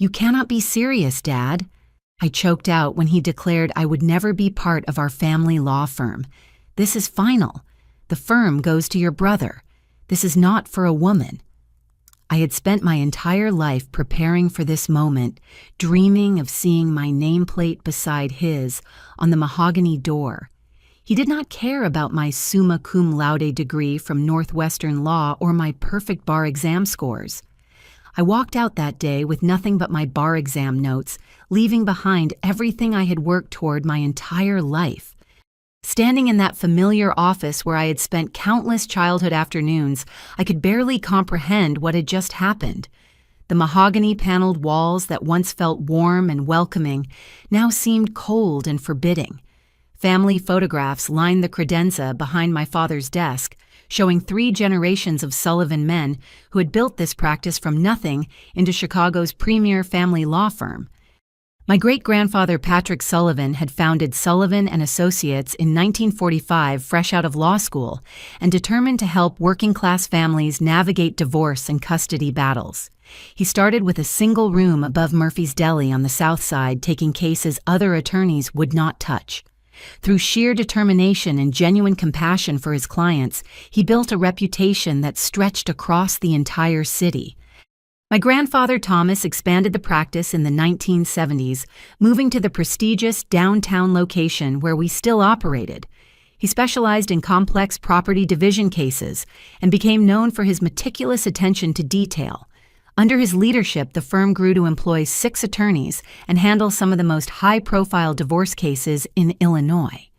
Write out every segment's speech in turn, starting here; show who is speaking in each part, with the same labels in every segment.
Speaker 1: "You cannot be serious, Dad." I choked out when he declared I would never be part of our family law firm. "This is final. The firm goes to your brother. This is not for a woman." I had spent my entire life preparing for this moment, dreaming of seeing my nameplate beside his on the mahogany door. He did not care about my summa cum laude degree from Northwestern Law or my perfect bar exam scores. I walked out that day with nothing but my bar exam notes, leaving behind everything I had worked toward my entire life. Standing in that familiar office where I had spent countless childhood afternoons, I could barely comprehend what had just happened. The mahogany-paneled walls that once felt warm and welcoming now seemed cold and forbidding. Family photographs lined the credenza behind my father's desk, showing 3 generations of Sullivan men who had built this practice from nothing into Chicago's premier family law firm. My great-grandfather Patrick Sullivan had founded Sullivan and Associates in 1945, fresh out of law school, and determined to help working-class families navigate divorce and custody battles. He started with a single room above Murphy's Deli on the South Side, taking cases other attorneys would not touch. Through sheer determination and genuine compassion for his clients, he built a reputation that stretched across the entire city. My grandfather Thomas expanded the practice in the 1970s, moving to the prestigious downtown location where we still operated. He specialized in complex property division cases and became known for his meticulous attention to detail. Under his leadership, the firm grew to employ 6 attorneys and handle some of the most high-profile divorce cases in Illinois.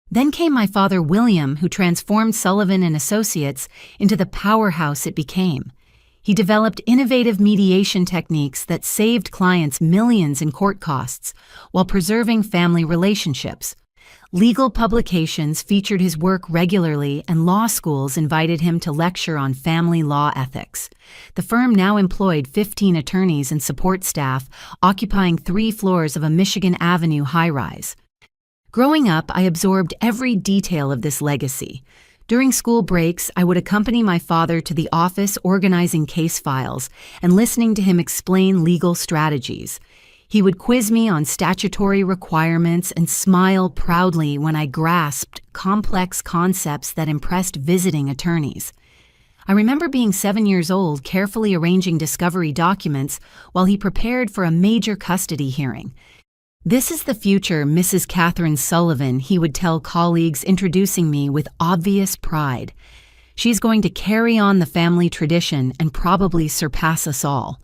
Speaker 1: Then came my father William, who transformed Sullivan and Associates into the powerhouse it became. He developed innovative mediation techniques that saved clients millions in court costs while preserving family relationships. Legal publications featured his work regularly, and law schools invited him to lecture on family law ethics. The firm now employed 15 attorneys and support staff, occupying 3 floors of a Michigan Avenue high-rise. Growing up, I absorbed every detail of this legacy. During school breaks, I would accompany my father to the office organizing case files and listening to him explain legal strategies. He would quiz me on statutory requirements and smile proudly when I grasped complex concepts that impressed visiting attorneys. I remember being 7 years old, carefully arranging discovery documents while he prepared for a major custody hearing. "This is the future Mrs. Catherine Sullivan," he would tell colleagues, introducing me with obvious pride. "She's going to carry on the family tradition and probably surpass us all."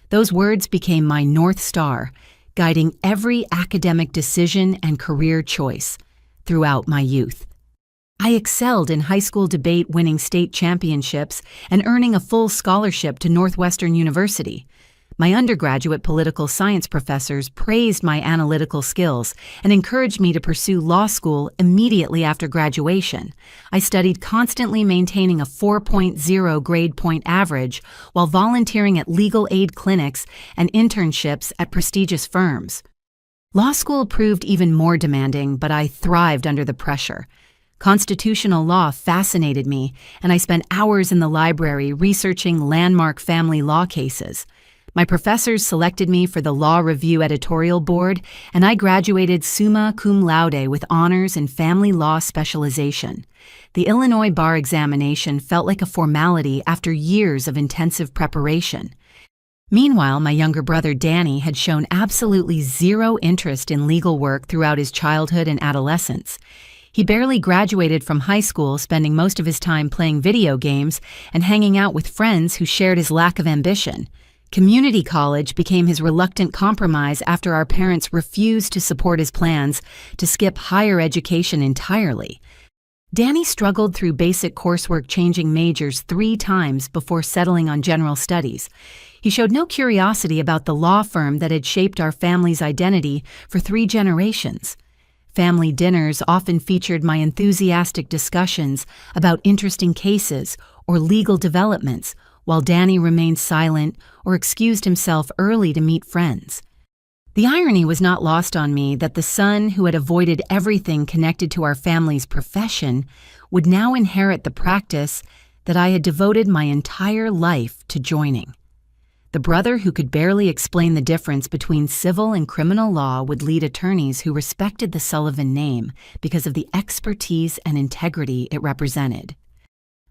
Speaker 1: Those words became my North Star, guiding every academic decision and career choice throughout my youth. I excelled in high school debate, winning state championships and earning a full scholarship to Northwestern University. My undergraduate political science professors praised my analytical skills and encouraged me to pursue law school immediately after graduation. I studied constantly, maintaining a 4.0 grade point average while volunteering at legal aid clinics and internships at prestigious firms. Law school proved even more demanding, but I thrived under the pressure. Constitutional law fascinated me, and I spent hours in the library researching landmark family law cases. My professors selected me for the Law Review editorial board, and I graduated summa cum laude with honors in family law specialization. The Illinois bar examination felt like a formality after years of intensive preparation. Meanwhile, my younger brother Danny had shown absolutely zero interest in legal work throughout his childhood and adolescence. He barely graduated from high school, spending most of his time playing video games and hanging out with friends who shared his lack of ambition. Community college became his reluctant compromise after our parents refused to support his plans to skip higher education entirely. Danny struggled through basic coursework, changing majors 3 times before settling on general studies. He showed no curiosity about the law firm that had shaped our family's identity for 3 generations. Family dinners often featured my enthusiastic discussions about interesting cases or legal developments, while Danny remained silent or excused himself early to meet friends. The irony was not lost on me that the son who had avoided everything connected to our family's profession would now inherit the practice that I had devoted my entire life to joining. The brother who could barely explain the difference between civil and criminal law would lead attorneys who respected the Sullivan name because of the expertise and integrity it represented.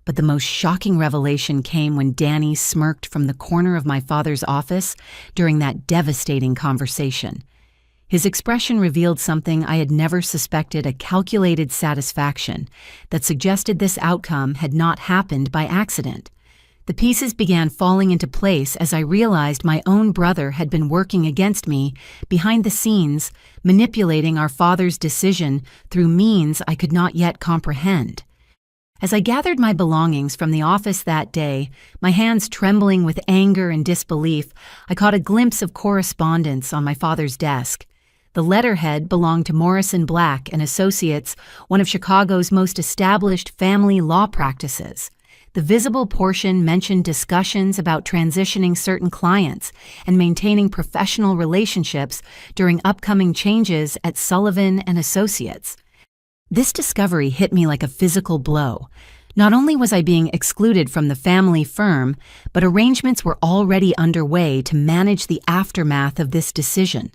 Speaker 1: But the most shocking revelation came when Danny smirked from the corner of my father's office during that devastating conversation. His expression revealed something I had never suspected, a calculated satisfaction that suggested this outcome had not happened by accident. The pieces began falling into place as I realized my own brother had been working against me behind the scenes, manipulating our father's decision through means I could not yet comprehend. As I gathered my belongings from the office that day, my hands trembling with anger and disbelief, I caught a glimpse of correspondence on my father's desk. The letterhead belonged to Morrison Black and Associates, one of Chicago's most established family law practices. The visible portion mentioned discussions about transitioning certain clients and maintaining professional relationships during upcoming changes at Sullivan and Associates. This discovery hit me like a physical blow. Not only was I being excluded from the family firm, but arrangements were already underway to manage the aftermath of this decision.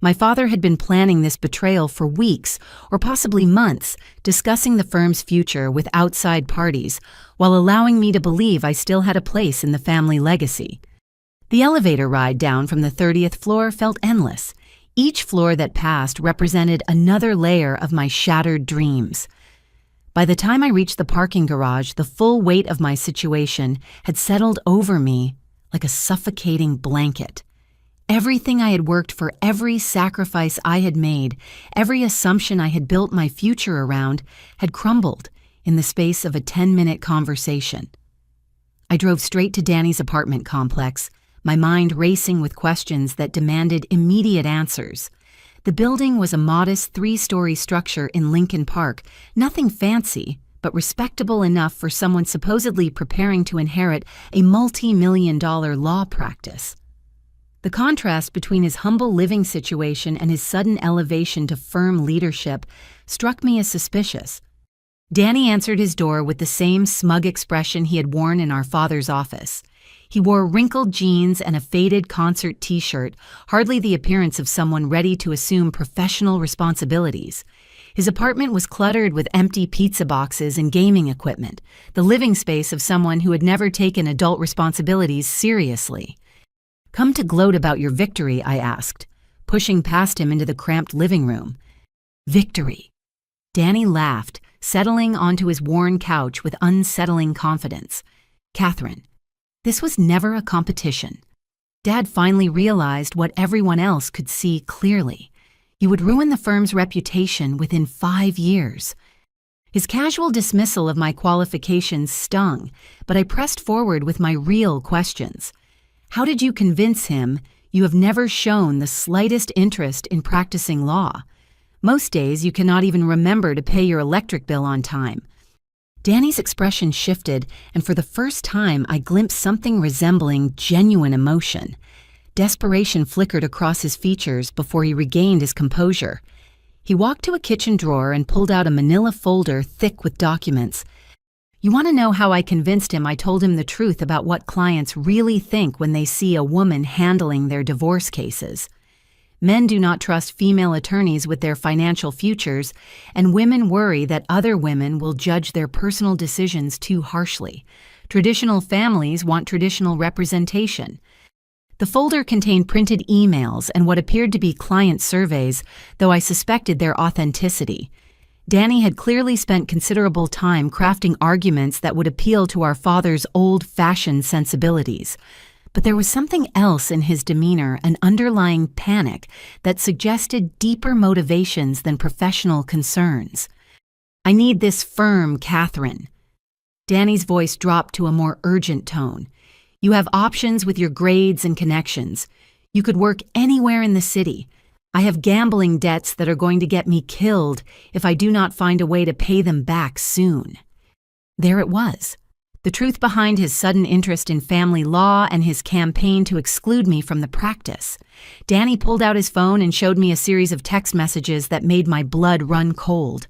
Speaker 1: My father had been planning this betrayal for weeks, or possibly months, discussing the firm's future with outside parties, while allowing me to believe I still had a place in the family legacy. The elevator ride down from the 30th floor felt endless. Each floor that passed represented another layer of my shattered dreams. By the time I reached the parking garage, the full weight of my situation had settled over me like a suffocating blanket. Everything I had worked for, every sacrifice I had made, every assumption I had built my future around, had crumbled in the space of a 10-minute conversation. I drove straight to Danny's apartment complex, my mind racing with questions that demanded immediate answers. The building was a modest 3-story structure in Lincoln Park, nothing fancy, but respectable enough for someone supposedly preparing to inherit a multi-million-dollar law practice. The contrast between his humble living situation and his sudden elevation to firm leadership struck me as suspicious. Danny answered his door with the same smug expression he had worn in our father's office. He wore wrinkled jeans and a faded concert t-shirt, hardly the appearance of someone ready to assume professional responsibilities. His apartment was cluttered with empty pizza boxes and gaming equipment, the living space of someone who had never taken adult responsibilities seriously. "Come to gloat about your victory," I asked, pushing past him into the cramped living room. "Victory." Danny laughed, settling onto his worn couch with unsettling confidence. "Catherine, this was never a competition. Dad finally realized what everyone else could see clearly. You would ruin the firm's reputation within 5 years." His casual dismissal of my qualifications stung, but I pressed forward with my real questions. "How did you convince him you have never shown the slightest interest in practicing law? Most days you cannot even remember to pay your electric bill on time." Danny's expression shifted, and for the first time I glimpsed something resembling genuine emotion. Desperation flickered across his features before he regained his composure. He walked to a kitchen drawer and pulled out a manila folder thick with documents. "You want to know how I convinced him I told him the truth about what clients really think when they see a woman handling their divorce cases? Men do not trust female attorneys with their financial futures, and women worry that other women will judge their personal decisions too harshly. Traditional families want traditional representation." The folder contained printed emails and what appeared to be client surveys, though I suspected their authenticity. Danny had clearly spent considerable time crafting arguments that would appeal to our father's old-fashioned sensibilities. But there was something else in his demeanor, an underlying panic that suggested deeper motivations than professional concerns. "I need this firm, Catherine." Danny's voice dropped to a more urgent tone. "You have options with your grades and connections. You could work anywhere in the city. I have gambling debts that are going to get me killed if I do not find a way to pay them back soon." There it was, The truth behind his sudden interest in family law and his campaign to exclude me from the practice. Danny pulled out his phone and showed me a series of text messages that made my blood run cold.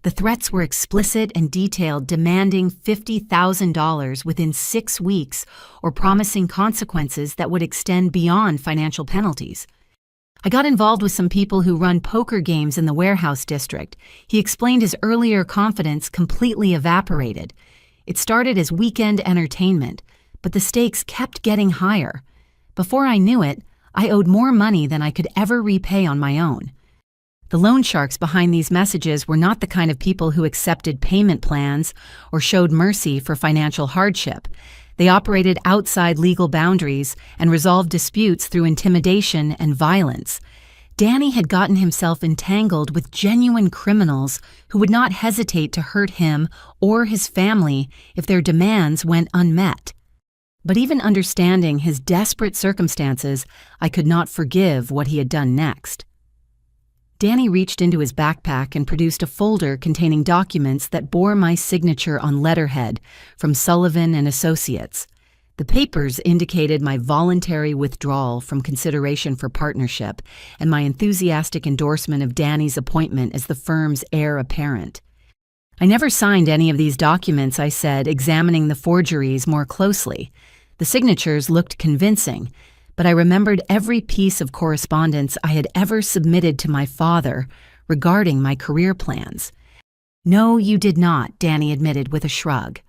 Speaker 1: The threats were explicit and detailed, demanding $50,000 within 6 weeks or promising consequences that would extend beyond financial penalties. I got involved with some people who run poker games in the warehouse district. He explained his earlier confidence completely evaporated. It started as weekend entertainment, but the stakes kept getting higher. Before I knew it, I owed more money than I could ever repay on my own. The loan sharks behind these messages were not the kind of people who accepted payment plans or showed mercy for financial hardship. They operated outside legal boundaries and resolved disputes through intimidation and violence. Danny had gotten himself entangled with genuine criminals who would not hesitate to hurt him or his family if their demands went unmet. But even understanding his desperate circumstances, I could not forgive what he had done next. Danny reached into his backpack and produced a folder containing documents that bore my signature on letterhead from Sullivan and Associates. The papers indicated my voluntary withdrawal from consideration for partnership and my enthusiastic endorsement of Danny's appointment as the firm's heir apparent. I never signed any of these documents, I said, examining the forgeries more closely. The signatures looked convincing, but I remembered every piece of correspondence I had ever submitted to my father regarding my career plans. "No, you did not," Danny admitted with a shrug.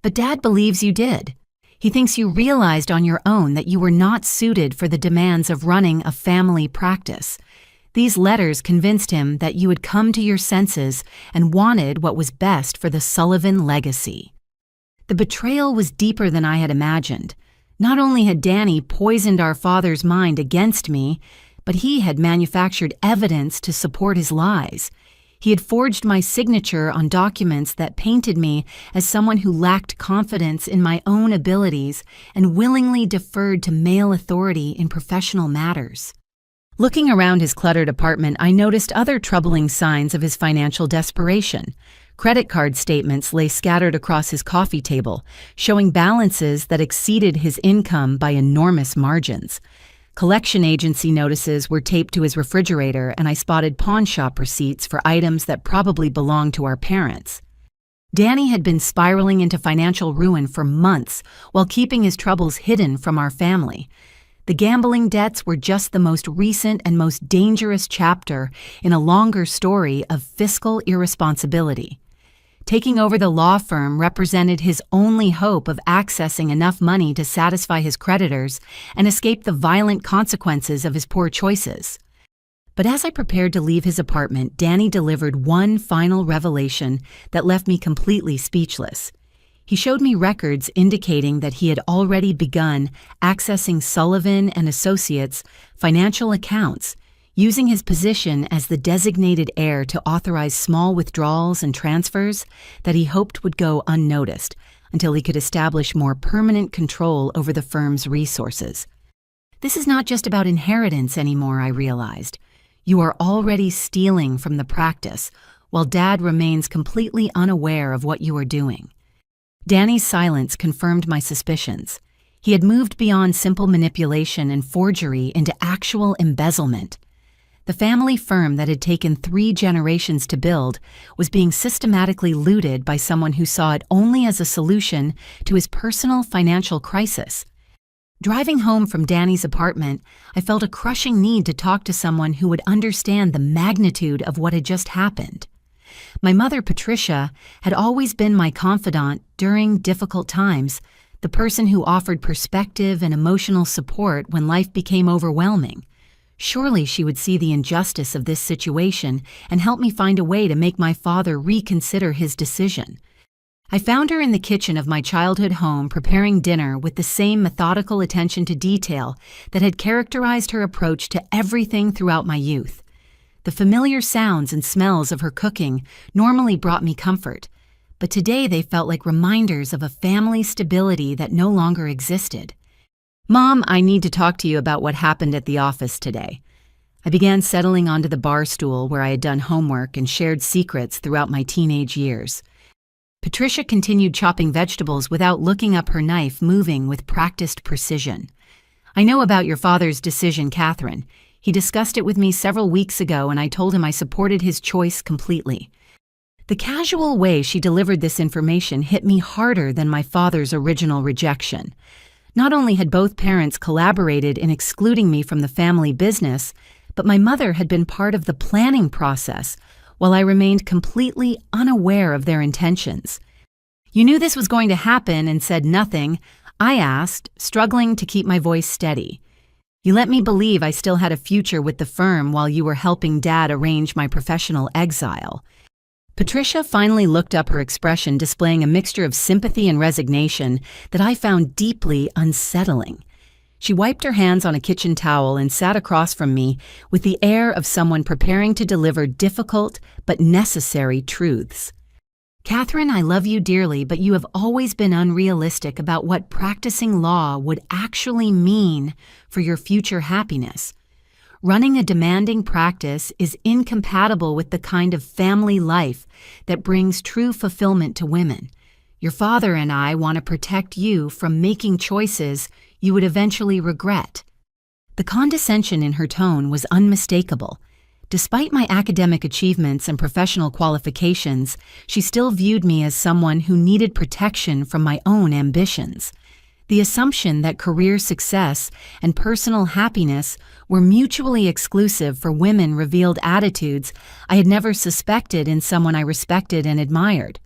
Speaker 1: "But Dad believes you did. He thinks you realized on your own that you were not suited for the demands of running a family practice. These letters convinced him that you had come to your senses and wanted what was best for the Sullivan legacy." The betrayal was deeper than I had imagined. Not only had Danny poisoned our father's mind against me, but he had manufactured evidence to support his lies. He had forged my signature on documents that painted me as someone who lacked confidence in my own abilities and willingly deferred to male authority in professional matters. Looking around his cluttered apartment, I noticed other troubling signs of his financial desperation. Credit card statements lay scattered across his coffee table, showing balances that exceeded his income by enormous margins. Collection agency notices were taped to his refrigerator, and I spotted pawn shop receipts for items that probably belonged to our parents. Danny had been spiraling into financial ruin for months while keeping his troubles hidden from our family. The gambling debts were just the most recent and most dangerous chapter in a longer story of fiscal irresponsibility. Taking over the law firm represented his only hope of accessing enough money to satisfy his creditors and escape the violent consequences of his poor choices. But as I prepared to leave his apartment, Danny delivered one final revelation that left me completely speechless. He showed me records indicating that he had already begun accessing Sullivan and Associates' financial accounts, using his position as the designated heir to authorize small withdrawals and transfers that he hoped would go unnoticed until he could establish more permanent control over the firm's resources. This is not just about inheritance anymore, I realized. You are already stealing from the practice, while Dad remains completely unaware of what you are doing. Danny's silence confirmed my suspicions. He had moved beyond simple manipulation and forgery into actual embezzlement. The family firm that had taken 3 generations to build was being systematically looted by someone who saw it only as a solution to his personal financial crisis. Driving home from Danny's apartment, I felt a crushing need to talk to someone who would understand the magnitude of what had just happened. My mother, Patricia, had always been my confidant during difficult times, the person who offered perspective and emotional support when life became overwhelming. Surely she would see the injustice of this situation and help me find a way to make my father reconsider his decision. I found her in the kitchen of my childhood home preparing dinner with the same methodical attention to detail that had characterized her approach to everything throughout my youth. The familiar sounds and smells of her cooking normally brought me comfort, but today they felt like reminders of a family stability that no longer existed. "Mom, I need to talk to you about what happened at the office today." I began settling onto the bar stool where I had done homework and shared secrets throughout my teenage years. Patricia continued chopping vegetables without looking up her knife, moving with practiced precision. "I know about your father's decision, Catherine. He discussed it with me several weeks ago, and I told him I supported his choice completely." The casual way she delivered this information hit me harder than my father's original rejection. Not only had both parents collaborated in excluding me from the family business, but my mother had been part of the planning process, while I remained completely unaware of their intentions. "You knew this was going to happen and said nothing," I asked, struggling to keep my voice steady. "You let me believe I still had a future with the firm while you were helping Dad arrange my professional exile." Patricia finally looked up, her expression displaying a mixture of sympathy and resignation that I found deeply unsettling. She wiped her hands on a kitchen towel and sat across from me with the air of someone preparing to deliver difficult but necessary truths. "Catherine, I love you dearly, but you have always been unrealistic about what practicing law would actually mean for your future happiness. Running a demanding practice is incompatible with the kind of family life that brings true fulfillment to women. Your father and I want to protect you from making choices you would eventually regret." The condescension in her tone was unmistakable. Despite my academic achievements and professional qualifications, she still viewed me as someone who needed protection from my own ambitions. The assumption that career success and personal happiness were mutually exclusive for women revealed attitudes I had never suspected in someone I respected and admired.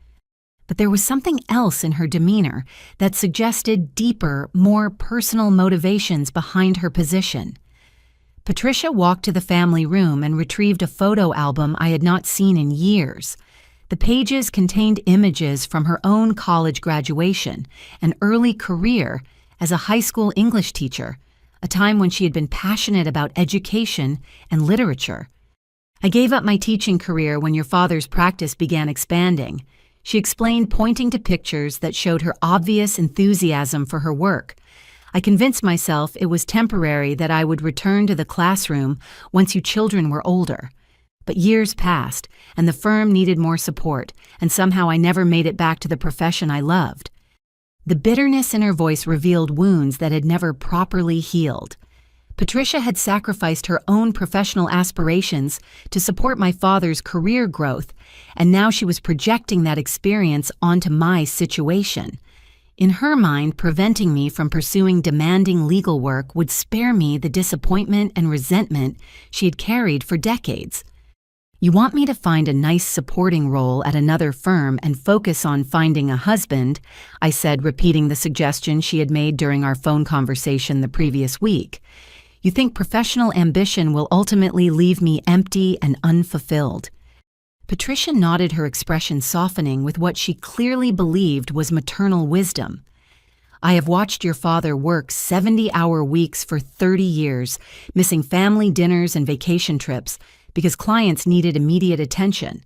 Speaker 1: But there was something else in her demeanor that suggested deeper, more personal motivations behind her position. Patricia walked to the family room and retrieved a photo album I had not seen in years. The pages contained images from her own college graduation and early career as a high school English teacher, a time when she had been passionate about education and literature. "I gave up my teaching career when your father's practice began expanding," she explained, pointing to pictures that showed her obvious enthusiasm for her work. "I convinced myself it was temporary, that I would return to the classroom once you children were older. But years passed, and the firm needed more support, and somehow I never made it back to the profession I loved." The bitterness in her voice revealed wounds that had never properly healed. Patricia had sacrificed her own professional aspirations to support my father's career growth, and now she was projecting that experience onto my situation. In her mind, preventing me from pursuing demanding legal work would spare me the disappointment and resentment she had carried for decades. "You want me to find a nice supporting role at another firm and focus on finding a husband," I said, repeating the suggestion she had made during our phone conversation the previous week. "You think professional ambition will ultimately leave me empty and unfulfilled?" Patricia nodded, her expression softening with what she clearly believed was maternal wisdom. "I have watched your father work 70-hour weeks for 30 years, missing family dinners and vacation trips, because clients needed immediate attention.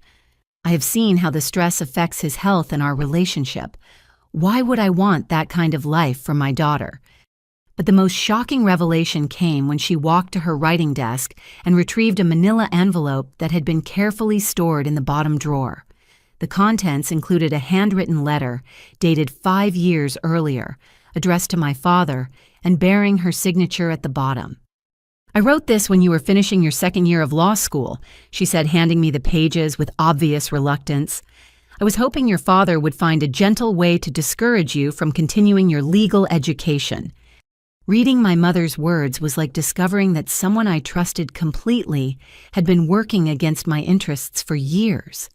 Speaker 1: I have seen how the stress affects his health and our relationship. Why would I want that kind of life for my daughter?" But the most shocking revelation came when she walked to her writing desk and retrieved a manila envelope that had been carefully stored in the bottom drawer. The contents included a handwritten letter dated 5 years earlier, addressed to my father and bearing her signature at the bottom. "I wrote this when you were finishing your second year of law school," she said, handing me the pages with obvious reluctance. "I was hoping your father would find a gentle way to discourage you from continuing your legal education." Reading my mother's words was like discovering that someone I trusted completely had been working against my interests for years.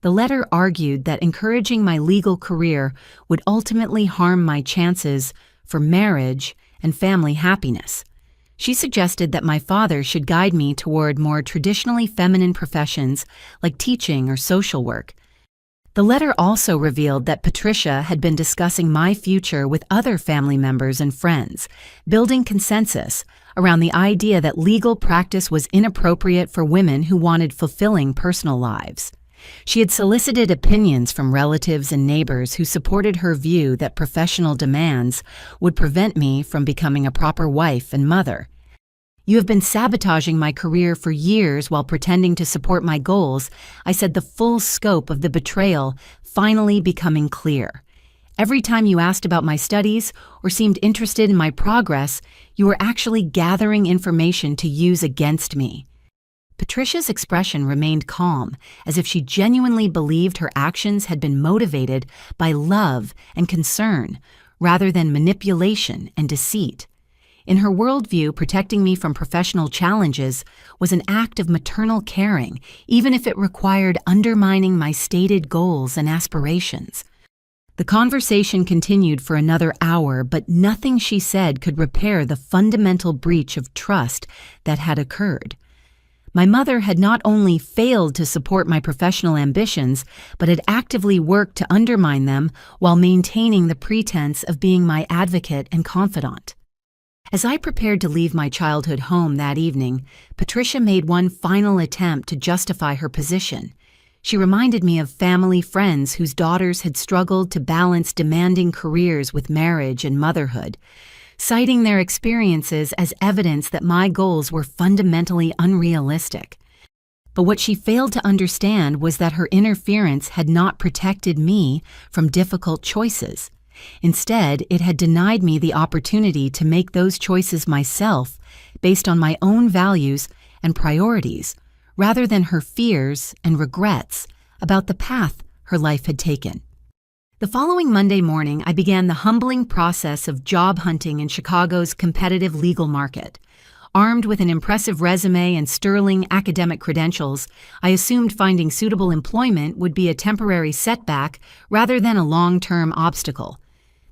Speaker 1: The letter argued that encouraging my legal career would ultimately harm my chances for marriage and family happiness. She suggested that my father should guide me toward more traditionally feminine professions like teaching or social work. The letter also revealed that Patricia had been discussing my future with other family members and friends, building consensus around the idea that legal practice was inappropriate for women who wanted fulfilling personal lives. She had solicited opinions from relatives and neighbors who supported her view that professional demands would prevent me from becoming a proper wife and mother. "You have been sabotaging my career for years while pretending to support my goals," I said, the full scope of the betrayal finally becoming clear. "Every time you asked about my studies or seemed interested in my progress, you were actually gathering information to use against me." Patricia's expression remained calm, as if she genuinely believed her actions had been motivated by love and concern, rather than manipulation and deceit. In her worldview, protecting me from professional challenges was an act of maternal caring, even if it required undermining my stated goals and aspirations. The conversation continued for another hour, but nothing she said could repair the fundamental breach of trust that had occurred. My mother had not only failed to support my professional ambitions, but had actively worked to undermine them while maintaining the pretense of being my advocate and confidant. As I prepared to leave my childhood home that evening, Patricia made one final attempt to justify her position. She reminded me of family friends whose daughters had struggled to balance demanding careers with marriage and motherhood, citing their experiences as evidence that my goals were fundamentally unrealistic. But what she failed to understand was that her interference had not protected me from difficult choices. Instead, it had denied me the opportunity to make those choices myself based on my own values and priorities, rather than her fears and regrets about the path her life had taken. The following Monday morning, I began the humbling process of job hunting in Chicago's competitive legal market. Armed with an impressive resume and sterling academic credentials, I assumed finding suitable employment would be a temporary setback rather than a long-term obstacle.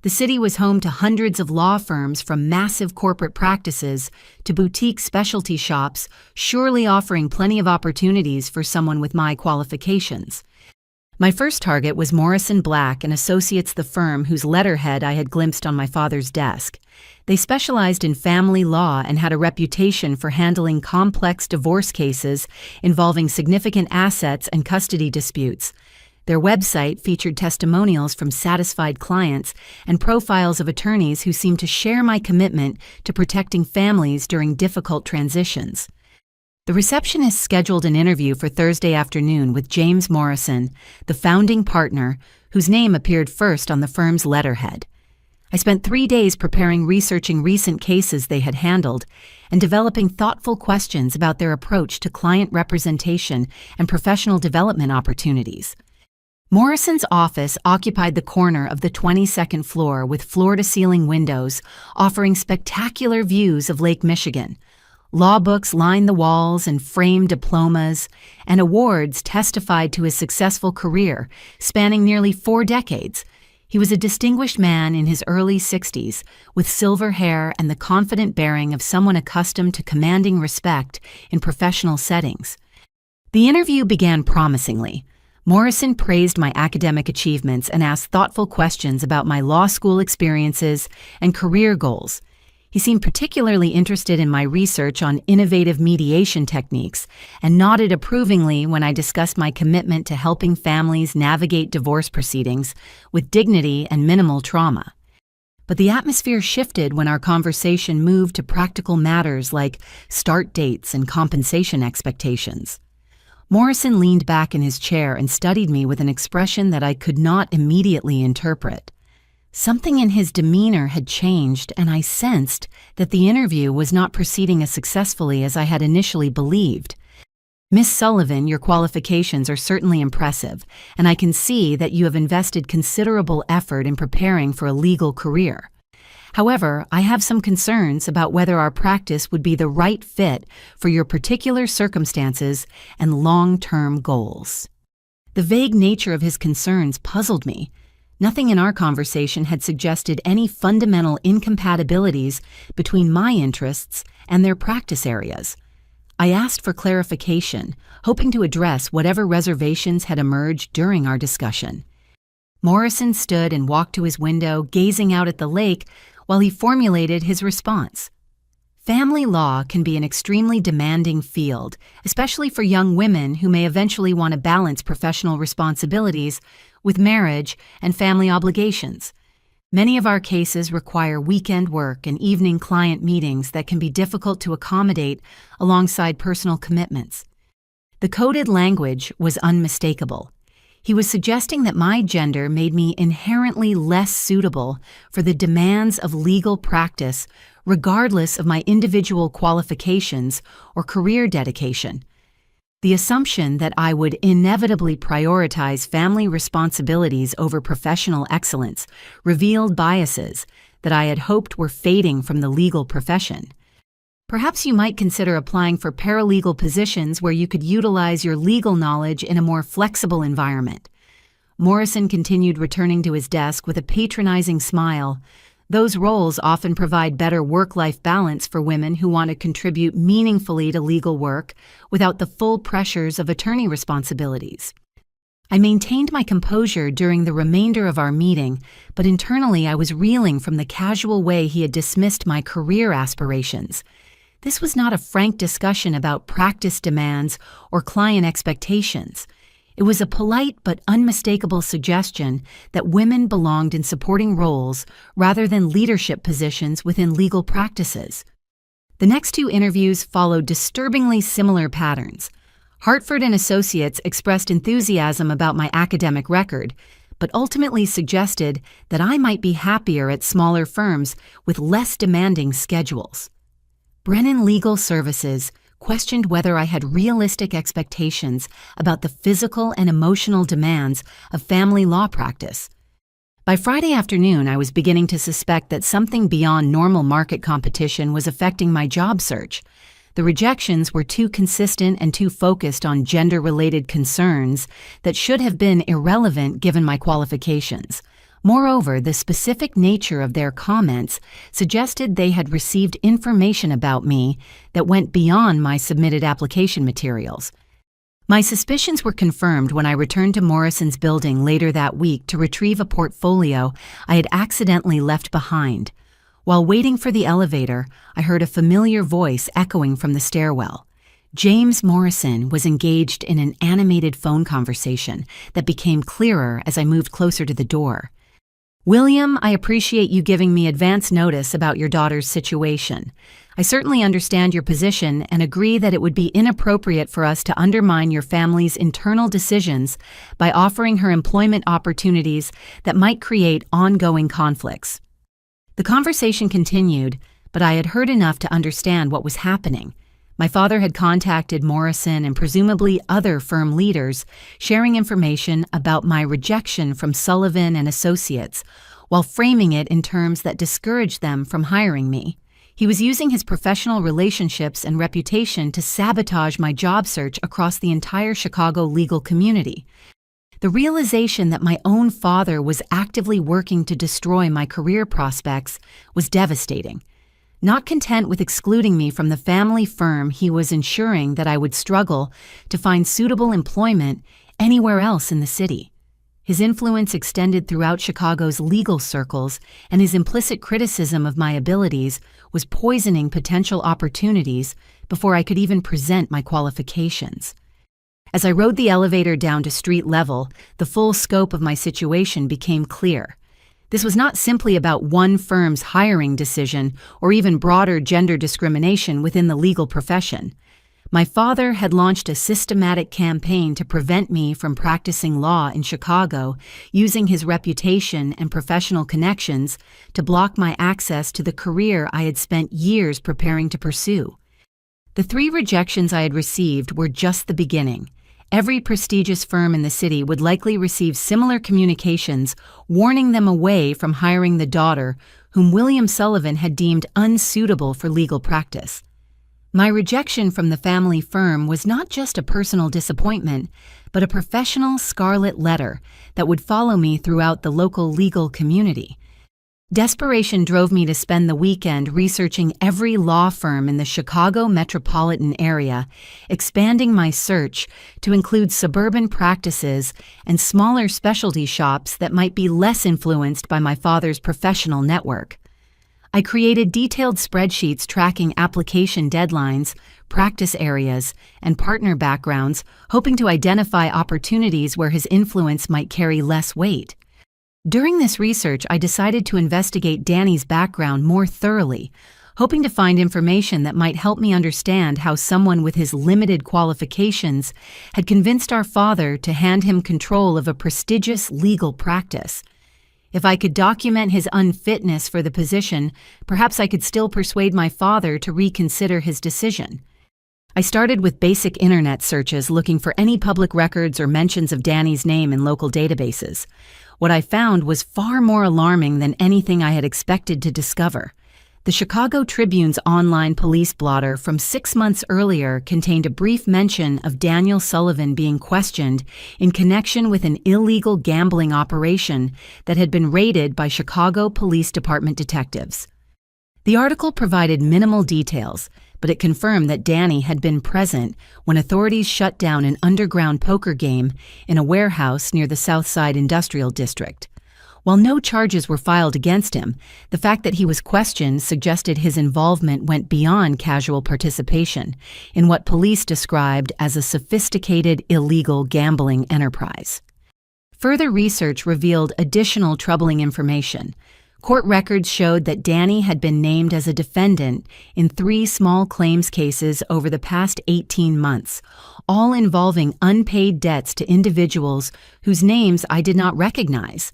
Speaker 1: The city was home to hundreds of law firms, from massive corporate practices to boutique specialty shops, surely offering plenty of opportunities for someone with my qualifications. My first target was Morrison Black & Associates, the firm whose letterhead I had glimpsed on my father's desk. They specialized in family law and had a reputation for handling complex divorce cases involving significant assets and custody disputes. Their website featured testimonials from satisfied clients and profiles of attorneys who seemed to share my commitment to protecting families during difficult transitions. The receptionist scheduled an interview for Thursday afternoon with James Morrison, the founding partner, whose name appeared first on the firm's letterhead. I spent 3 days researching recent cases they had handled, and developing thoughtful questions about their approach to client representation and professional development opportunities. Morrison's office occupied the corner of the 22nd floor with floor-to-ceiling windows offering spectacular views of Lake Michigan. Law books lined the walls, and framed diplomas and awards testified to his successful career, spanning nearly 4 decades. He was a distinguished man in his early 60s, with silver hair and the confident bearing of someone accustomed to commanding respect in professional settings. The interview began promisingly. Morrison praised my academic achievements and asked thoughtful questions about my law school experiences and career goals. He seemed particularly interested in my research on innovative mediation techniques and nodded approvingly when I discussed my commitment to helping families navigate divorce proceedings with dignity and minimal trauma. But the atmosphere shifted when our conversation moved to practical matters like start dates and compensation expectations. Morrison leaned back in his chair and studied me with an expression that I could not immediately interpret. Something in his demeanor had changed, and I sensed that the interview was not proceeding as successfully as I had initially believed. "Miss Sullivan, your qualifications are certainly impressive, and I can see that you have invested considerable effort in preparing for a legal career. However, I have some concerns about whether our practice would be the right fit for your particular circumstances and long-term goals." The vague nature of his concerns puzzled me. Nothing in our conversation had suggested any fundamental incompatibilities between my interests and their practice areas. I asked for clarification, hoping to address whatever reservations had emerged during our discussion. Morrison stood and walked to his window, gazing out at the lake while he formulated his response. "Family law can be an extremely demanding field, especially for young women who may eventually want to balance professional responsibilities with marriage and family obligations. Many of our cases require weekend work and evening client meetings that can be difficult to accommodate alongside personal commitments. The coded language was unmistakable. He was suggesting that my gender made me inherently less suitable for the demands of legal practice, regardless of my individual qualifications or career dedication. The assumption that I would inevitably prioritize family responsibilities over professional excellence revealed biases that I had hoped were fading from the legal profession. Perhaps you might consider applying for paralegal positions where you could utilize your legal knowledge in a more flexible environment. Morrison continued, returning to his desk with a patronizing smile. Those roles often provide better work-life balance for women who want to contribute meaningfully to legal work without the full pressures of attorney responsibilities. I maintained my composure during the remainder of our meeting, but internally I was reeling from the casual way he had dismissed my career aspirations. This was not a frank discussion about practice demands or client expectations. It was a polite but unmistakable suggestion that women belonged in supporting roles rather than leadership positions within legal practices. The next two interviews followed disturbingly similar patterns. Hartford and Associates expressed enthusiasm about my academic record, but ultimately suggested that I might be happier at smaller firms with less demanding schedules. Brennan Legal Services questioned whether I had realistic expectations about the physical and emotional demands of family law practice. By Friday afternoon, I was beginning to suspect that something beyond normal market competition was affecting my job search. The rejections were too consistent and too focused on gender-related concerns that should have been irrelevant given my qualifications. Moreover, the specific nature of their comments suggested they had received information about me that went beyond my submitted application materials. My suspicions were confirmed when I returned to Morrison's building later that week to retrieve a portfolio I had accidentally left behind. While waiting for the elevator, I heard a familiar voice echoing from the stairwell. James Morrison was engaged in an animated phone conversation that became clearer as I moved closer to the door. "William, I appreciate you giving me advance notice about your daughter's situation. I certainly understand your position and agree that it would be inappropriate for us to undermine your family's internal decisions by offering her employment opportunities that might create ongoing conflicts." The conversation continued, but I had heard enough to understand what was happening. My father had contacted Morrison and presumably other firm leaders, sharing information about my rejection from Sullivan and Associates, while framing it in terms that discouraged them from hiring me. He was using his professional relationships and reputation to sabotage my job search across the entire Chicago legal community. The realization that my own father was actively working to destroy my career prospects was devastating. Not content with excluding me from the family firm, he was ensuring that I would struggle to find suitable employment anywhere else in the city. His influence extended throughout Chicago's legal circles, and his implicit criticism of my abilities was poisoning potential opportunities before I could even present my qualifications. As I rode the elevator down to street level, the full scope of my situation became clear. This was not simply about one firm's hiring decision or even broader gender discrimination within the legal profession. My father had launched a systematic campaign to prevent me from practicing law in Chicago, using his reputation and professional connections to block my access to the career I had spent years preparing to pursue. The 3 rejections I had received were just the beginning. Every prestigious firm in the city would likely receive similar communications warning them away from hiring the daughter whom William Sullivan had deemed unsuitable for legal practice. My rejection from the family firm was not just a personal disappointment, but a professional scarlet letter that would follow me throughout the local legal community. Desperation drove me to spend the weekend researching every law firm in the Chicago metropolitan area, expanding my search to include suburban practices and smaller specialty shops that might be less influenced by my father's professional network. I created detailed spreadsheets tracking application deadlines, practice areas, and partner backgrounds, hoping to identify opportunities where his influence might carry less weight. During this research, I decided to investigate Danny's background more thoroughly, hoping to find information that might help me understand how someone with his limited qualifications had convinced our father to hand him control of a prestigious legal practice. If I could document his unfitness for the position, perhaps I could still persuade my father to reconsider his decision. I started with basic internet searches looking for any public records or mentions of Danny's name in local databases. What I found was far more alarming than anything I had expected to discover. The Chicago Tribune's online police blotter from 6 months earlier contained a brief mention of Daniel Sullivan being questioned in connection with an illegal gambling operation that had been raided by Chicago Police Department detectives. The article provided minimal details, but it confirmed that Danny had been present when authorities shut down an underground poker game in a warehouse near the Southside Industrial District. While no charges were filed against him, the fact that he was questioned suggested his involvement went beyond casual participation in what police described as a sophisticated illegal gambling enterprise. Further research revealed additional troubling information. Court records showed that Danny had been named as a defendant in 3 small claims cases over the past 18 months, all involving unpaid debts to individuals whose names I did not recognize.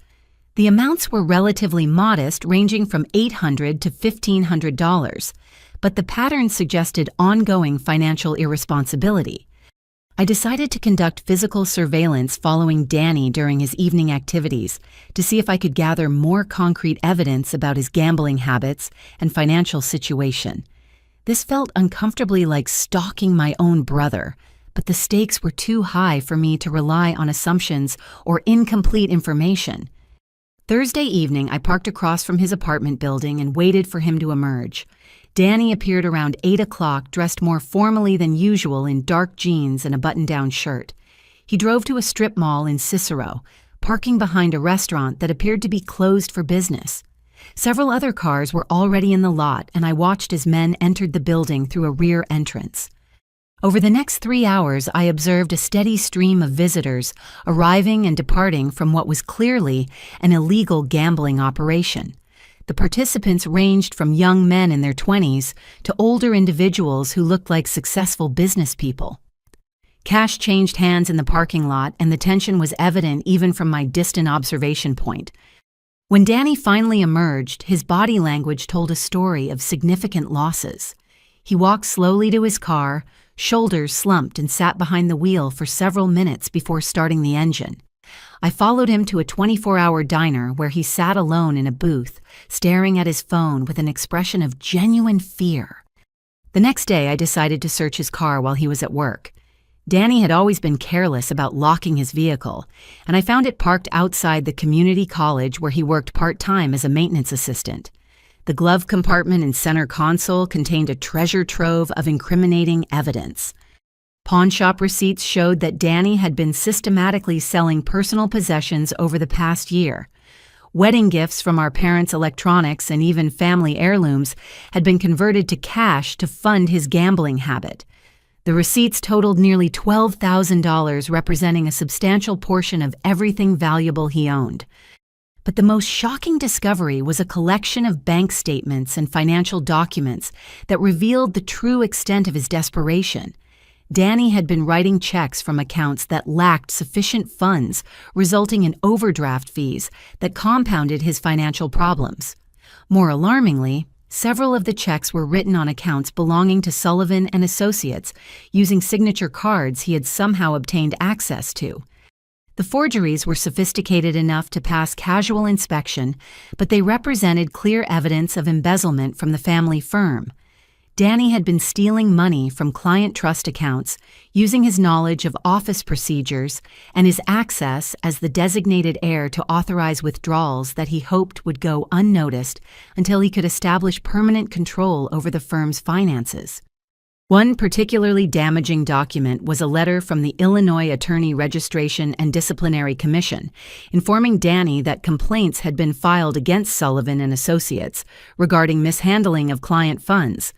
Speaker 1: The amounts were relatively modest, ranging from $800 to $1,500, but the pattern suggested ongoing financial irresponsibility. I decided to conduct physical surveillance following Danny during his evening activities to see if I could gather more concrete evidence about his gambling habits and financial situation. This felt uncomfortably like stalking my own brother, but the stakes were too high for me to rely on assumptions or incomplete information. Thursday evening, I parked across from his apartment building and waited for him to emerge. Danny appeared around 8 o'clock, dressed more formally than usual in dark jeans and a button-down shirt. He drove to a strip mall in Cicero, parking behind a restaurant that appeared to be closed for business. Several other cars were already in the lot, and I watched as men entered the building through a rear entrance. Over the next 3 hours, I observed a steady stream of visitors arriving and departing from what was clearly an illegal gambling operation. The participants ranged from young men in their 20s to older individuals who looked like successful business people. Cash changed hands in the parking lot, and the tension was evident even from my distant observation point. When Danny finally emerged, his body language told a story of significant losses. He walked slowly to his car, shoulders slumped, and sat behind the wheel for several minutes before starting the engine. I followed him to a 24-hour diner where he sat alone in a booth, staring at his phone with an expression of genuine fear. The next day, I decided to search his car while he was at work. Danny had always been careless about locking his vehicle, and I found it parked outside the community college where he worked part-time as a maintenance assistant. The glove compartment and center console contained a treasure trove of incriminating evidence. Pawnshop receipts showed that Danny had been systematically selling personal possessions over the past year. Wedding gifts from our parents' electronics and even family heirlooms had been converted to cash to fund his gambling habit. The receipts totaled nearly $12,000, representing a substantial portion of everything valuable he owned. But the most shocking discovery was a collection of bank statements and financial documents that revealed the true extent of his desperation. Danny had been writing checks from accounts that lacked sufficient funds, resulting in overdraft fees that compounded his financial problems. More alarmingly, several of the checks were written on accounts belonging to Sullivan and Associates, using signature cards he had somehow obtained access to. The forgeries were sophisticated enough to pass casual inspection, but they represented clear evidence of embezzlement from the family firm. Danny had been stealing money from client trust accounts, using his knowledge of office procedures and his access as the designated heir to authorize withdrawals that he hoped would go unnoticed until he could establish permanent control over the firm's finances. One particularly damaging document was a letter from the Illinois Attorney Registration and Disciplinary Commission, informing Danny that complaints had been filed against Sullivan and Associates regarding mishandling of client funds.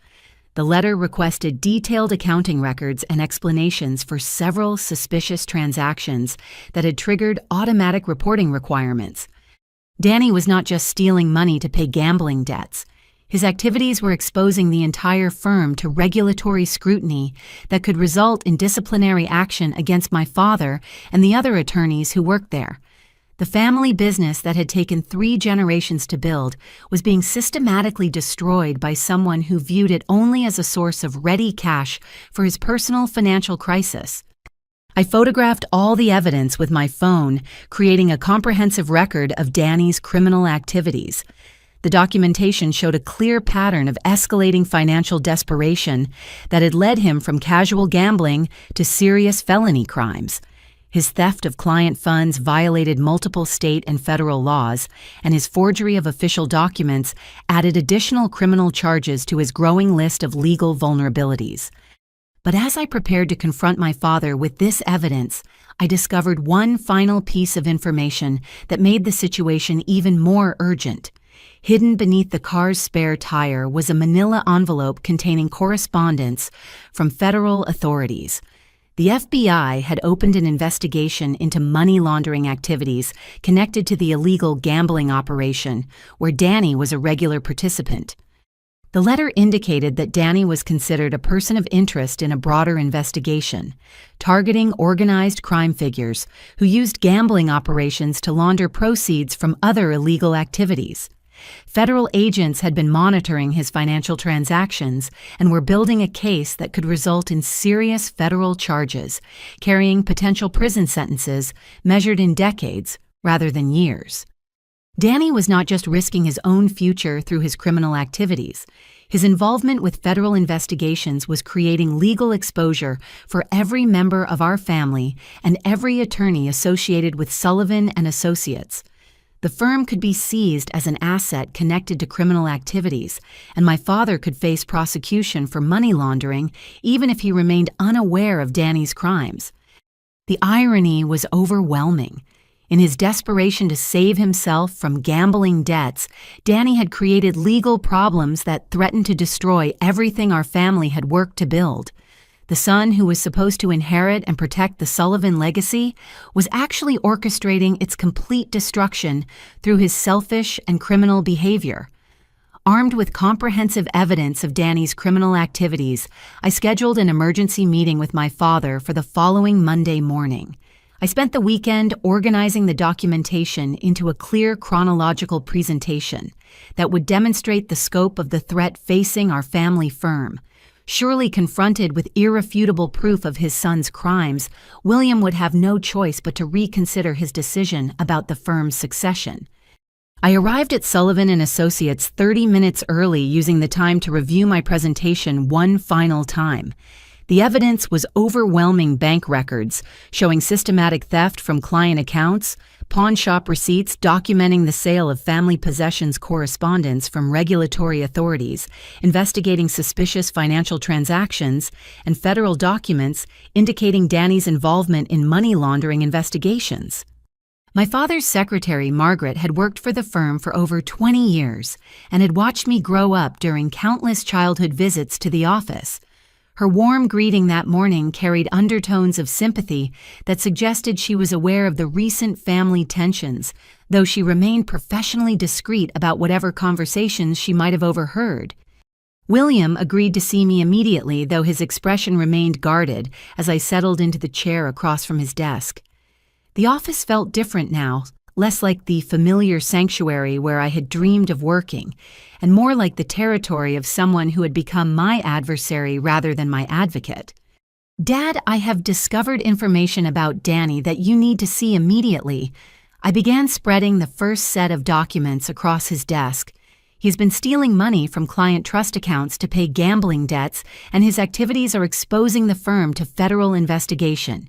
Speaker 1: The letter requested detailed accounting records and explanations for several suspicious transactions that had triggered automatic reporting requirements. Danny was not just stealing money to pay gambling debts. His activities were exposing the entire firm to regulatory scrutiny that could result in disciplinary action against my father and the other attorneys who worked there. The family business that had taken 3 generations to build was being systematically destroyed by someone who viewed it only as a source of ready cash for his personal financial crisis. I photographed all the evidence with my phone, creating a comprehensive record of Danny's criminal activities. The documentation showed a clear pattern of escalating financial desperation that had led him from casual gambling to serious felony crimes. His theft of client funds violated multiple state and federal laws, and his forgery of official documents added additional criminal charges to his growing list of legal vulnerabilities. But as I prepared to confront my father with this evidence, I discovered one final piece of information that made the situation even more urgent. Hidden beneath the car's spare tire was a manila envelope containing correspondence from federal authorities. The FBI had opened an investigation into money laundering activities connected to the illegal gambling operation, where Danny was a regular participant. The letter indicated that Danny was considered a person of interest in a broader investigation, targeting organized crime figures who used gambling operations to launder proceeds from other illegal activities. Federal agents had been monitoring his financial transactions and were building a case that could result in serious federal charges, carrying potential prison sentences measured in decades rather than years. Danny was not just risking his own future through his criminal activities. His involvement with federal investigations was creating legal exposure for every member of our family and every attorney associated with Sullivan and Associates. The firm could be seized as an asset connected to criminal activities, and my father could face prosecution for money laundering even if he remained unaware of Danny's crimes. The irony was overwhelming. In his desperation to save himself from gambling debts, Danny had created legal problems that threatened to destroy everything our family had worked to build. The son who was supposed to inherit and protect the Sullivan legacy was actually orchestrating its complete destruction through his selfish and criminal behavior. Armed with comprehensive evidence of Danny's criminal activities, I scheduled an emergency meeting with my father for the following Monday morning. I spent the weekend organizing the documentation into a clear chronological presentation that would demonstrate the scope of the threat facing our family firm. Surely confronted with irrefutable proof of his son's crimes, William would have no choice but to reconsider his decision about the firm's succession. I arrived at Sullivan and Associates 30 minutes early, using the time to review my presentation one final time. The evidence was overwhelming: bank records showing systematic theft from client accounts, pawn shop receipts documenting the sale of family possessions, correspondence from regulatory authorities investigating suspicious financial transactions, and federal documents indicating Danny's involvement in money laundering investigations. My father's secretary, Margaret, had worked for the firm for over 20 years and had watched me grow up during countless childhood visits to the office. Her warm greeting that morning carried undertones of sympathy that suggested she was aware of the recent family tensions, though she remained professionally discreet about whatever conversations she might have overheard. William agreed to see me immediately, though his expression remained guarded as I settled into the chair across from his desk. The office felt different now, less like the familiar sanctuary where I had dreamed of working, and more like the territory of someone who had become my adversary rather than my advocate. "Dad, I have discovered information about Danny that you need to see immediately." I began spreading the first set of documents across his desk. He's been stealing money from client trust accounts to pay gambling debts, and his activities are exposing the firm to federal investigation.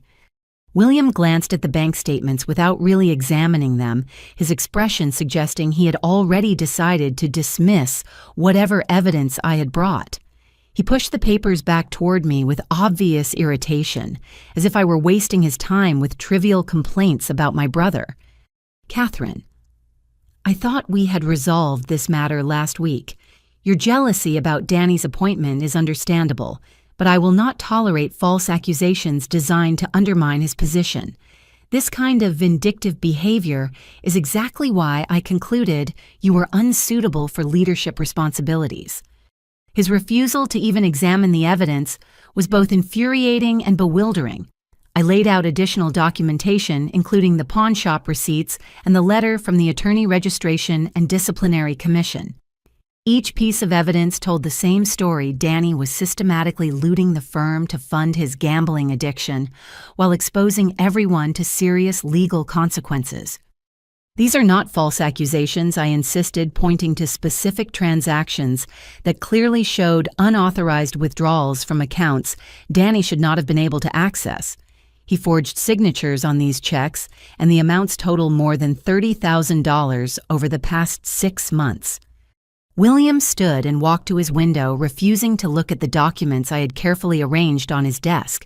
Speaker 1: William glanced at the bank statements without really examining them, his expression suggesting he had already decided to dismiss whatever evidence I had brought. He pushed the papers back toward me with obvious irritation, as if I were wasting his time with trivial complaints about my brother. "Catherine, I thought we had resolved this matter last week. Your jealousy about Danny's appointment is understandable, but I will not tolerate false accusations designed to undermine his position. This kind of vindictive behavior is exactly why I concluded you were unsuitable for leadership responsibilities. His refusal to even examine the evidence was both infuriating and bewildering. I laid out additional documentation, including the pawnshop receipts and the letter from the Attorney Registration and Disciplinary Commission. Each piece of evidence told the same story. Danny was systematically looting the firm to fund his gambling addiction, while exposing everyone to serious legal consequences. These are not false accusations, I insisted, pointing to specific transactions that clearly showed unauthorized withdrawals from accounts Danny should not have been able to access. He forged signatures on these checks, and the amounts total more than $30,000 over the past 6 months. William stood and walked to his window, refusing to look at the documents I had carefully arranged on his desk.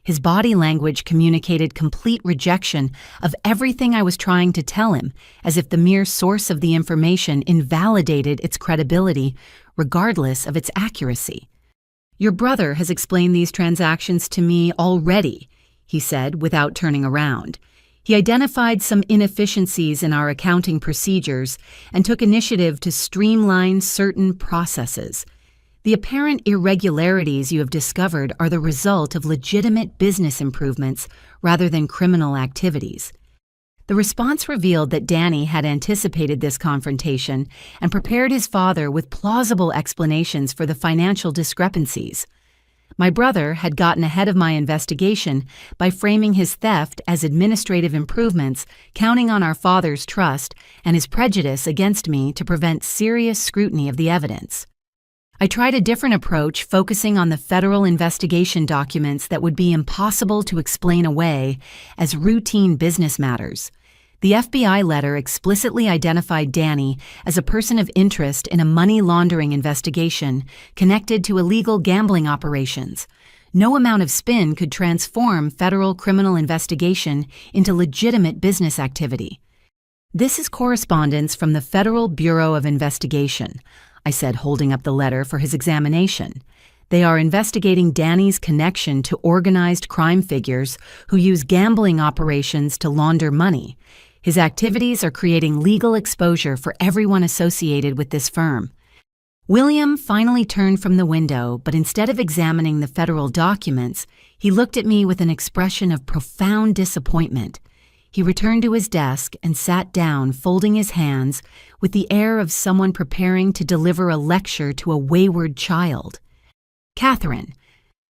Speaker 1: His body language communicated complete rejection of everything I was trying to tell him, as if the mere source of the information invalidated its credibility, regardless of its accuracy. "Your brother has explained these transactions to me already," he said without turning around. He identified some inefficiencies in our accounting procedures and took initiative to streamline certain processes. "The apparent irregularities you have discovered are the result of legitimate business improvements rather than criminal activities." The response revealed that Danny had anticipated this confrontation and prepared his father with plausible explanations for the financial discrepancies. My brother had gotten ahead of my investigation by framing his theft as administrative improvements, counting on our father's trust and his prejudice against me to prevent serious scrutiny of the evidence. I tried a different approach, focusing on the federal investigation documents that would be impossible to explain away as routine business matters. The FBI letter explicitly identified Danny as a person of interest in a money laundering investigation connected to illegal gambling operations. No amount of spin could transform federal criminal investigation into legitimate business activity. "This is correspondence from the Federal Bureau of Investigation," I said, holding up the letter for his examination. "They are investigating Danny's connection to organized crime figures who use gambling operations to launder money. His activities are creating legal exposure for everyone associated with this firm." William finally turned from the window, but instead of examining the federal documents, he looked at me with an expression of profound disappointment. He returned to his desk and sat down, folding his hands with the air of someone preparing to deliver a lecture to a wayward child. "Catherine,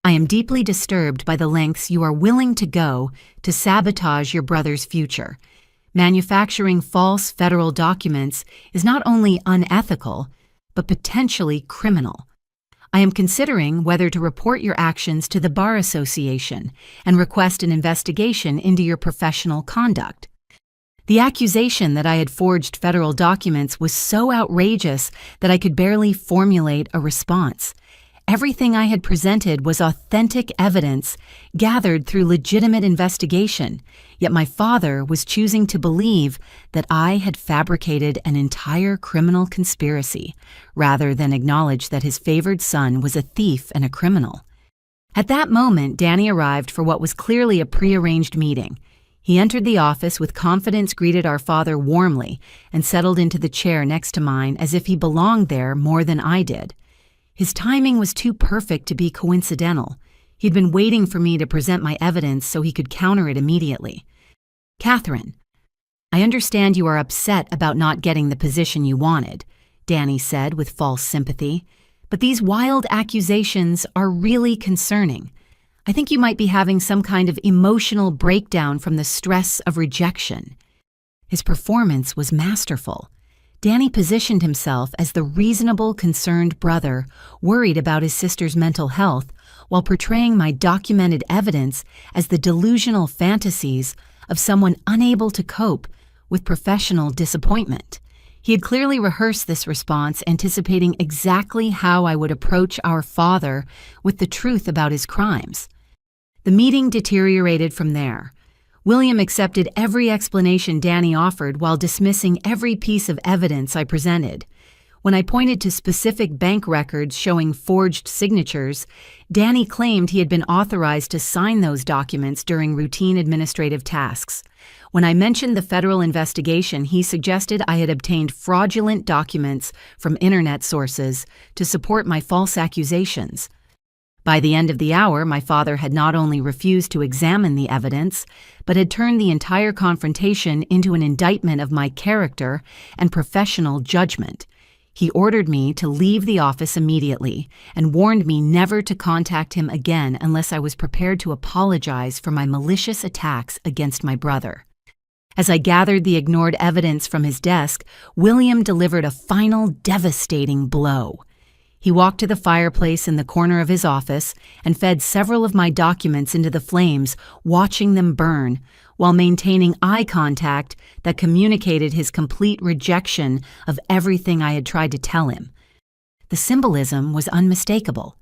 Speaker 1: I am deeply disturbed by the lengths you are willing to go to sabotage your brother's future. Manufacturing false federal documents is not only unethical, but potentially criminal. I am considering whether to report your actions to the Bar Association and request an investigation into your professional conduct." The accusation that I had forged federal documents was so outrageous that I could barely formulate a response. Everything I had presented was authentic evidence gathered through legitimate investigation, yet my father was choosing to believe that I had fabricated an entire criminal conspiracy, rather than acknowledge that his favored son was a thief and a criminal. At that moment, Danny arrived for what was clearly a prearranged meeting. He entered the office with confidence, greeted our father warmly, and settled into the chair next to mine as if he belonged there more than I did. His timing was too perfect to be coincidental. He'd been waiting for me to present my evidence so he could counter it immediately. "Catherine, I understand you are upset about not getting the position you wanted," Danny said with false sympathy, "but these wild accusations are really concerning. I think you might be having some kind of emotional breakdown from the stress of rejection." His performance was masterful. Danny positioned himself as the reasonable, concerned brother worried about his sister's mental health, while portraying my documented evidence as the delusional fantasies of someone unable to cope with professional disappointment. He had clearly rehearsed this response, anticipating exactly how I would approach our father with the truth about his crimes. The meeting deteriorated from there. William accepted every explanation Danny offered while dismissing every piece of evidence I presented. When I pointed to specific bank records showing forged signatures, Danny claimed he had been authorized to sign those documents during routine administrative tasks. When I mentioned the federal investigation, he suggested I had obtained fraudulent documents from internet sources to support my false accusations. By the end of the hour, my father had not only refused to examine the evidence, but had turned the entire confrontation into an indictment of my character and professional judgment. He ordered me to leave the office immediately and warned me never to contact him again unless I was prepared to apologize for my malicious attacks against my brother. As I gathered the ignored evidence from his desk, William delivered a final devastating blow. He walked to the fireplace in the corner of his office and fed several of my documents into the flames, watching them burn, while maintaining eye contact that communicated his complete rejection of everything I had tried to tell him. The symbolism was unmistakable.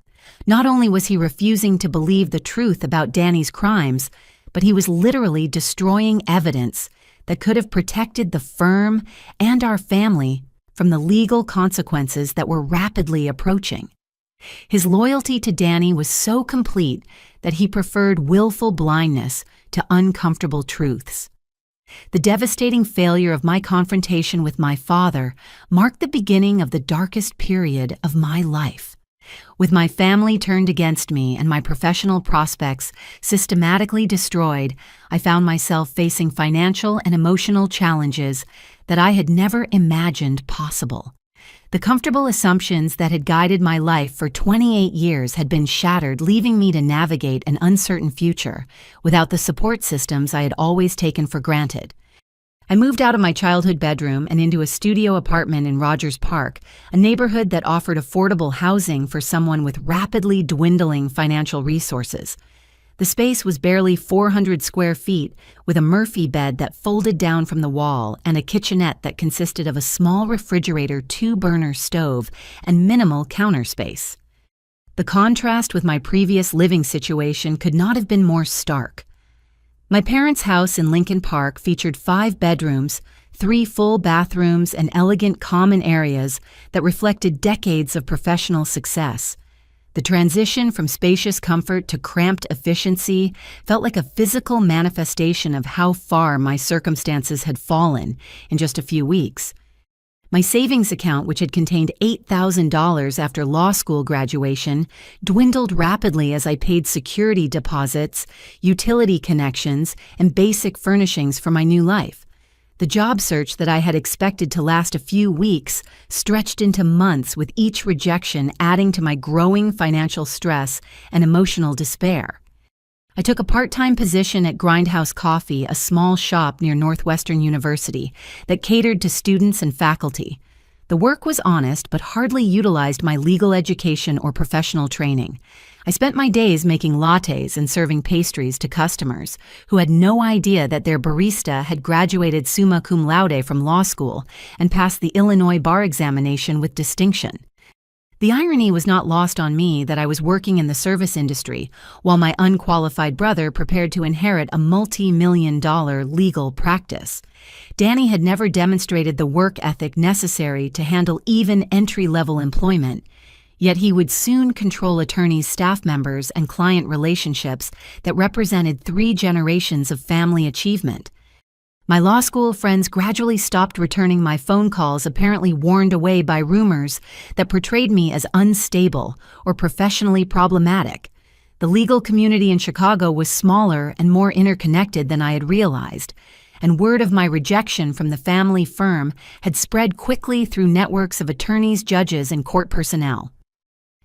Speaker 1: Not only was he refusing to believe the truth about Danny's crimes, but he was literally destroying evidence that could have protected the firm and our family from the legal consequences that were rapidly approaching. His loyalty to Danny was so complete that he preferred willful blindness to uncomfortable truths. The devastating failure of my confrontation with my father marked the beginning of the darkest period of my life. With my family turned against me and my professional prospects systematically destroyed, I found myself facing financial and emotional challenges that I had never imagined possible. The comfortable assumptions that had guided my life for 28 years had been shattered, leaving me to navigate an uncertain future without the support systems I had always taken for granted. I moved out of my childhood bedroom and into a studio apartment in Rogers Park, a neighborhood that offered affordable housing for someone with rapidly dwindling financial resources. The space was barely 400 square feet, with a Murphy bed that folded down from the wall and a kitchenette that consisted of a small refrigerator, 2-burner stove, and minimal counter space. The contrast with my previous living situation could not have been more stark. My parents' house in Lincoln Park featured 5 bedrooms, 3 full bathrooms, and elegant common areas that reflected decades of professional success. The transition from spacious comfort to cramped efficiency felt like a physical manifestation of how far my circumstances had fallen in just a few weeks. My savings account, which had contained $8,000 after law school graduation, dwindled rapidly as I paid security deposits, utility connections, and basic furnishings for my new life. The job search that I had expected to last a few weeks stretched into months, with each rejection adding to my growing financial stress and emotional despair. I took a part-time position at Grindhouse Coffee, a small shop near Northwestern University that catered to students and faculty. The work was honest but hardly utilized my legal education or professional training. I spent my days making lattes and serving pastries to customers who had no idea that their barista had graduated summa cum laude from law school and passed the Illinois bar examination with distinction. The irony was not lost on me that I was working in the service industry while my unqualified brother prepared to inherit a multi-million-dollar legal practice. Danny had never demonstrated the work ethic necessary to handle even entry-level employment, yet he would soon control attorneys, staff members, and client relationships that represented 3 generations of family achievement. My law school friends gradually stopped returning my phone calls, apparently warned away by rumors that portrayed me as unstable or professionally problematic. The legal community in Chicago was smaller and more interconnected than I had realized, and word of my rejection from the family firm had spread quickly through networks of attorneys, judges, and court personnel.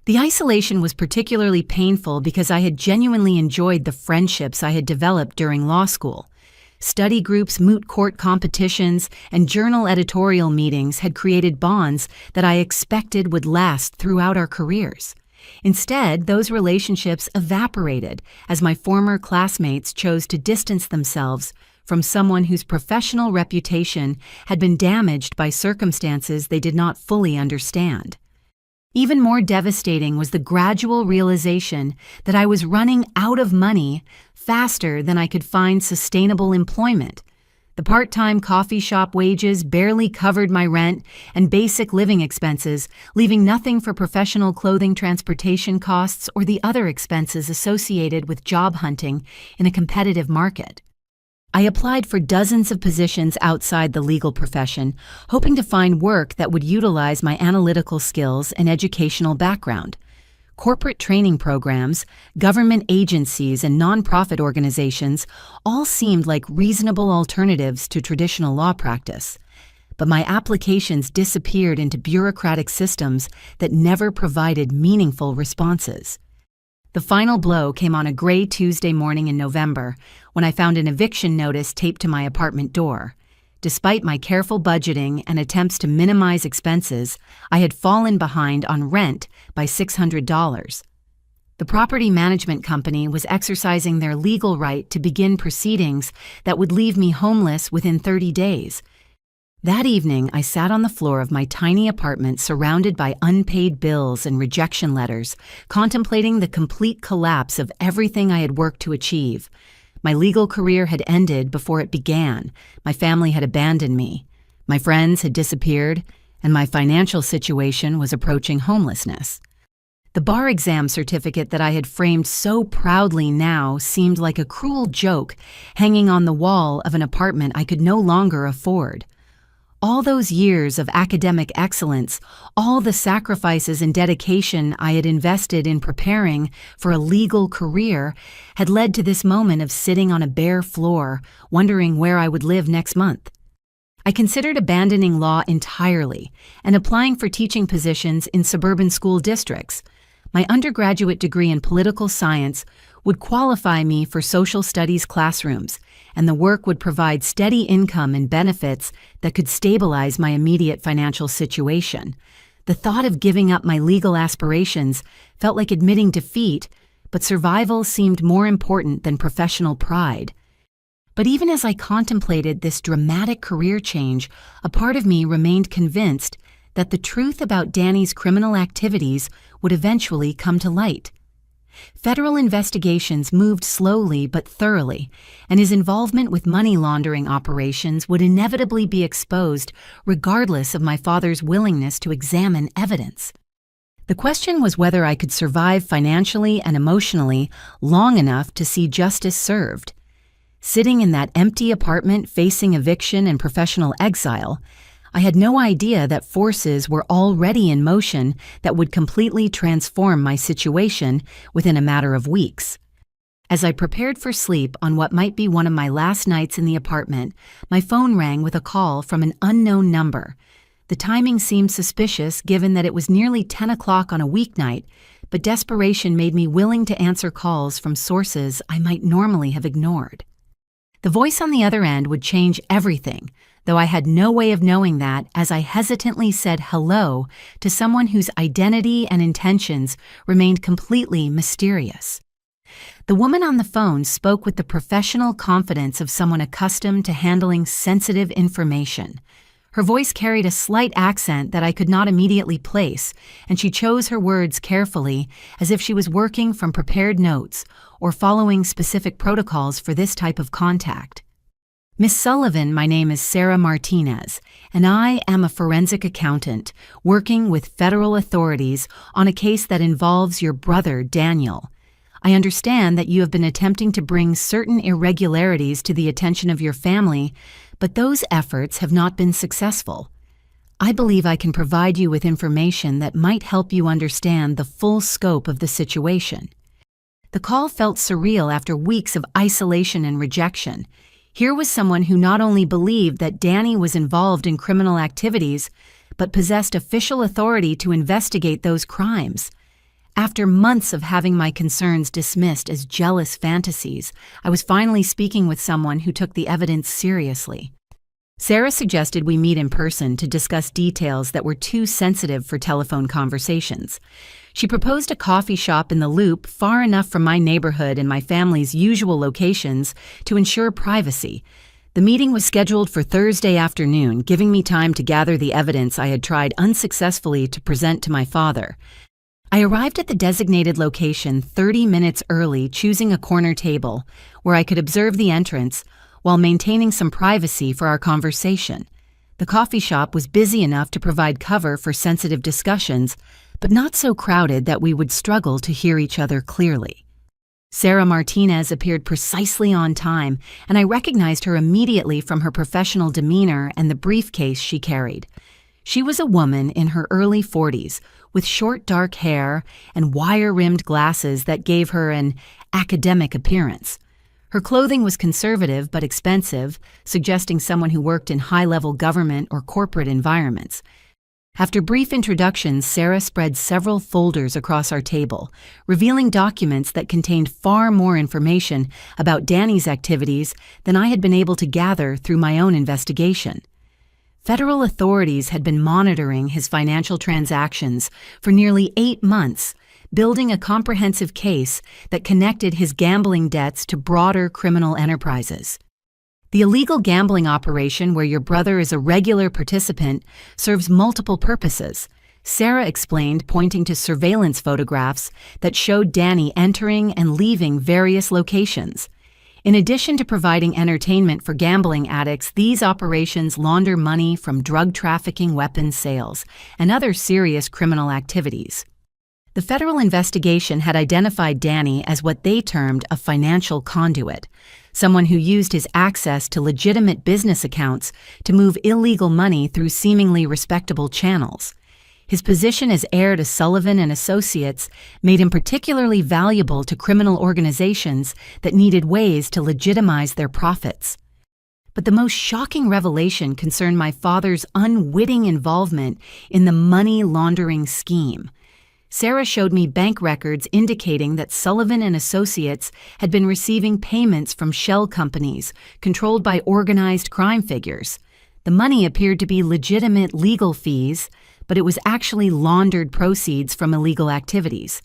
Speaker 1: The isolation was particularly painful because I had genuinely enjoyed the friendships I had developed during law school. Study groups, moot court competitions, and journal editorial meetings had created bonds that I expected would last throughout our careers. Instead, those relationships evaporated as my former classmates chose to distance themselves from someone whose professional reputation had been damaged by circumstances they did not fully understand. Even more devastating was the gradual realization that I was running out of money faster than I could find sustainable employment. The part-time coffee shop wages barely covered my rent and basic living expenses, leaving nothing for professional clothing, transportation costs, or the other expenses associated with job hunting in a competitive market. I applied for dozens of positions outside the legal profession, hoping to find work that would utilize my analytical skills and educational background. Corporate training programs, government agencies, and nonprofit organizations all seemed like reasonable alternatives to traditional law practice. But my applications disappeared into bureaucratic systems that never provided meaningful responses. The final blow came on a gray Tuesday morning in November when I found an eviction notice taped to my apartment door. Despite my careful budgeting and attempts to minimize expenses, I had fallen behind on rent by $600. The property management company was exercising their legal right to begin proceedings that would leave me homeless within 30 days. That evening, I sat on the floor of my tiny apartment surrounded by unpaid bills and rejection letters, contemplating the complete collapse of everything I had worked to achieve. My legal career had ended before it began, my family had abandoned me, my friends had disappeared, and my financial situation was approaching homelessness. The bar exam certificate that I had framed so proudly now seemed like a cruel joke hanging on the wall of an apartment I could no longer afford. All those years of academic excellence, all the sacrifices and dedication I had invested in preparing for a legal career had led to this moment of sitting on a bare floor, wondering where I would live next month. I considered abandoning law entirely and applying for teaching positions in suburban school districts. My undergraduate degree in political science would qualify me for social studies classrooms, and the work would provide steady income and benefits that could stabilize my immediate financial situation. The thought of giving up my legal aspirations felt like admitting defeat, but survival seemed more important than professional pride. But even as I contemplated this dramatic career change, a part of me remained convinced that the truth about Danny's criminal activities would eventually come to light. Federal investigations moved slowly but thoroughly, and his involvement with money laundering operations would inevitably be exposed regardless of my father's willingness to examine evidence. The question was whether I could survive financially and emotionally long enough to see justice served. Sitting in that empty apartment facing eviction and professional exile, I had no idea that forces were already in motion that would completely transform my situation within a matter of weeks. As I prepared for sleep on what might be one of my last nights in the apartment, my phone rang with a call from an unknown number. The timing seemed suspicious given that it was nearly 10 o'clock on a weeknight, but desperation made me willing to answer calls from sources I might normally have ignored. The voice on the other end would change everything, though I had no way of knowing that as I hesitantly said hello to someone whose identity and intentions remained completely mysterious. The woman on the phone spoke with the professional confidence of someone accustomed to handling sensitive information. Her voice carried a slight accent that I could not immediately place, and she chose her words carefully as if she was working from prepared notes or following specific protocols for this type of contact. Miss Sullivan, my name is Sarah Martinez, and I am a forensic accountant working with federal authorities on a case that involves your brother, Daniel. I understand that you have been attempting to bring certain irregularities to the attention of your family, but those efforts have not been successful. I believe I can provide you with information that might help you understand the full scope of the situation. The call felt surreal after weeks of isolation and rejection. Here was someone who not only believed that Danny was involved in criminal activities, but possessed official authority to investigate those crimes. After months of having my concerns dismissed as jealous fantasies, I was finally speaking with someone who took the evidence seriously. Sarah suggested we meet in person to discuss details that were too sensitive for telephone conversations. She proposed a coffee shop in the Loop far enough from my neighborhood and my family's usual locations to ensure privacy. The meeting was scheduled for Thursday afternoon, giving me time to gather the evidence I had tried unsuccessfully to present to my father. I arrived at the designated location 30 minutes early, choosing a corner table where I could observe the entrance, while maintaining some privacy for our conversation. The coffee shop was busy enough to provide cover for sensitive discussions, but not so crowded that we would struggle to hear each other clearly. Sarah Martinez appeared precisely on time, and I recognized her immediately from her professional demeanor and the briefcase she carried. She was a woman in her early 40s, with short dark hair and wire-rimmed glasses that gave her an academic appearance. Her clothing was conservative but expensive, suggesting someone who worked in high-level government or corporate environments. After brief introductions, Sarah spread several folders across our table, revealing documents that contained far more information about Danny's activities than I had been able to gather through my own investigation. Federal authorities had been monitoring his financial transactions for nearly 8 months, building a comprehensive case that connected his gambling debts to broader criminal enterprises. The illegal gambling operation where your brother is a regular participant serves multiple purposes, Sarah explained, pointing to surveillance photographs that showed Danny entering and leaving various locations. In addition to providing entertainment for gambling addicts, these operations launder money from drug trafficking, weapons sales, and other serious criminal activities. The federal investigation had identified Danny as what they termed a financial conduit, someone who used his access to legitimate business accounts to move illegal money through seemingly respectable channels. His position as heir to Sullivan and Associates made him particularly valuable to criminal organizations that needed ways to legitimize their profits. But the most shocking revelation concerned my father's unwitting involvement in the money laundering scheme. Sarah showed me bank records indicating that Sullivan and Associates had been receiving payments from shell companies controlled by organized crime figures. The money appeared to be legitimate legal fees, but it was actually laundered proceeds from illegal activities.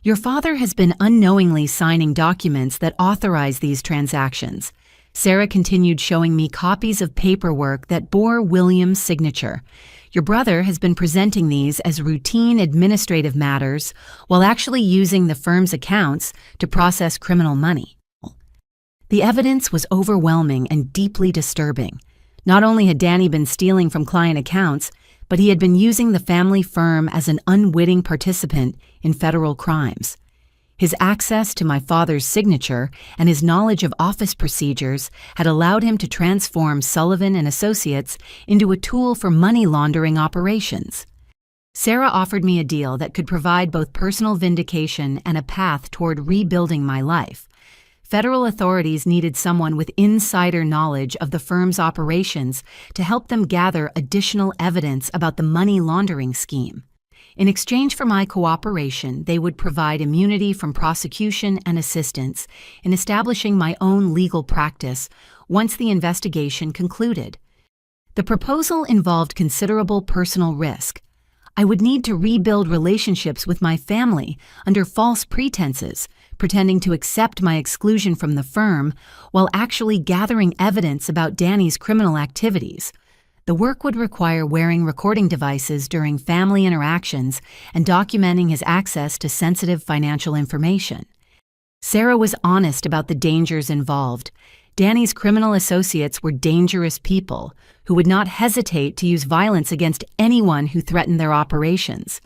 Speaker 1: Your father has been unknowingly signing documents that authorize these transactions. Sarah continued showing me copies of paperwork that bore William's signature. Your brother has been presenting these as routine administrative matters while actually using the firm's accounts to process criminal money. The evidence was overwhelming and deeply disturbing. Not only had Danny been stealing from client accounts, but he had been using the family firm as an unwitting participant in federal crimes. His access to my father's signature and his knowledge of office procedures had allowed him to transform Sullivan and Associates into a tool for money laundering operations. Sarah offered me a deal that could provide both personal vindication and a path toward rebuilding my life. Federal authorities needed someone with insider knowledge of the firm's operations to help them gather additional evidence about the money laundering scheme. In exchange for my cooperation, they would provide immunity from prosecution and assistance in establishing my own legal practice once the investigation concluded. The proposal involved considerable personal risk. I would need to rebuild relationships with my family under false pretenses, pretending to accept my exclusion from the firm while actually gathering evidence about Danny's criminal activities. The work would require wearing recording devices during family interactions and documenting his access to sensitive financial information. Sarah was honest about the dangers involved. Danny's criminal associates were dangerous people who would not hesitate to use violence against anyone who threatened their operations.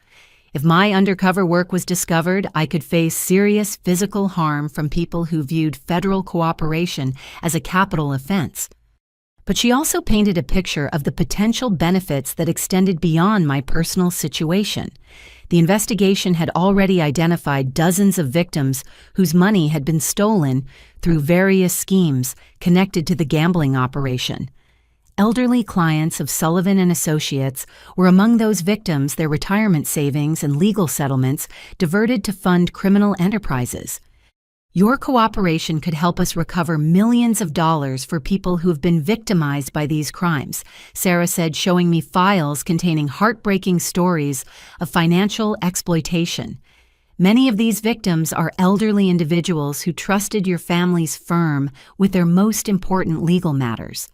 Speaker 1: If my undercover work was discovered, I could face serious physical harm from people who viewed federal cooperation as a capital offense. But she also painted a picture of the potential benefits that extended beyond my personal situation. The investigation had already identified dozens of victims whose money had been stolen through various schemes connected to the gambling operation. Elderly clients of Sullivan and Associates were among those victims, their retirement savings and legal settlements diverted to fund criminal enterprises. Your cooperation could help us recover millions of dollars for people who have been victimized by these crimes, Sarah said, showing me files containing heartbreaking stories of financial exploitation. Many of these victims are elderly individuals who trusted your family's firm with their most important legal matters.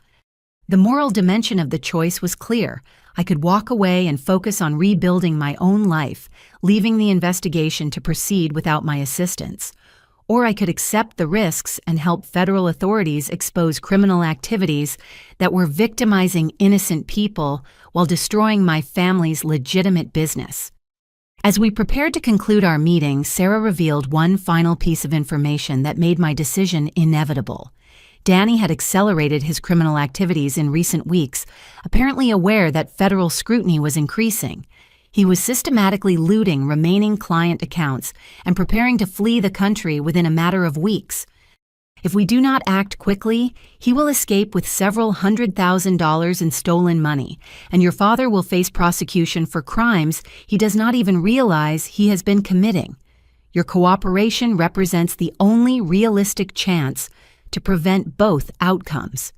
Speaker 1: The moral dimension of the choice was clear. I could walk away and focus on rebuilding my own life, leaving the investigation to proceed without my assistance. Or I could accept the risks and help federal authorities expose criminal activities that were victimizing innocent people while destroying my family's legitimate business. As we prepared to conclude our meeting, Sarah revealed one final piece of information that made my decision inevitable. Danny had accelerated his criminal activities in recent weeks, apparently aware that federal scrutiny was increasing. He was systematically looting remaining client accounts and preparing to flee the country within a matter of weeks. If we do not act quickly, he will escape with several $100,000 in stolen money, and your father will face prosecution for crimes he does not even realize he has been committing. Your cooperation represents the only realistic chance to prevent both outcomes.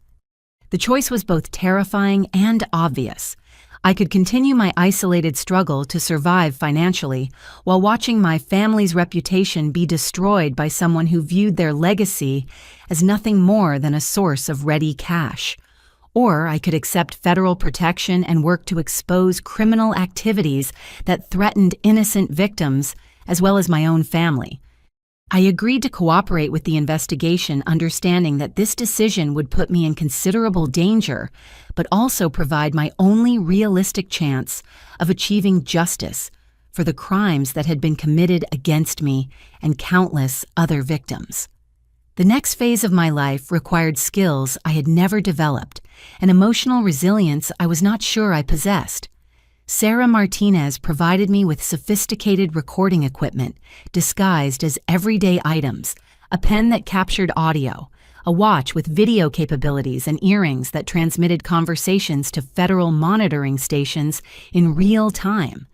Speaker 1: The choice was both terrifying and obvious. I could continue my isolated struggle to survive financially while watching my family's reputation be destroyed by someone who viewed their legacy as nothing more than a source of ready cash. Or I could accept federal protection and work to expose criminal activities that threatened innocent victims as well as my own family. I agreed to cooperate with the investigation, understanding that this decision would put me in considerable danger, but also provide my only realistic chance of achieving justice for the crimes that had been committed against me and countless other victims. The next phase of my life required skills I had never developed, and emotional resilience I was not sure I possessed. Sarah Martinez provided me with sophisticated recording equipment disguised as everyday items, a pen that captured audio, a watch with video capabilities, and earrings that transmitted conversations to federal monitoring stations in real time.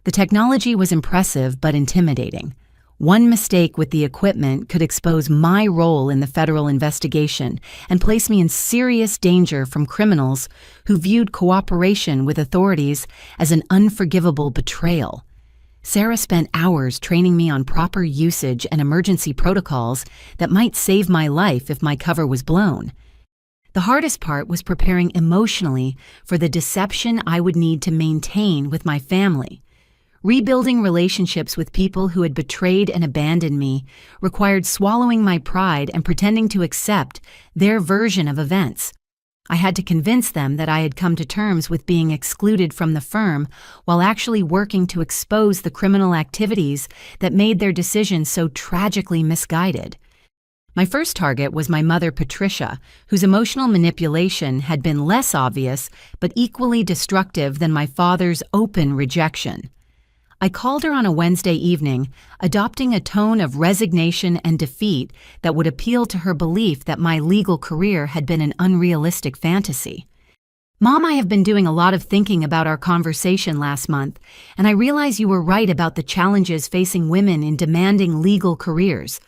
Speaker 1: The technology was impressive but intimidating. One mistake with the equipment could expose my role in the federal investigation and place me in serious danger from criminals who viewed cooperation with authorities as an unforgivable betrayal. Sarah spent hours training me on proper usage and emergency protocols that might save my life if my cover was blown. The hardest part was preparing emotionally for the deception I would need to maintain with my family. Rebuilding relationships with people who had betrayed and abandoned me required swallowing my pride and pretending to accept their version of events. I had to convince them that I had come to terms with being excluded from the firm while actually working to expose the criminal activities that made their decisions so tragically misguided. My first target was my mother, Patricia, whose emotional manipulation had been less obvious but equally destructive than my father's open rejection. I called her on a Wednesday evening, adopting a tone of resignation and defeat that would appeal to her belief that my legal career had been an unrealistic fantasy. "Mom, I have been doing a lot of thinking about our conversation last month, and I realize you were right about the challenges facing women in demanding legal careers.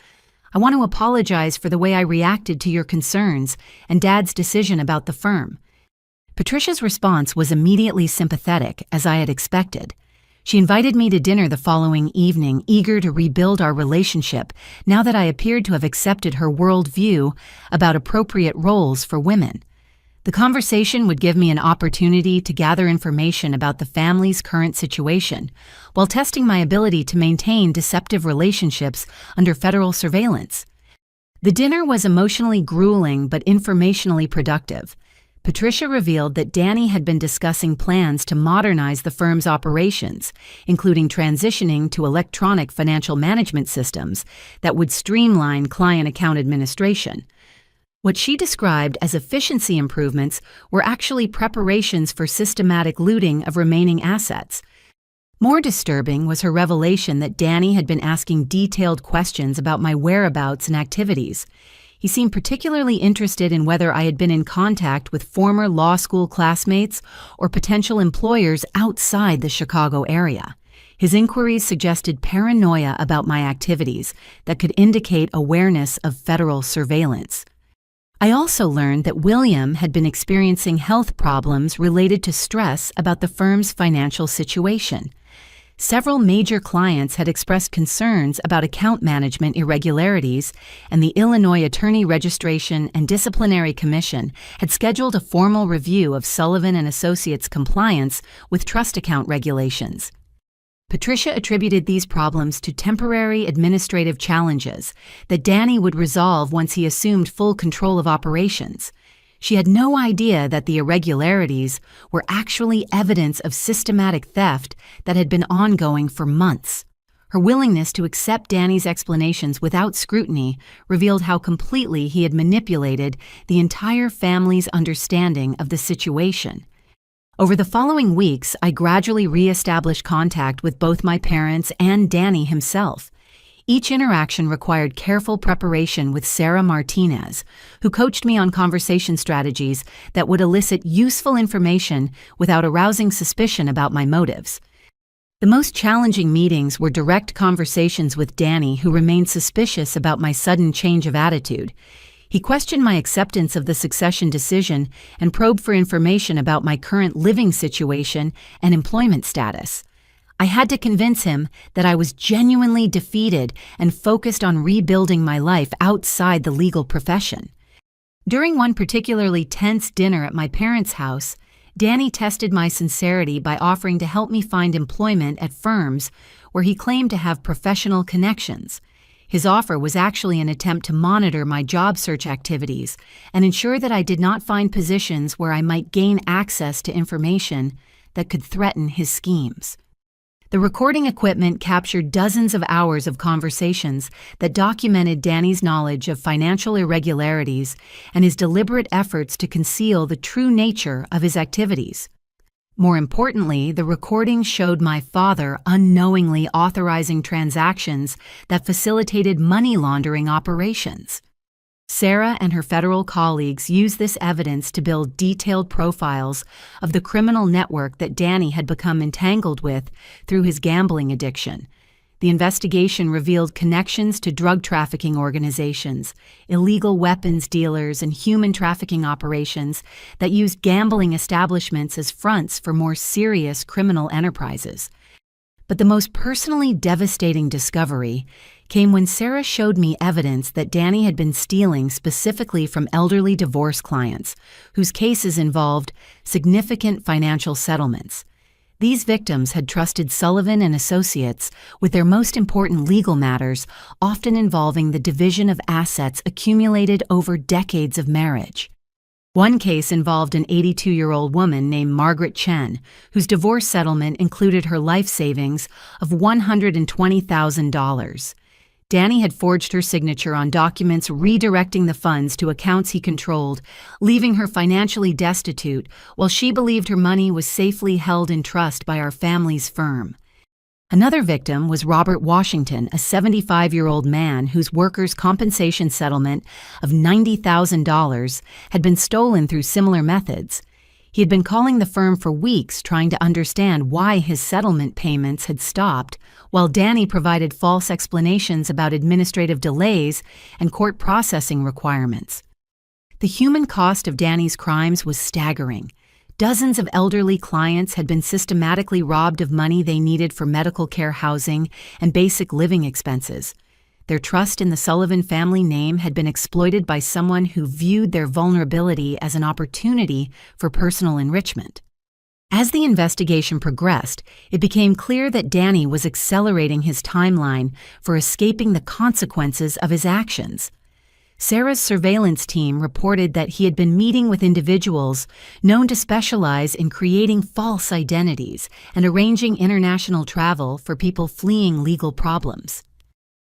Speaker 1: I want to apologize for the way I reacted to your concerns and Dad's decision about the firm." Patricia's response was immediately sympathetic, as I had expected. She invited me to dinner the following evening, eager to rebuild our relationship now that I appeared to have accepted her worldview about appropriate roles for women. The conversation would give me an opportunity to gather information about the family's current situation, while testing my ability to maintain deceptive relationships under federal surveillance. The dinner was emotionally grueling but informationally productive. Patricia revealed that Danny had been discussing plans to modernize the firm's operations, including transitioning to electronic financial management systems that would streamline client account administration. What she described as efficiency improvements were actually preparations for systematic looting of remaining assets. More disturbing was her revelation that Danny had been asking detailed questions about my whereabouts and activities. He seemed particularly interested in whether I had been in contact with former law school classmates or potential employers outside the Chicago area. His inquiries suggested paranoia about my activities that could indicate awareness of federal surveillance. I also learned that William had been experiencing health problems related to stress about the firm's financial situation. Several major clients had expressed concerns about account management irregularities, and the Illinois Attorney Registration and Disciplinary Commission had scheduled a formal review of Sullivan & Associates' compliance with trust account regulations. Patricia attributed these problems to temporary administrative challenges that Danny would resolve once he assumed full control of operations. She had no idea that the irregularities were actually evidence of systematic theft that had been ongoing for months. Her willingness to accept Danny's explanations without scrutiny revealed how completely he had manipulated the entire family's understanding of the situation. Over the following weeks, I gradually re-established contact with both my parents and Danny himself. Each interaction required careful preparation with Sarah Martinez, who coached me on conversation strategies that would elicit useful information without arousing suspicion about my motives. The most challenging meetings were direct conversations with Danny, who remained suspicious about my sudden change of attitude. He questioned my acceptance of the succession decision and probed for information about my current living situation and employment status. I had to convince him that I was genuinely defeated and focused on rebuilding my life outside the legal profession. During one particularly tense dinner at my parents' house, Danny tested my sincerity by offering to help me find employment at firms where he claimed to have professional connections. His offer was actually an attempt to monitor my job search activities and ensure that I did not find positions where I might gain access to information that could threaten his schemes. The recording equipment captured dozens of hours of conversations that documented Danny's knowledge of financial irregularities and his deliberate efforts to conceal the true nature of his activities. More importantly, the recording showed my father unknowingly authorizing transactions that facilitated money laundering operations. Sarah and her federal colleagues used this evidence to build detailed profiles of the criminal network that Danny had become entangled with through his gambling addiction. The investigation revealed connections to drug trafficking organizations, illegal weapons dealers, and human trafficking operations that used gambling establishments as fronts for more serious criminal enterprises. But the most personally devastating discovery came when Sarah showed me evidence that Danny had been stealing specifically from elderly divorce clients, whose cases involved significant financial settlements. These victims had trusted Sullivan and Associates with their most important legal matters, often involving the division of assets accumulated over decades of marriage. One case involved an 82-year-old woman named Margaret Chen, whose divorce settlement included her life savings of $120,000. Danny had forged her signature on documents redirecting the funds to accounts he controlled, leaving her financially destitute while she believed her money was safely held in trust by our family's firm. Another victim was Robert Washington, a 75-year-old man whose workers' compensation settlement of $90,000 had been stolen through similar methods. He had been calling the firm for weeks trying to understand why his settlement payments had stopped, while Danny provided false explanations about administrative delays and court processing requirements. The human cost of Danny's crimes was staggering. Dozens of elderly clients had been systematically robbed of money they needed for medical care, housing, and basic living expenses. Their trust in the Sullivan family name had been exploited by someone who viewed their vulnerability as an opportunity for personal enrichment. As the investigation progressed, it became clear that Danny was accelerating his timeline for escaping the consequences of his actions. Sarah's surveillance team reported that he had been meeting with individuals known to specialize in creating false identities and arranging international travel for people fleeing legal problems.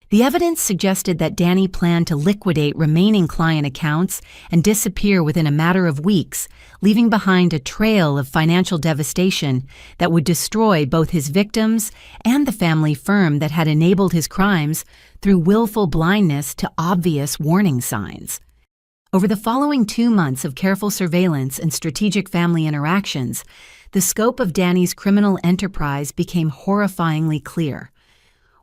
Speaker 1: The evidence suggested that Danny planned to liquidate remaining client accounts and disappear within a matter of weeks, leaving behind a trail of financial devastation that would destroy both his victims and the family firm that had enabled his crimes through willful blindness to obvious warning signs. Over the following 2 months of careful surveillance and strategic family interactions, the scope of Danny's criminal enterprise became horrifyingly clear.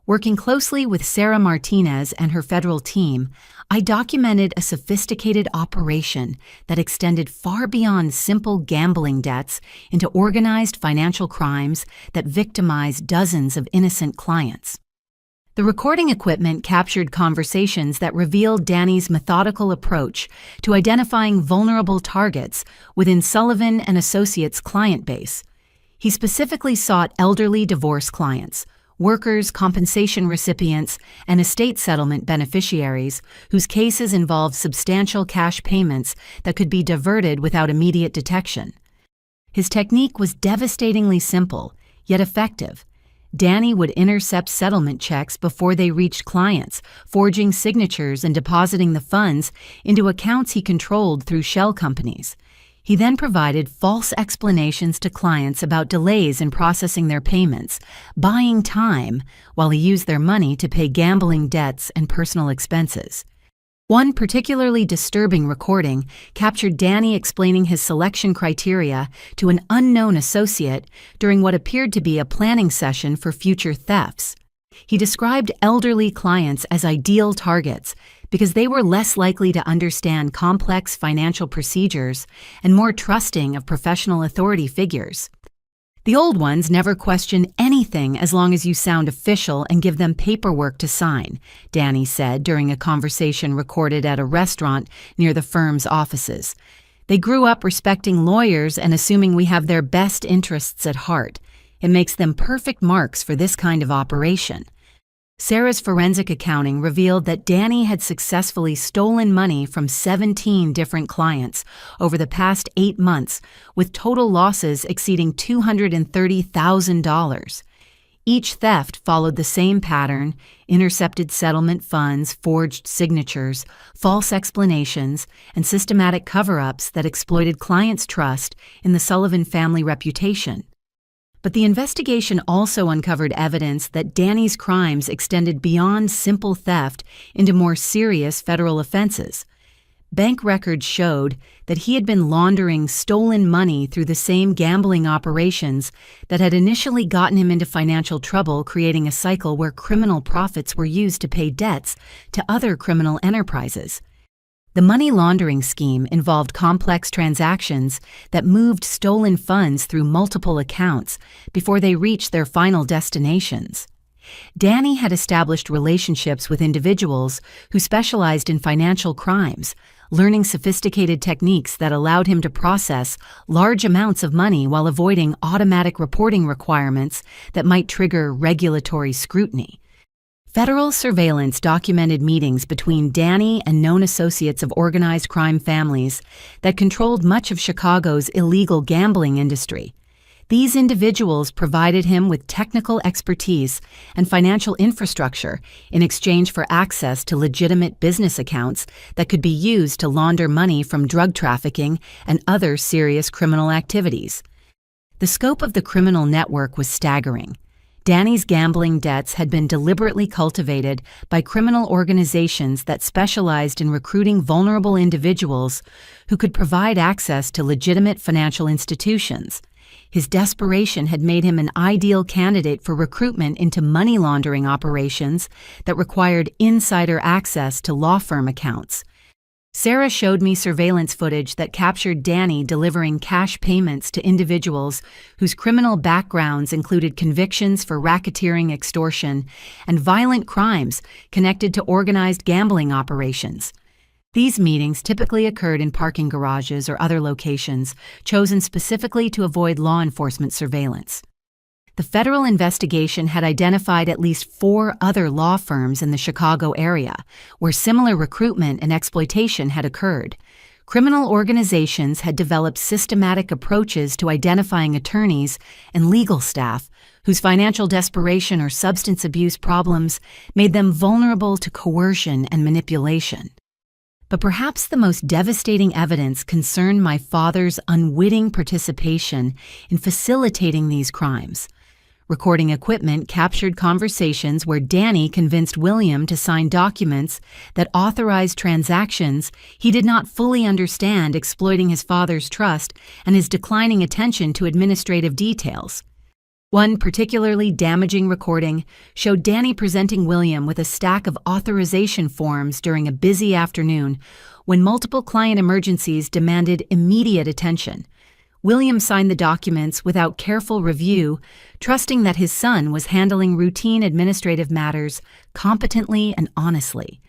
Speaker 1: Working closely with Sarah Martinez and her federal team, I documented a sophisticated operation that extended far beyond simple gambling debts into organized financial crimes that victimized dozens of innocent clients. The recording equipment captured conversations that revealed Danny's methodical approach to identifying vulnerable targets within Sullivan and Associates' client base. He specifically sought elderly divorce clients, workers' compensation recipients, and estate settlement beneficiaries whose cases involved substantial cash payments that could be diverted without immediate detection. His technique was devastatingly simple, yet effective. Danny would intercept settlement checks before they reached clients, forging signatures and depositing the funds into accounts he controlled through shell companies. He then provided false explanations to clients about delays in processing their payments, buying time while he used their money to pay gambling debts and personal expenses. One particularly disturbing recording captured Danny explaining his selection criteria to an unknown associate during what appeared to be a planning session for future thefts. He described elderly clients as ideal targets because they were less likely to understand complex financial procedures and more trusting of professional authority figures. The old ones never question anything as long as you sound official and give them paperwork to sign, Danny said during a conversation recorded at a restaurant near the firm's offices. They grew up respecting lawyers and assuming we have their best interests at heart. It makes them perfect marks for this kind of operation. Sarah's forensic accounting revealed that Danny had successfully stolen money from 17 different clients over the past 8 months, with total losses exceeding $230,000. Each theft followed the same pattern: intercepted settlement funds, forged signatures, false explanations, and systematic cover-ups that exploited clients' trust in the Sullivan family reputation. But the investigation also uncovered evidence that Danny's crimes extended beyond simple theft into more serious federal offenses. Bank records showed that he had been laundering stolen money through the same gambling operations that had initially gotten him into financial trouble, creating a cycle where criminal profits were used to pay debts to other criminal enterprises. The money laundering scheme involved complex transactions that moved stolen funds through multiple accounts before they reached their final destinations. Danny had established relationships with individuals who specialized in financial crimes, learning sophisticated techniques that allowed him to process large amounts of money while avoiding automatic reporting requirements that might trigger regulatory scrutiny. Federal surveillance documented meetings between Danny and known associates of organized crime families that controlled much of Chicago's illegal gambling industry. These individuals provided him with technical expertise and financial infrastructure in exchange for access to legitimate business accounts that could be used to launder money from drug trafficking and other serious criminal activities. The scope of the criminal network was staggering. Danny's gambling debts had been deliberately cultivated by criminal organizations that specialized in recruiting vulnerable individuals who could provide access to legitimate financial institutions. His desperation had made him an ideal candidate for recruitment into money laundering operations that required insider access to law firm accounts. Sarah showed me surveillance footage that captured Danny delivering cash payments to individuals whose criminal backgrounds included convictions for racketeering, extortion, and violent crimes connected to organized gambling operations. These meetings typically occurred in parking garages or other locations chosen specifically to avoid law enforcement surveillance. The federal investigation had identified at least 4 other law firms in the Chicago area where similar recruitment and exploitation had occurred. Criminal organizations had developed systematic approaches to identifying attorneys and legal staff whose financial desperation or substance abuse problems made them vulnerable to coercion and manipulation. But perhaps the most devastating evidence concerned my father's unwitting participation in facilitating these crimes. Recording equipment captured conversations where Danny convinced William to sign documents that authorized transactions he did not fully understand, exploiting his father's trust and his declining attention to administrative details. One particularly damaging recording showed Danny presenting William with a stack of authorization forms during a busy afternoon when multiple client emergencies demanded immediate attention. William signed the documents without careful review, trusting that his son was handling routine administrative matters competently and honestly.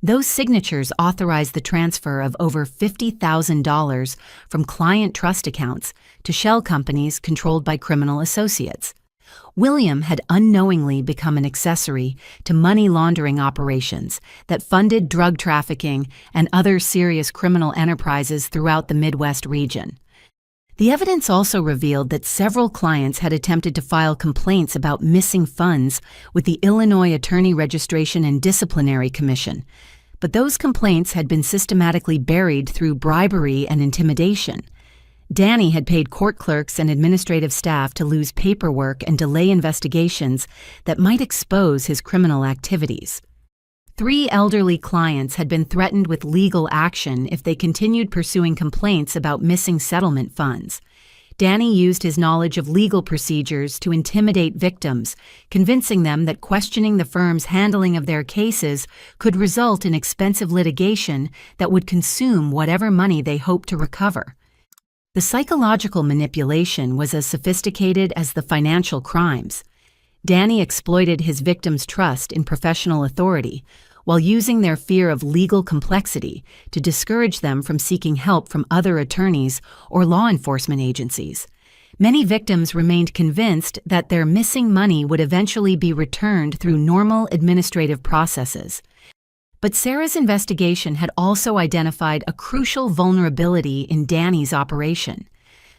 Speaker 1: Those signatures authorized the transfer of over $50,000 from client trust accounts to shell companies controlled by criminal associates. William had unknowingly become an accessory to money laundering operations that funded drug trafficking and other serious criminal enterprises throughout the Midwest region. The evidence also revealed that several clients had attempted to file complaints about missing funds with the Illinois Attorney Registration and Disciplinary Commission, but those complaints had been systematically buried through bribery and intimidation. Danny had paid court clerks and administrative staff to lose paperwork and delay investigations that might expose his criminal activities. 3 elderly clients had been threatened with legal action if they continued pursuing complaints about missing settlement funds. Danny used his knowledge of legal procedures to intimidate victims, convincing them that questioning the firm's handling of their cases could result in expensive litigation that would consume whatever money they hoped to recover. The psychological manipulation was as sophisticated as the financial crimes. Danny exploited his victims' trust in professional authority while using their fear of legal complexity to discourage them from seeking help from other attorneys or law enforcement agencies. Many victims remained convinced that their missing money would eventually be returned through normal administrative processes. But Sarah's investigation had also identified a crucial vulnerability in Danny's operation.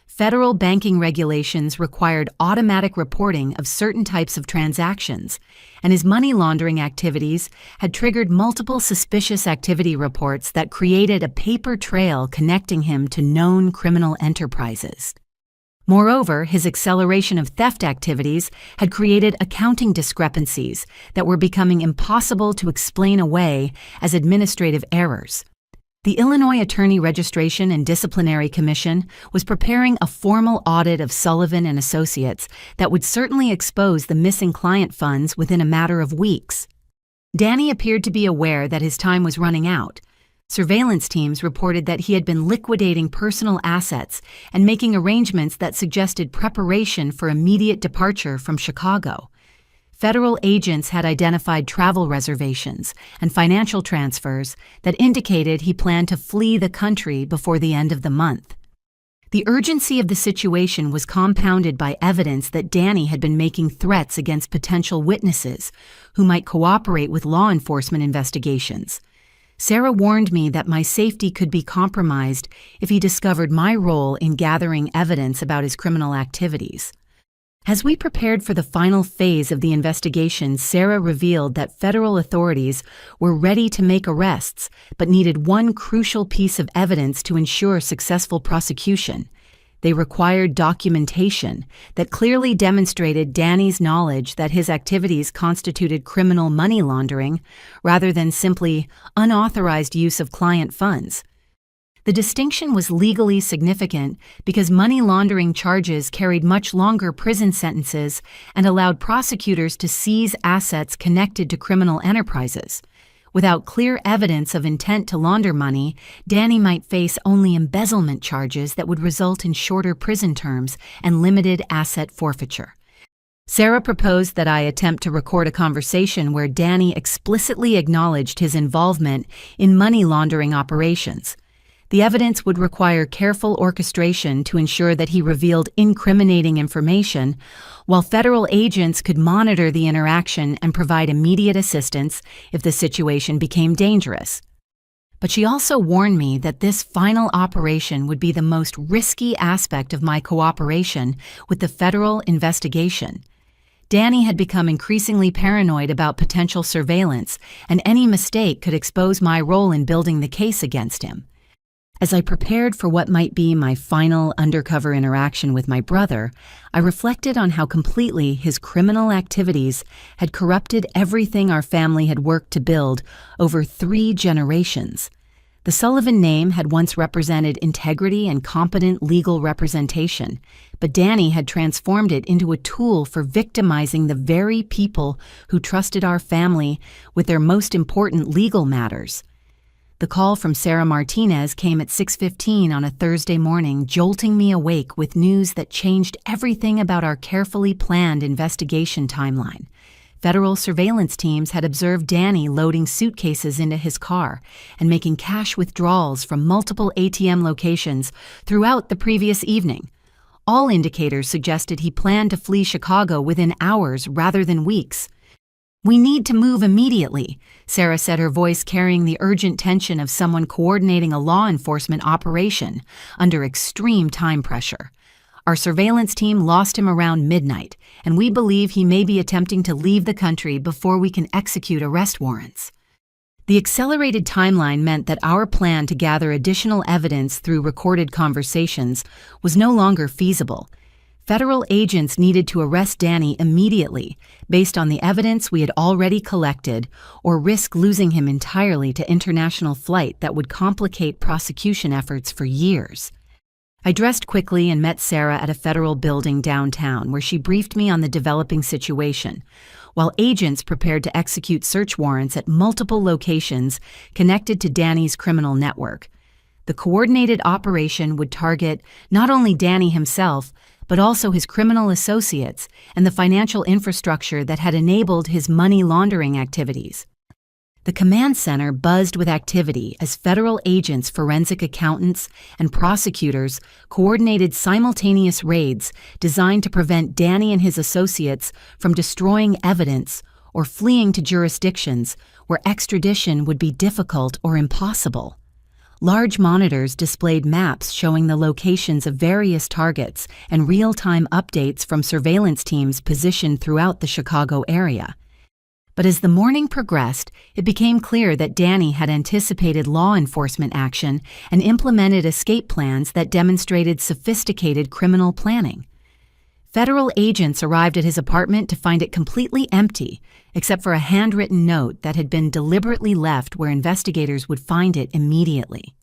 Speaker 1: Federal banking regulations required automatic reporting of certain types of transactions, and his money laundering activities had triggered multiple suspicious activity reports that created a paper trail connecting him to known criminal enterprises. Moreover, his acceleration of theft activities had created accounting discrepancies that were becoming impossible to explain away as administrative errors. The Illinois Attorney Registration and Disciplinary Commission was preparing a formal audit of Sullivan and Associates that would certainly expose the missing client funds within a matter of weeks. Danny appeared to be aware that his time was running out. Surveillance teams reported that he had been liquidating personal assets and making arrangements that suggested preparation for immediate departure from Chicago. Federal agents had identified travel reservations and financial transfers that indicated he planned to flee the country before the end of the month. The urgency of the situation was compounded by evidence that Danny had been making threats against potential witnesses who might cooperate with law enforcement investigations. Sarah warned me that my safety could be compromised if he discovered my role in gathering evidence about his criminal activities. As we prepared for the final phase of the investigation, Sarah revealed that federal authorities were ready to make arrests, but needed one crucial piece of evidence to ensure successful prosecution. They required documentation that clearly demonstrated Danny's knowledge that his activities constituted criminal money laundering rather than simply unauthorized use of client funds. The distinction was legally significant because money laundering charges carried much longer prison sentences and allowed prosecutors to seize assets connected to criminal enterprises. Without clear evidence of intent to launder money, Danny might face only embezzlement charges that would result in shorter prison terms and limited asset forfeiture. Sarah proposed that I attempt to record a conversation where Danny explicitly acknowledged his involvement in money laundering operations. The evidence would require careful orchestration to ensure that he revealed incriminating information, while federal agents could monitor the interaction and provide immediate assistance if the situation became dangerous. But she also warned me that this final operation would be the most risky aspect of my cooperation with the federal investigation. Danny had become increasingly paranoid about potential surveillance, and any mistake could expose my role in building the case against him. As I prepared for what might be my final undercover interaction with my brother, I reflected on how completely his criminal activities had corrupted everything our family had worked to build over 3 generations. The Sullivan name had once represented integrity and competent legal representation, but Danny had transformed it into a tool for victimizing the very people who trusted our family with their most important legal matters. The call from Sarah Martinez came at 6:15 on a Thursday morning, jolting me awake with news that changed everything about our carefully planned investigation timeline. Federal surveillance teams had observed Danny loading suitcases into his car and making cash withdrawals from multiple ATM locations throughout the previous evening. All indicators suggested he planned to flee Chicago within hours rather than weeks. "We need to move immediately," Sarah said, her voice carrying the urgent tension of someone coordinating a law enforcement operation under extreme time pressure. "Our surveillance team lost him around midnight, and we believe he may be attempting to leave the country before we can execute arrest warrants." The accelerated timeline meant that our plan to gather additional evidence through recorded conversations was no longer feasible. Federal agents needed to arrest Danny immediately, based on the evidence we had already collected, or risk losing him entirely to international flight that would complicate prosecution efforts for years. I dressed quickly and met Sarah at a federal building downtown, where she briefed me on the developing situation, while agents prepared to execute search warrants at multiple locations connected to Danny's criminal network. The coordinated operation would target not only Danny himself, but also his criminal associates and the financial infrastructure that had enabled his money laundering activities. The command center buzzed with activity as federal agents, forensic accountants, and prosecutors coordinated simultaneous raids designed to prevent Danny and his associates from destroying evidence or fleeing to jurisdictions where extradition would be difficult or impossible. Large monitors displayed maps showing the locations of various targets and real-time updates from surveillance teams positioned throughout the Chicago area. But as the morning progressed, it became clear that Danny had anticipated law enforcement action and implemented escape plans that demonstrated sophisticated criminal planning. Federal agents arrived at his apartment to find it completely empty, except for a handwritten note that had been deliberately left where investigators would find it immediately.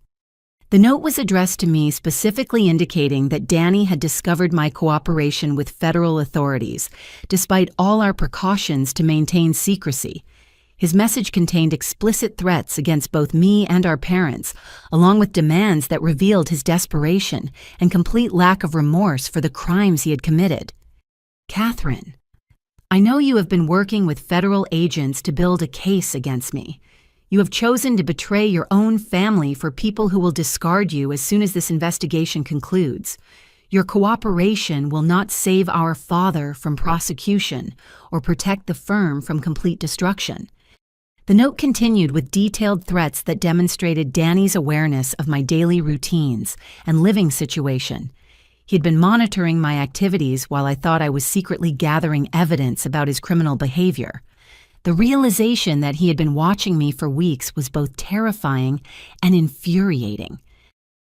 Speaker 1: The note was addressed to me, specifically indicating that Danny had discovered my cooperation with federal authorities, despite all our precautions to maintain secrecy. His message contained explicit threats against both me and our parents, along with demands that revealed his desperation and complete lack of remorse for the crimes he had committed. "Catherine, I know you have been working with federal agents to build a case against me. You have chosen to betray your own family for people who will discard you as soon as this investigation concludes. Your cooperation will not save our father from prosecution or protect the firm from complete destruction." The note continued with detailed threats that demonstrated Danny's awareness of my daily routines and living situation. He had been monitoring my activities while I thought I was secretly gathering evidence about his criminal behavior. The realization that he had been watching me for weeks was both terrifying and infuriating.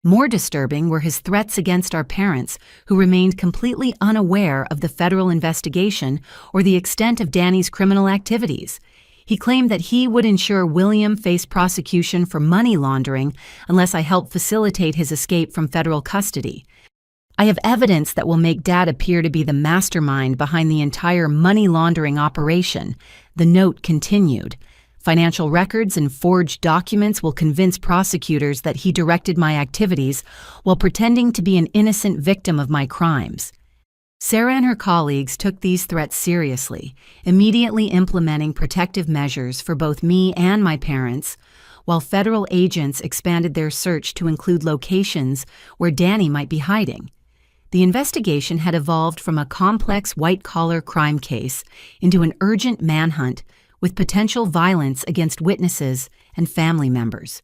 Speaker 1: More disturbing were his threats against our parents, who remained completely unaware of the federal investigation or the extent of Danny's criminal activities. He claimed that he would ensure William faced prosecution for money laundering unless I helped facilitate his escape from federal custody. "I have evidence that will make Dad appear to be the mastermind behind the entire money laundering operation," the note continued. "Financial records and forged documents will convince prosecutors that he directed my activities while pretending to be an innocent victim of my crimes." Sarah and her colleagues took these threats seriously, immediately implementing protective measures for both me and my parents, while federal agents expanded their search to include locations where Danny might be hiding. The investigation had evolved from a complex white-collar crime case into an urgent manhunt with potential violence against witnesses and family members.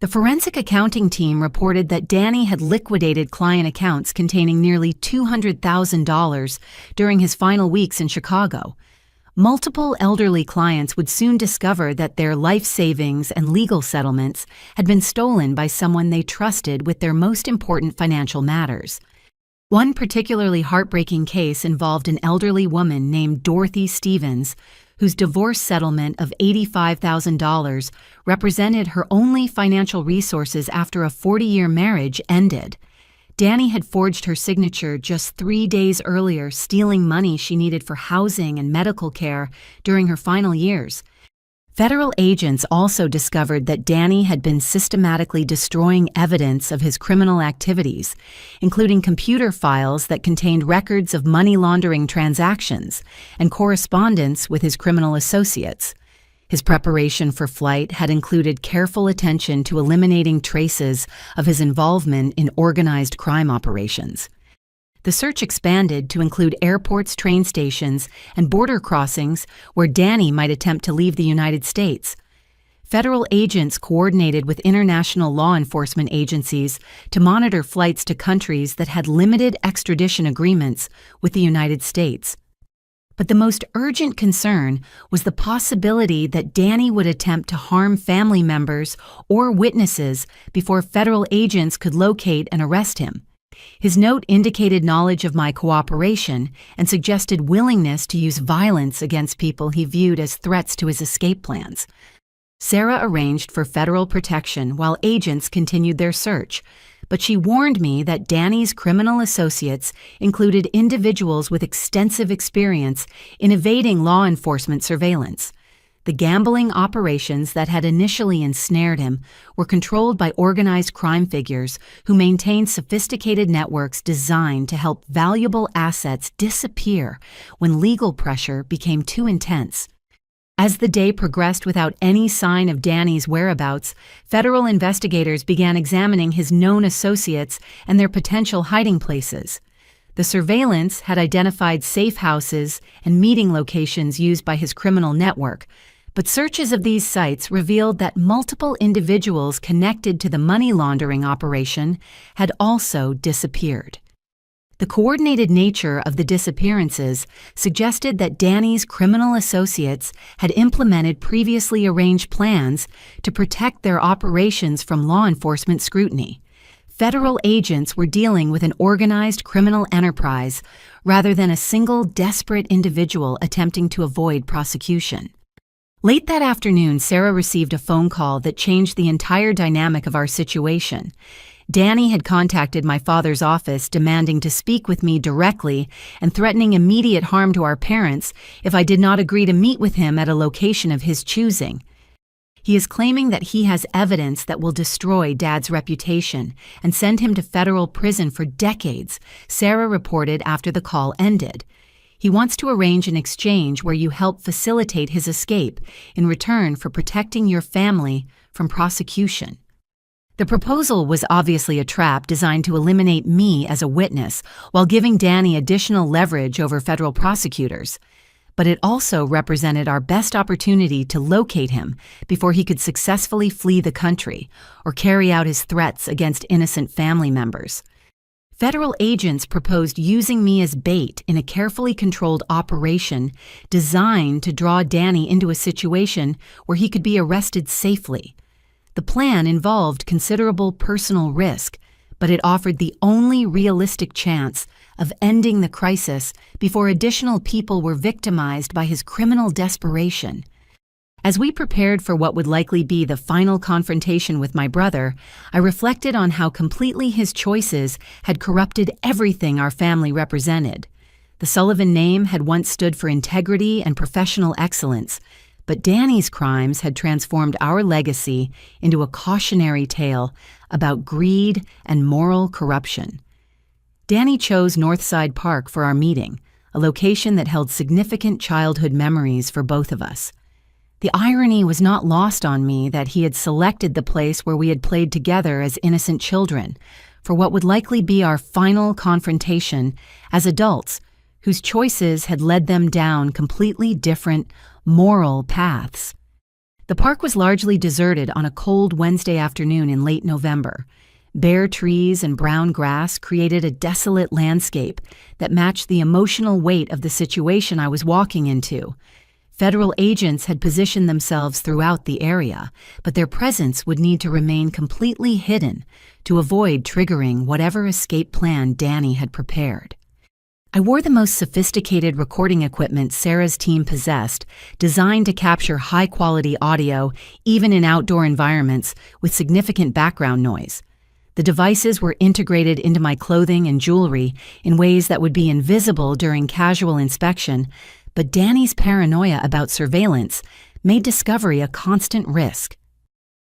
Speaker 1: The forensic accounting team reported that Danny had liquidated client accounts containing nearly $200,000 during his final weeks in Chicago. Multiple elderly clients would soon discover that their life savings and legal settlements had been stolen by someone they trusted with their most important financial matters. One particularly heartbreaking case involved an elderly woman named Dorothy Stevens, whose divorce settlement of $85,000 represented her only financial resources after a 40-year marriage ended. Danny had forged her signature just 3 days earlier, stealing money she needed for housing and medical care during her final years. Federal agents also discovered that Danny had been systematically destroying evidence of his criminal activities, including computer files that contained records of money laundering transactions and correspondence with his criminal associates. His preparation for flight had included careful attention to eliminating traces of his involvement in organized crime operations. The search expanded to include airports, train stations, and border crossings where Danny might attempt to leave the United States. Federal agents coordinated with international law enforcement agencies to monitor flights to countries that had limited extradition agreements with the United States. But the most urgent concern was the possibility that Danny would attempt to harm family members or witnesses before federal agents could locate and arrest him. His note indicated knowledge of my cooperation and suggested willingness to use violence against people he viewed as threats to his escape plans. Sarah arranged for federal protection while agents continued their search, but she warned me that Danny's criminal associates included individuals with extensive experience in evading law enforcement surveillance. The gambling operations that had initially ensnared him were controlled by organized crime figures who maintained sophisticated networks designed to help valuable assets disappear when legal pressure became too intense. As the day progressed without any sign of Danny's whereabouts, federal investigators began examining his known associates and their potential hiding places. The surveillance had identified safe houses and meeting locations used by his criminal network, but searches of these sites revealed that multiple individuals connected to the money laundering operation had also disappeared. The coordinated nature of the disappearances suggested that Danny's criminal associates had implemented previously arranged plans to protect their operations from law enforcement scrutiny. Federal agents were dealing with an organized criminal enterprise rather than a single desperate individual attempting to avoid prosecution. Late that afternoon, Sarah received a phone call that changed the entire dynamic of our situation. Danny had contacted my father's office demanding to speak with me directly and threatening immediate harm to our parents if I did not agree to meet with him at a location of his choosing. He is claiming that he has evidence that will destroy Dad's reputation and send him to federal prison for decades, Sarah reported after the call ended. He wants to arrange an exchange where you help facilitate his escape in return for protecting your family from prosecution. The proposal was obviously a trap designed to eliminate me as a witness while giving Danny additional leverage over federal prosecutors. But it also represented our best opportunity to locate him before he could successfully flee the country or carry out his threats against innocent family members. Federal agents proposed using me as bait in a carefully controlled operation designed to draw Danny into a situation where he could be arrested safely. The plan involved considerable personal risk, but it offered the only realistic chance of ending the crisis before additional people were victimized by his criminal desperation. As we prepared for what would likely be the final confrontation with my brother, I reflected on how completely his choices had corrupted everything our family represented. The Sullivan name had once stood for integrity and professional excellence, but Danny's crimes had transformed our legacy into a cautionary tale about greed and moral corruption. Danny chose Northside Park for our meeting, a location that held significant childhood memories for both of us. The irony was not lost on me that he had selected the place where we had played together as innocent children for what would likely be our final confrontation as adults whose choices had led them down completely different moral paths. The park was largely deserted on a cold Wednesday afternoon in late November. Bare trees and brown grass created a desolate landscape that matched the emotional weight of the situation I was walking into. Federal agents had positioned themselves throughout the area, but their presence would need to remain completely hidden to avoid triggering whatever escape plan Danny had prepared. I wore the most sophisticated recording equipment Sarah's team possessed, designed to capture high-quality audio even in outdoor environments with significant background noise. The devices were integrated into my clothing and jewelry in ways that would be invisible during casual inspection, but Danny's paranoia about surveillance made discovery a constant risk.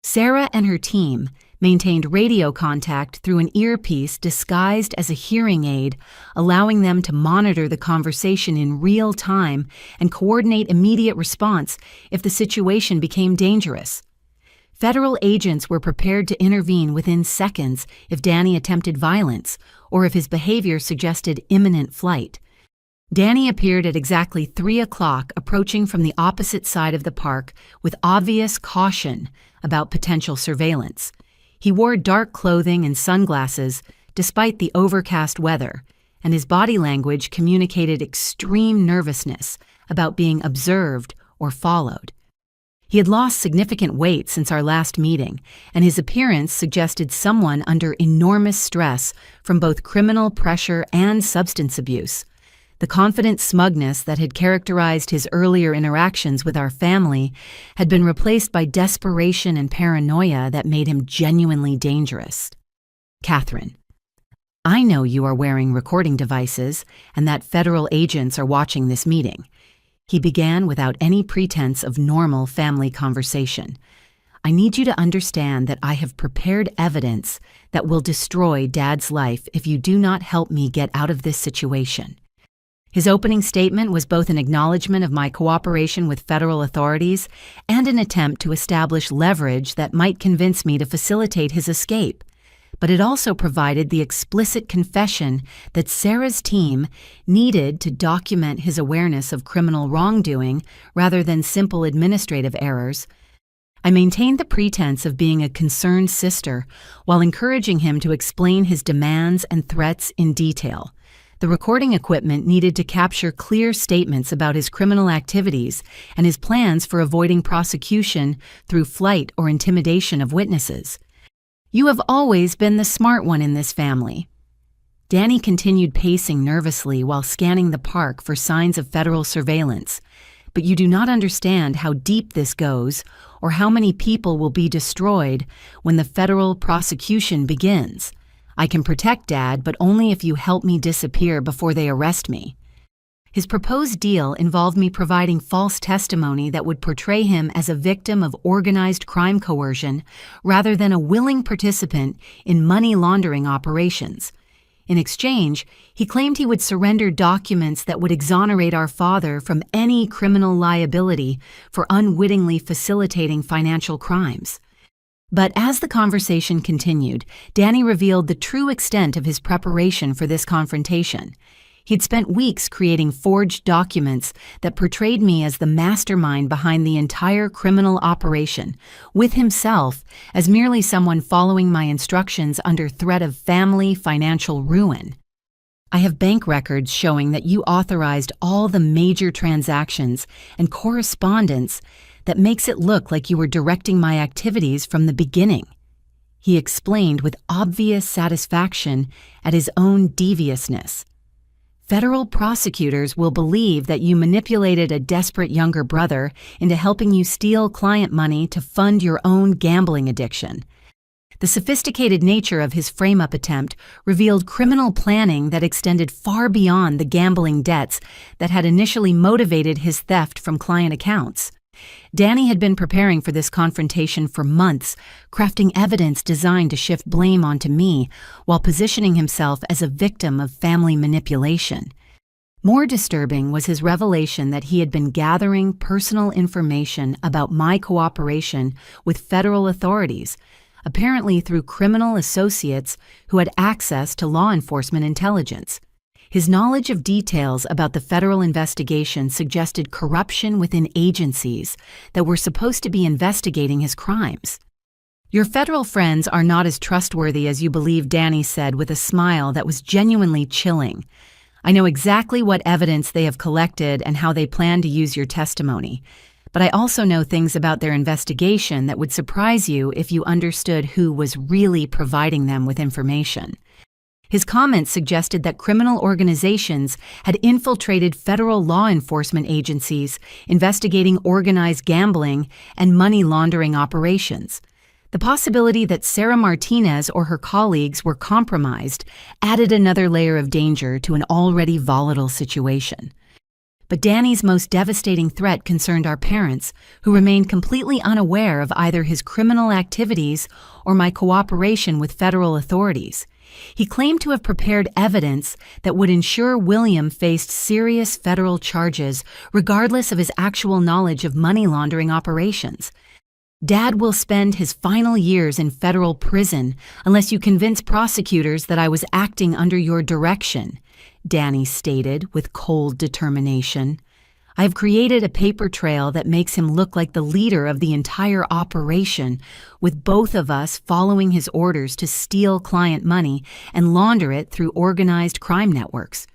Speaker 1: Sarah and her team maintained radio contact through an earpiece disguised as a hearing aid, allowing them to monitor the conversation in real time and coordinate immediate response if the situation became dangerous. Federal agents were prepared to intervene within seconds if Danny attempted violence or if his behavior suggested imminent flight. Danny appeared at exactly 3 o'clock, approaching from the opposite side of the park with obvious caution about potential surveillance. He wore dark clothing and sunglasses despite the overcast weather, and his body language communicated extreme nervousness about being observed or followed. He had lost significant weight since our last meeting, and his appearance suggested someone under enormous stress from both criminal pressure and substance abuse. The confident smugness that had characterized his earlier interactions with our family had been replaced by desperation and paranoia that made him genuinely dangerous. Catherine, I know you are wearing recording devices and that federal agents are watching this meeting. He began without any pretense of normal family conversation. I need you to understand that I have prepared evidence that will destroy Dad's life if you do not help me get out of this situation. His opening statement was both an acknowledgement of my cooperation with federal authorities and an attempt to establish leverage that might convince me to facilitate his escape. But it also provided the explicit confession that Sarah's team needed to document his awareness of criminal wrongdoing rather than simple administrative errors. I maintained the pretense of being a concerned sister while encouraging him to explain his demands and threats in detail. The recording equipment needed to capture clear statements about his criminal activities and his plans for avoiding prosecution through flight or intimidation of witnesses. You have always been the smart one in this family. Danny continued pacing nervously while scanning the park for signs of federal surveillance. But you do not understand how deep this goes or how many people will be destroyed when the federal prosecution begins. I can protect Dad, but only if you help me disappear before they arrest me. His proposed deal involved me providing false testimony that would portray him as a victim of organized crime coercion rather than a willing participant in money laundering operations. In exchange, he claimed he would surrender documents that would exonerate our father from any criminal liability for unwittingly facilitating financial crimes. But as the conversation continued, Danny revealed the true extent of his preparation for this confrontation. He'd spent weeks creating forged documents that portrayed me as the mastermind behind the entire criminal operation, with himself as merely someone following my instructions under threat of family financial ruin. I have bank records showing that you authorized all the major transactions and correspondence that makes it look like you were directing my activities from the beginning. He explained with obvious satisfaction at his own deviousness. Federal prosecutors will believe that you manipulated a desperate younger brother into helping you steal client money to fund your own gambling addiction. The sophisticated nature of his frame-up attempt revealed criminal planning that extended far beyond the gambling debts that had initially motivated his theft from client accounts. Danny had been preparing for this confrontation for months, crafting evidence designed to shift blame onto me while positioning himself as a victim of family manipulation. More disturbing was his revelation that he had been gathering personal information about my cooperation with federal authorities, apparently through criminal associates who had access to law enforcement intelligence. His knowledge of details about the federal investigation suggested corruption within agencies that were supposed to be investigating his crimes. Your federal friends are not as trustworthy as you believe, Danny said with a smile that was genuinely chilling. I know exactly what evidence they have collected and how they plan to use your testimony. But I also know things about their investigation that would surprise you if you understood who was really providing them with information. His comments suggested that criminal organizations had infiltrated federal law enforcement agencies investigating organized gambling and money laundering operations. The possibility that Sarah Martinez or her colleagues were compromised added another layer of danger to an already volatile situation. But Danny's most devastating threat concerned our parents, who remained completely unaware of either his criminal activities or my cooperation with federal authorities. He claimed to have prepared evidence that would ensure William faced serious federal charges regardless of his actual knowledge of money laundering operations. "Dad will spend his final years in federal prison unless you convince prosecutors that I was acting under your direction," Danny stated with cold determination. "I have created a paper trail that makes him look like the leader of the entire operation, with both of us following his orders to steal client money and launder it through organized crime networks."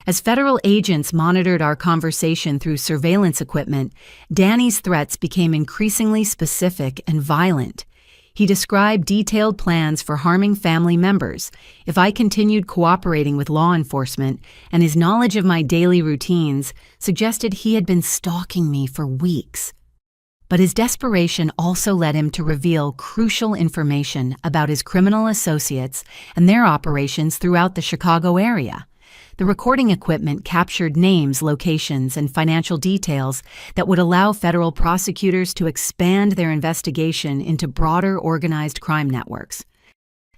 Speaker 1: As federal agents monitored our conversation through surveillance equipment, Danny's threats became increasingly specific and violent. He described detailed plans for harming family members if I continued cooperating with law enforcement, and his knowledge of my daily routines suggested he had been stalking me for weeks. But his desperation also led him to reveal crucial information about his criminal associates and their operations throughout the Chicago area. The recording equipment captured names, locations, and financial details that would allow federal prosecutors to expand their investigation into broader organized crime networks.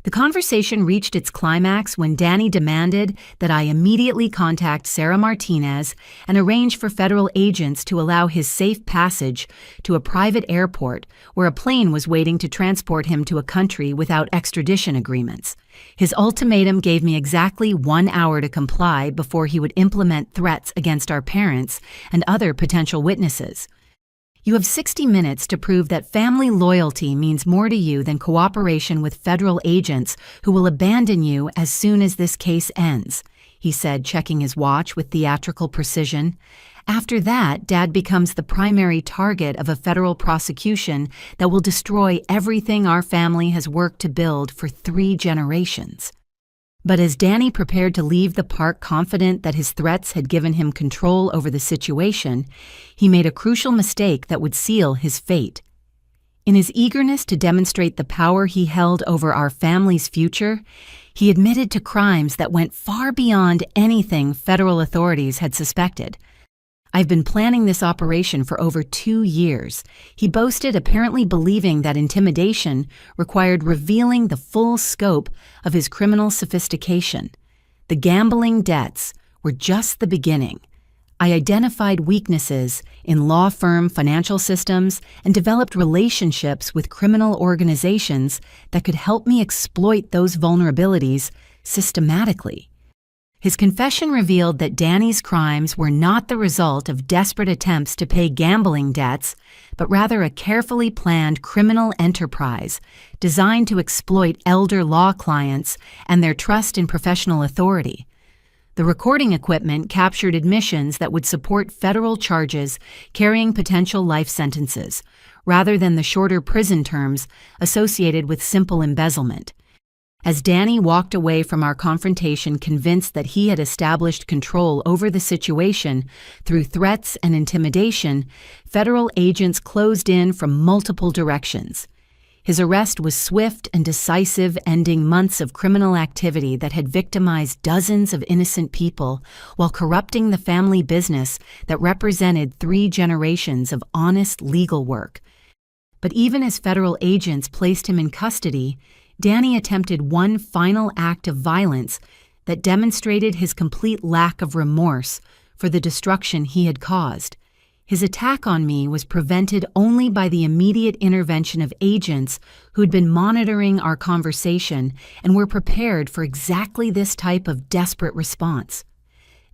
Speaker 1: The conversation reached its climax when Danny demanded that I immediately contact Sarah Martinez and arrange for federal agents to allow his safe passage to a private airport where a plane was waiting to transport him to a country without extradition agreements. His ultimatum gave me exactly 1 hour to comply before he would implement threats against our parents and other potential witnesses. "You have 60 minutes to prove that family loyalty means more to you than cooperation with federal agents who will abandon you as soon as this case ends," he said, checking his watch with theatrical precision. "After that, Dad becomes the primary target of a federal prosecution that will destroy everything our family has worked to build for 3 generations." But as Danny prepared to leave the park confident that his threats had given him control over the situation, he made a crucial mistake that would seal his fate. In his eagerness to demonstrate the power he held over our family's future, he admitted to crimes that went far beyond anything federal authorities had suspected. "I've been planning this operation for over 2 years," he boasted, apparently believing that intimidation required revealing the full scope of his criminal sophistication. "The gambling debts were just the beginning. I identified weaknesses in law firm financial systems and developed relationships with criminal organizations that could help me exploit those vulnerabilities systematically." His confession revealed that Danny's crimes were not the result of desperate attempts to pay gambling debts, but rather a carefully planned criminal enterprise designed to exploit elder law clients and their trust in professional authority. The recording equipment captured admissions that would support federal charges carrying potential life sentences, rather than the shorter prison terms associated with simple embezzlement. As Danny walked away from our confrontation convinced that he had established control over the situation through threats and intimidation, federal agents closed in from multiple directions. His arrest was swift and decisive, ending months of criminal activity that had victimized dozens of innocent people while corrupting the family business that represented 3 generations of honest legal work. But even as federal agents placed him in custody, Danny attempted one final act of violence that demonstrated his complete lack of remorse for the destruction he had caused. His attack on me was prevented only by the immediate intervention of agents who'd been monitoring our conversation and were prepared for exactly this type of desperate response.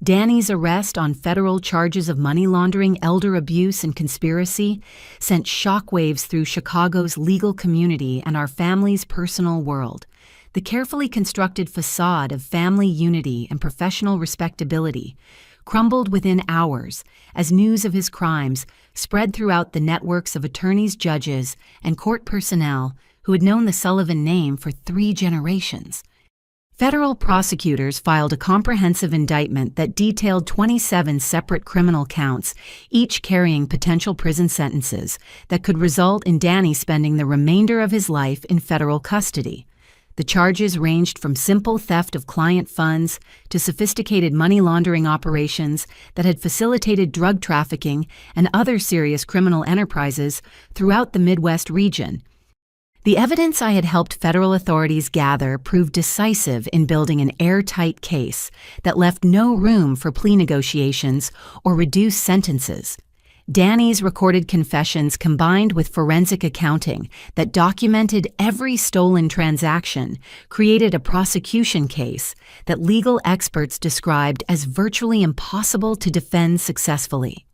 Speaker 1: Danny's arrest on federal charges of money laundering, elder abuse, and conspiracy sent shockwaves through Chicago's legal community and our family's personal world. The carefully constructed facade of family unity and professional respectability crumbled within hours as news of his crimes spread throughout the networks of attorneys, judges, and court personnel who had known the Sullivan name for 3 generations. Federal prosecutors filed a comprehensive indictment that detailed 27 separate criminal counts, each carrying potential prison sentences that could result in Danny spending the remainder of his life in federal custody. The charges ranged from simple theft of client funds to sophisticated money laundering operations that had facilitated drug trafficking and other serious criminal enterprises throughout the Midwest region. The evidence I had helped federal authorities gather proved decisive in building an airtight case that left no room for plea negotiations or reduced sentences. Danny's recorded confessions combined with forensic accounting that documented every stolen transaction created a prosecution case that legal experts described as virtually impossible to defend successfully.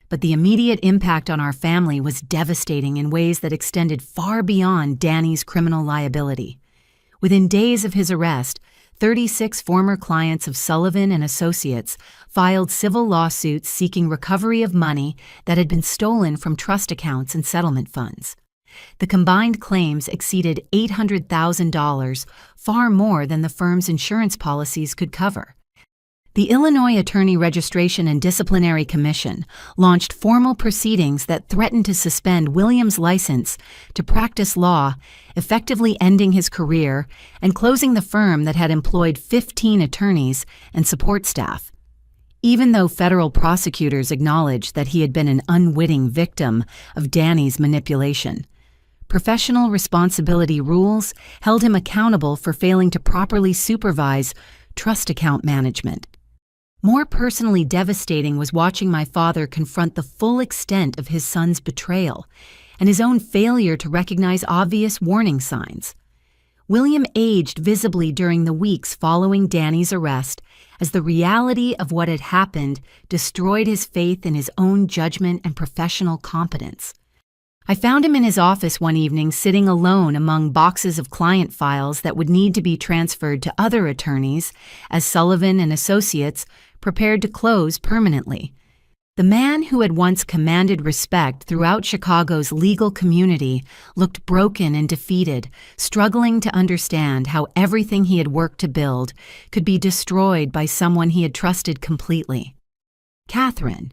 Speaker 1: But the immediate impact on our family was devastating in ways that extended far beyond Danny's criminal liability. Within days of his arrest, 36 former clients of Sullivan and Associates filed civil lawsuits seeking recovery of money that had been stolen from trust accounts and settlement funds. The combined claims exceeded $800,000, far more than the firm's insurance policies could cover. The Illinois Attorney Registration and Disciplinary Commission launched formal proceedings that threatened to suspend Williams' license to practice law, effectively ending his career and closing the firm that had employed 15 attorneys and support staff. Even though federal prosecutors acknowledged that he had been an unwitting victim of Danny's manipulation, professional responsibility rules held him accountable for failing to properly supervise trust account management. More personally devastating was watching my father confront the full extent of his son's betrayal and his own failure to recognize obvious warning signs. William aged visibly during the weeks following Danny's arrest as the reality of what had happened destroyed his faith in his own judgment and professional competence. I found him in his office one evening sitting alone among boxes of client files that would need to be transferred to other attorneys as Sullivan and Associates prepared to close permanently. The man who had once commanded respect throughout Chicago's legal community looked broken and defeated, struggling to understand how everything he had worked to build could be destroyed by someone he had trusted completely. "Catherine,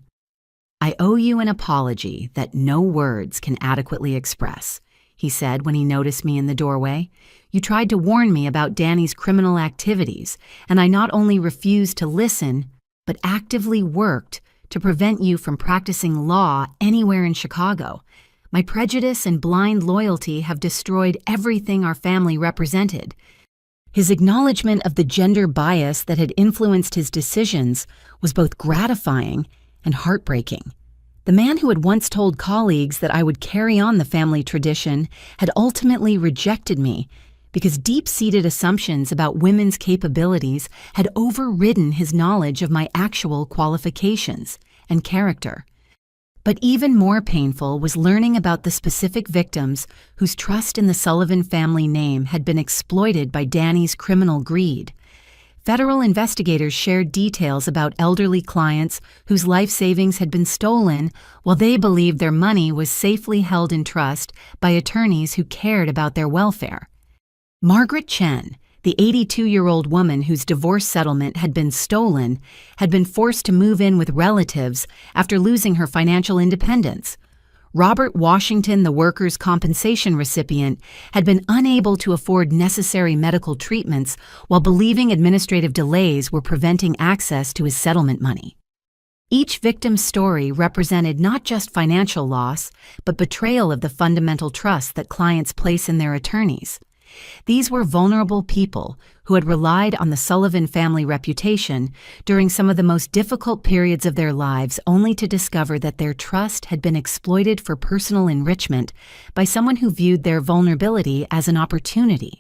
Speaker 1: I owe you an apology that no words can adequately express," he said when he noticed me in the doorway. "You tried to warn me about Danny's criminal activities, and I not only refused to listen, but actively worked to prevent you from practicing law anywhere in Chicago. My prejudice and blind loyalty have destroyed everything our family represented." His acknowledgement of the gender bias that had influenced his decisions was both gratifying and heartbreaking. The man who had once told colleagues that I would carry on the family tradition had ultimately rejected me because deep-seated assumptions about women's capabilities had overridden his knowledge of my actual qualifications and character. But even more painful was learning about the specific victims whose trust in the Sullivan family name had been exploited by Danny's criminal greed. Federal investigators shared details about elderly clients whose life savings had been stolen while they believed their money was safely held in trust by attorneys who cared about their welfare. Margaret Chen, the 82-year-old woman whose divorce settlement had been stolen, had been forced to move in with relatives after losing her financial independence. Robert Washington, the workers' compensation recipient, had been unable to afford necessary medical treatments while believing administrative delays were preventing access to his settlement money. Each victim's story represented not just financial loss, but betrayal of the fundamental trust that clients place in their attorneys. These were vulnerable people who had relied on the Sullivan family reputation during some of the most difficult periods of their lives, only to discover that their trust had been exploited for personal enrichment by someone who viewed their vulnerability as an opportunity.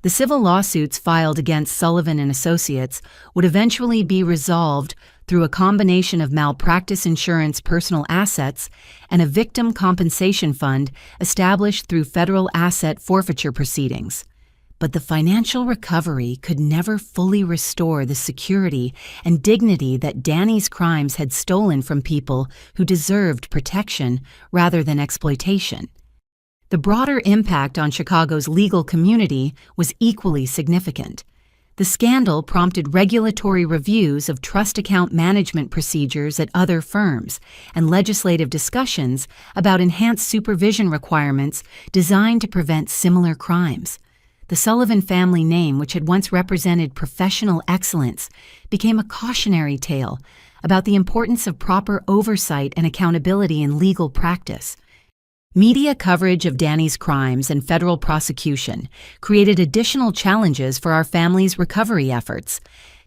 Speaker 1: The civil lawsuits filed against Sullivan and Associates would eventually be resolved through a combination of malpractice insurance personal assets and a victim compensation fund established through federal asset forfeiture proceedings. But the financial recovery could never fully restore the security and dignity that Danny's crimes had stolen from people who deserved protection rather than exploitation. The broader impact on Chicago's legal community was equally significant. The scandal prompted regulatory reviews of trust account management procedures at other firms and legislative discussions about enhanced supervision requirements designed to prevent similar crimes. The Sullivan family name, which had once represented professional excellence, became a cautionary tale about the importance of proper oversight and accountability in legal practice. Media coverage of Danny's crimes and federal prosecution created additional challenges for our family's recovery efforts.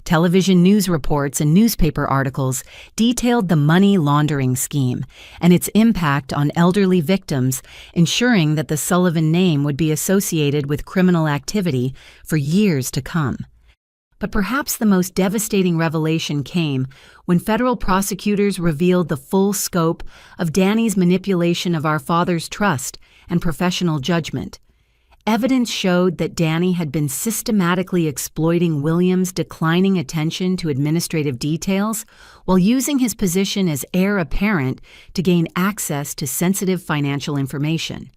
Speaker 1: Television news reports and newspaper articles detailed the money laundering scheme and its impact on elderly victims, ensuring that the Sullivan name would be associated with criminal activity for years to come. But perhaps the most devastating revelation came when federal prosecutors revealed the full scope of Danny's manipulation of our father's trust and professional judgment. Evidence showed that Danny had been systematically exploiting William's declining attention to administrative details while using his position as heir apparent to gain access to sensitive financial information.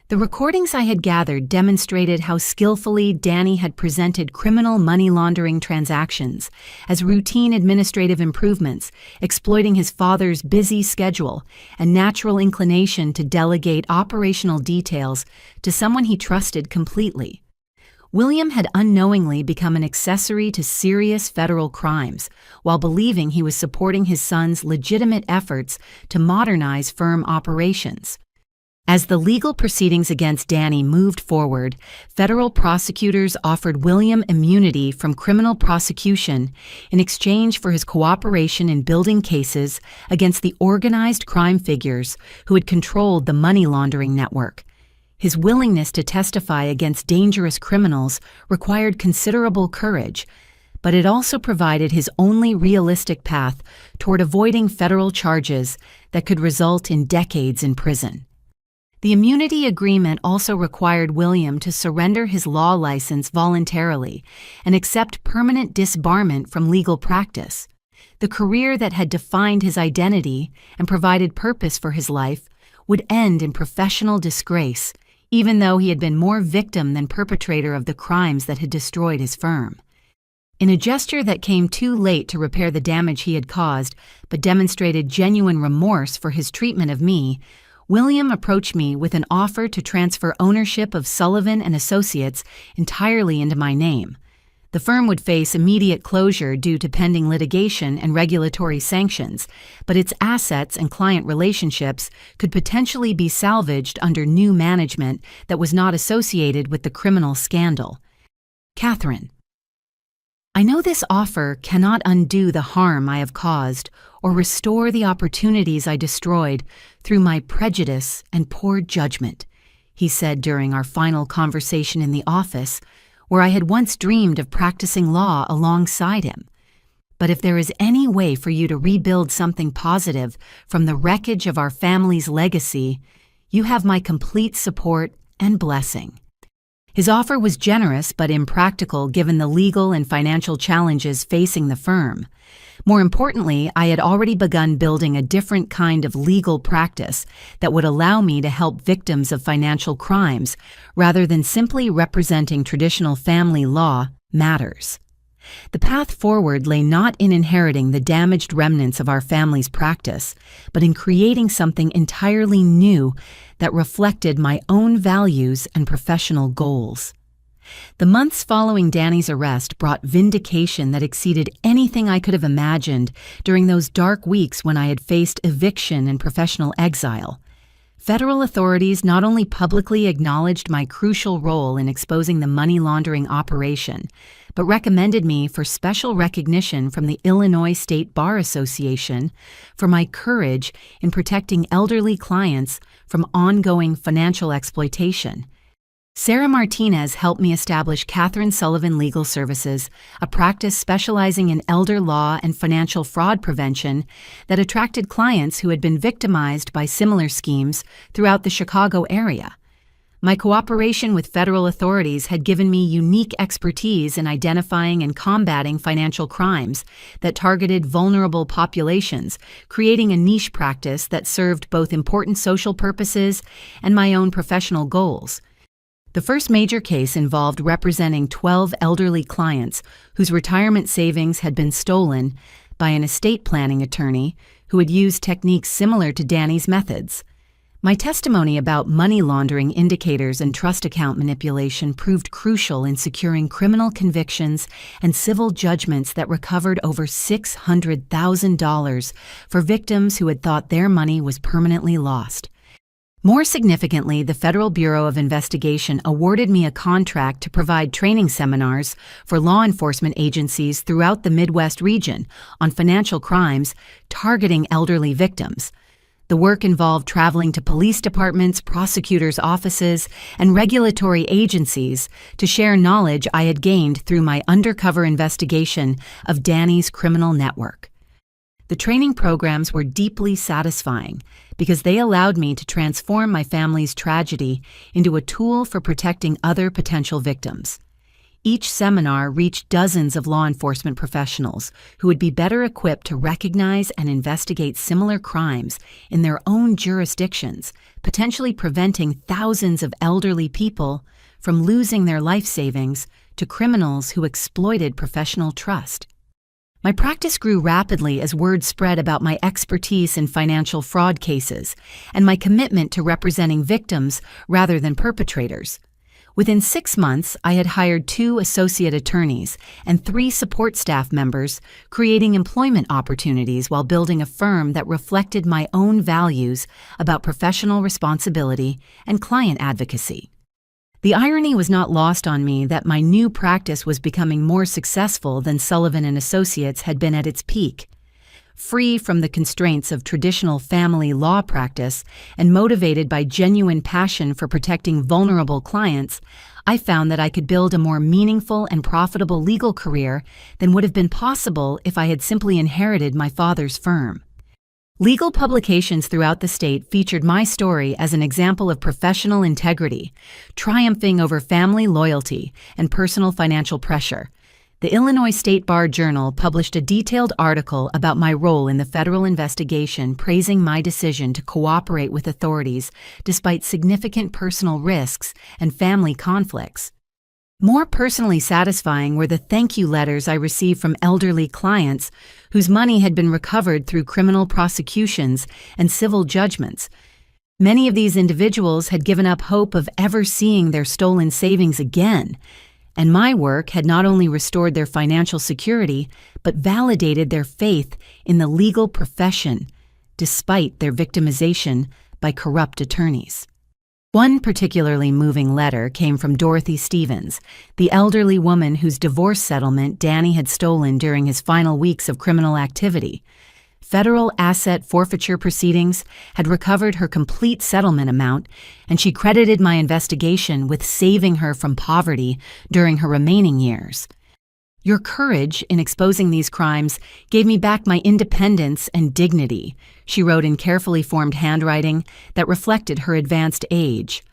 Speaker 1: The recordings I had gathered demonstrated how skillfully Danny had presented criminal money laundering transactions as routine administrative improvements, exploiting his father's busy schedule and natural inclination to delegate operational details to someone he trusted completely. William had unknowingly become an accessory to serious federal crimes while believing he was supporting his son's legitimate efforts to modernize firm operations. As the legal proceedings against Danny moved forward, federal prosecutors offered William immunity from criminal prosecution in exchange for his cooperation in building cases against the organized crime figures who had controlled the money laundering network. His willingness to testify against dangerous criminals required considerable courage, but it also provided his only realistic path toward avoiding federal charges that could result in decades in prison. The immunity agreement also required William to surrender his law license voluntarily and accept permanent disbarment from legal practice. The career that had defined his identity and provided purpose for his life would end in professional disgrace, even though he had been more victim than perpetrator of the crimes that had destroyed his firm. In a gesture that came too late to repair the damage he had caused, but demonstrated genuine remorse for his treatment of me, William approached me with an offer to transfer ownership of Sullivan and Associates entirely into my name. The firm would face immediate closure due to pending litigation and regulatory sanctions, but its assets and client relationships could potentially be salvaged under new management that was not associated with the criminal scandal. Catherine, I know this offer cannot undo the harm I have caused or restore the opportunities I destroyed through my prejudice and poor judgment, he said during our final conversation in the office, where I had once dreamed of practicing law alongside him. But if there is any way for you to rebuild something positive from the wreckage of our family's legacy, you have my complete support and blessing. His offer was generous but impractical given the legal and financial challenges facing the firm. More importantly, I had already begun building a different kind of legal practice that would allow me to help victims of financial crimes rather than simply representing traditional family law matters. The path forward lay not in inheriting the damaged remnants of our family's practice, but in creating something entirely new that reflected my own values and professional goals. The months following Danny's arrest brought vindication that exceeded anything I could have imagined during those dark weeks when I had faced eviction and professional exile. Federal authorities not only publicly acknowledged my crucial role in exposing the money laundering operation, but recommended me for special recognition from the Illinois State Bar Association for my courage in protecting elderly clients from ongoing financial exploitation. Sarah Martinez helped me establish Catherine Sullivan Legal Services, a practice specializing in elder law and financial fraud prevention that attracted clients who had been victimized by similar schemes throughout the Chicago area. My cooperation with federal authorities had given me unique expertise in identifying and combating financial crimes that targeted vulnerable populations, creating a niche practice that served both important social purposes and my own professional goals. The first major case involved representing 12 elderly clients whose retirement savings had been stolen by an estate planning attorney who had used techniques similar to Danny's methods. My testimony about money laundering indicators and trust account manipulation proved crucial in securing criminal convictions and civil judgments that recovered over $600,000 for victims who had thought their money was permanently lost. More significantly, the Federal Bureau of Investigation awarded me a contract to provide training seminars for law enforcement agencies throughout the Midwest region on financial crimes targeting elderly victims. The work involved traveling to police departments, prosecutors' offices, and regulatory agencies to share knowledge I had gained through my undercover investigation of Danny's criminal network. The training programs were deeply satisfying because they allowed me to transform my family's tragedy into a tool for protecting other potential victims. Each seminar reached dozens of law enforcement professionals who would be better equipped to recognize and investigate similar crimes in their own jurisdictions, potentially preventing thousands of elderly people from losing their life savings to criminals who exploited professional trust. My practice grew rapidly as word spread about my expertise in financial fraud cases and my commitment to representing victims rather than perpetrators. Within 6 months, I had hired 2 associate attorneys and 3 support staff members, creating employment opportunities while building a firm that reflected my own values about professional responsibility and client advocacy. The irony was not lost on me that my new practice was becoming more successful than Sullivan & Associates had been at its peak. Free from the constraints of traditional family law practice and motivated by genuine passion for protecting vulnerable clients, I found that I could build a more meaningful and profitable legal career than would have been possible if I had simply inherited my father's firm. Legal publications throughout the state featured my story as an example of professional integrity, triumphing over family loyalty and personal financial pressure. The Illinois State Bar Journal published a detailed article about my role in the federal investigation, praising my decision to cooperate with authorities despite significant personal risks and family conflicts. More personally satisfying were the thank you letters I received from elderly clients whose money had been recovered through criminal prosecutions and civil judgments. Many of these individuals had given up hope of ever seeing their stolen savings again, and my work had not only restored their financial security, but validated their faith in the legal profession, despite their victimization by corrupt attorneys. One particularly moving letter came from Dorothy Stevens, the elderly woman whose divorce settlement Danny had stolen during his final weeks of criminal activity. Federal asset forfeiture proceedings had recovered her complete settlement amount, and she credited my investigation with saving her from poverty during her remaining years. Your courage in exposing these crimes gave me back my independence and dignity, she wrote in carefully formed handwriting that reflected her advanced age.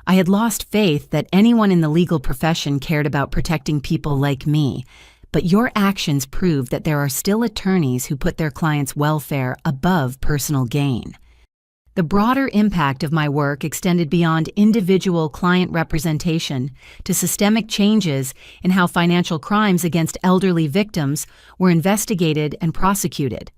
Speaker 1: I had lost faith that anyone in the legal profession cared about protecting people like me, but your actions prove that there are still attorneys who put their clients' welfare above personal gain. The broader impact of my work extended beyond individual client representation to systemic changes in how financial crimes against elderly victims were investigated and prosecuted.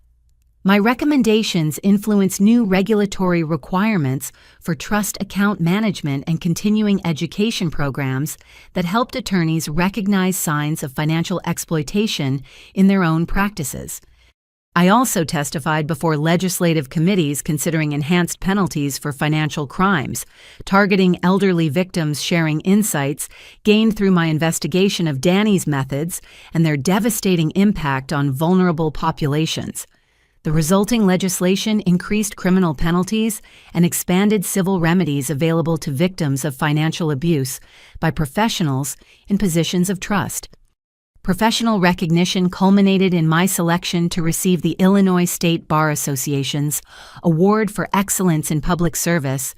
Speaker 1: My recommendations influenced new regulatory requirements for trust account management and continuing education programs that helped attorneys recognize signs of financial exploitation in their own practices. I also testified before legislative committees considering enhanced penalties for financial crimes, targeting elderly victims, sharing insights gained through my investigation of Danny's methods and their devastating impact on vulnerable populations. The resulting legislation increased criminal penalties and expanded civil remedies available to victims of financial abuse by professionals in positions of trust. Professional recognition culminated in my selection to receive the Illinois State Bar Association's Award for Excellence in Public Service,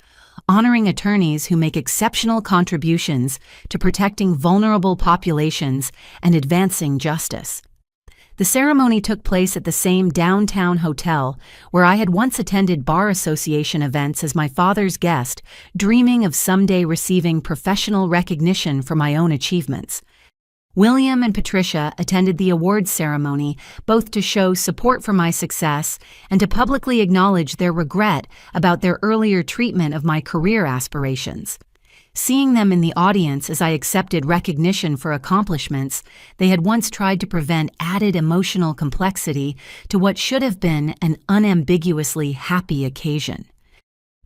Speaker 1: honoring attorneys who make exceptional contributions to protecting vulnerable populations and advancing justice. The ceremony took place at the same downtown hotel where I had once attended Bar Association events as my father's guest, dreaming of someday receiving professional recognition for my own achievements. William and Patricia attended the awards ceremony, both to show support for my success and to publicly acknowledge their regret about their earlier treatment of my career aspirations. Seeing them in the audience as I accepted recognition for accomplishments they had once tried to prevent added emotional complexity to what should have been an unambiguously happy occasion.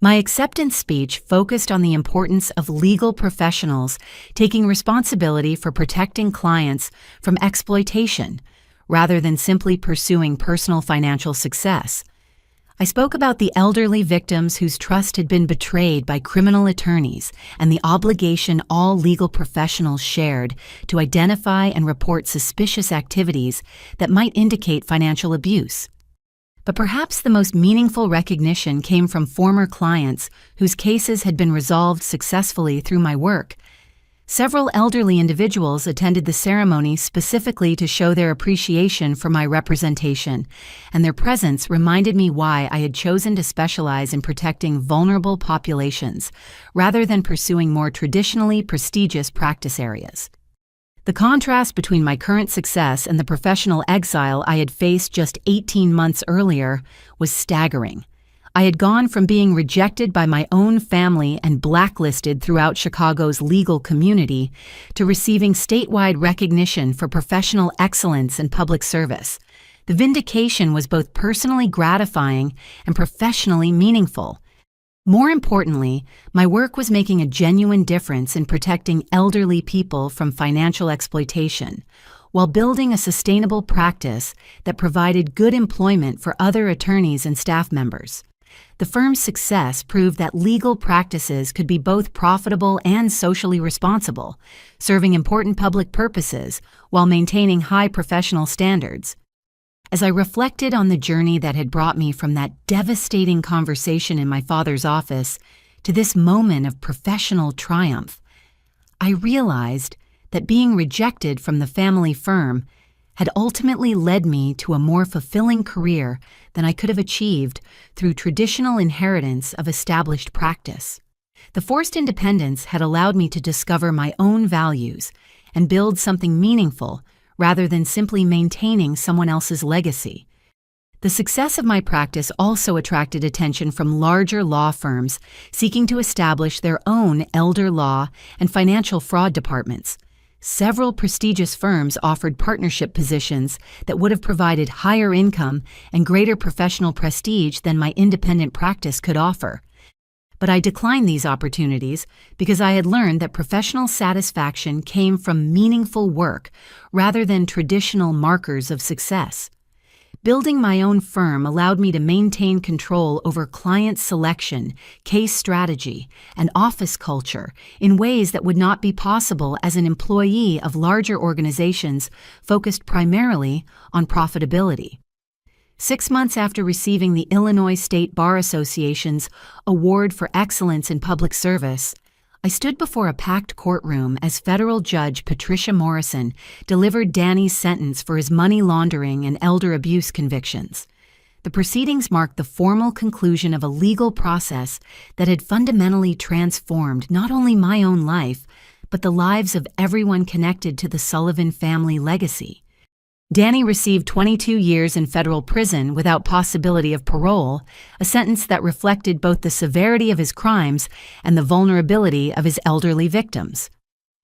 Speaker 1: My acceptance speech focused on the importance of legal professionals taking responsibility for protecting clients from exploitation, rather than simply pursuing personal financial success. I spoke about the elderly victims whose trust had been betrayed by criminal attorneys and the obligation all legal professionals shared to identify and report suspicious activities that might indicate financial abuse. But perhaps the most meaningful recognition came from former clients whose cases had been resolved successfully through my work. Several elderly individuals attended the ceremony specifically to show their appreciation for my representation, and their presence reminded me why I had chosen to specialize in protecting vulnerable populations, rather than pursuing more traditionally prestigious practice areas. The contrast between my current success and the professional exile I had faced just 18 months earlier was staggering. I had gone from being rejected by my own family and blacklisted throughout Chicago's legal community to receiving statewide recognition for professional excellence and public service. The vindication was both personally gratifying and professionally meaningful. More importantly, my work was making a genuine difference in protecting elderly people from financial exploitation, while building a sustainable practice that provided good employment for other attorneys and staff members. The firm's success proved that legal practices could be both profitable and socially responsible, serving important public purposes while maintaining high professional standards. As I reflected on the journey that had brought me from that devastating conversation in my father's office to this moment of professional triumph, I realized that being rejected from the family firm had ultimately led me to a more fulfilling career than I could have achieved through traditional inheritance of established practice. The forced independence had allowed me to discover my own values and build something meaningful rather than simply maintaining someone else's legacy. The success of my practice also attracted attention from larger law firms seeking to establish their own elder law and financial fraud departments. Several prestigious firms offered partnership positions that would have provided higher income and greater professional prestige than my independent practice could offer. But I declined these opportunities because I had learned that professional satisfaction came from meaningful work rather than traditional markers of success. Building my own firm allowed me to maintain control over client selection, case strategy, and office culture in ways that would not be possible as an employee of larger organizations focused primarily on profitability. 6 months after receiving the Illinois State Bar Association's Award for Excellence in Public Service, I stood before a packed courtroom as federal judge Patricia Morrison delivered Danny's sentence for his money laundering and elder abuse convictions. The proceedings marked the formal conclusion of a legal process that had fundamentally transformed not only my own life, but the lives of everyone connected to the Sullivan family legacy. Danny received 22 years in federal prison without possibility of parole, a sentence that reflected both the severity of his crimes and the vulnerability of his elderly victims.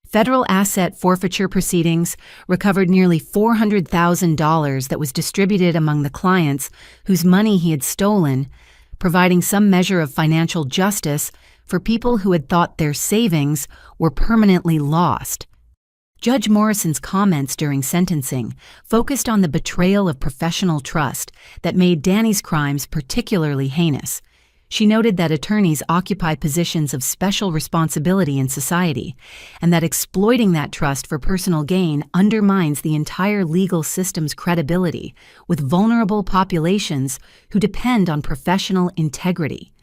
Speaker 1: Federal asset forfeiture proceedings recovered nearly $400,000 that was distributed among the clients whose money he had stolen, providing some measure of financial justice for people who had thought their savings were permanently lost. Judge Morrison's comments during sentencing focused on the betrayal of professional trust that made Danny's crimes particularly heinous. She noted that attorneys occupy positions of special responsibility in society, and that exploiting that trust for personal gain undermines the entire legal system's credibility with vulnerable populations who depend on professional integrity.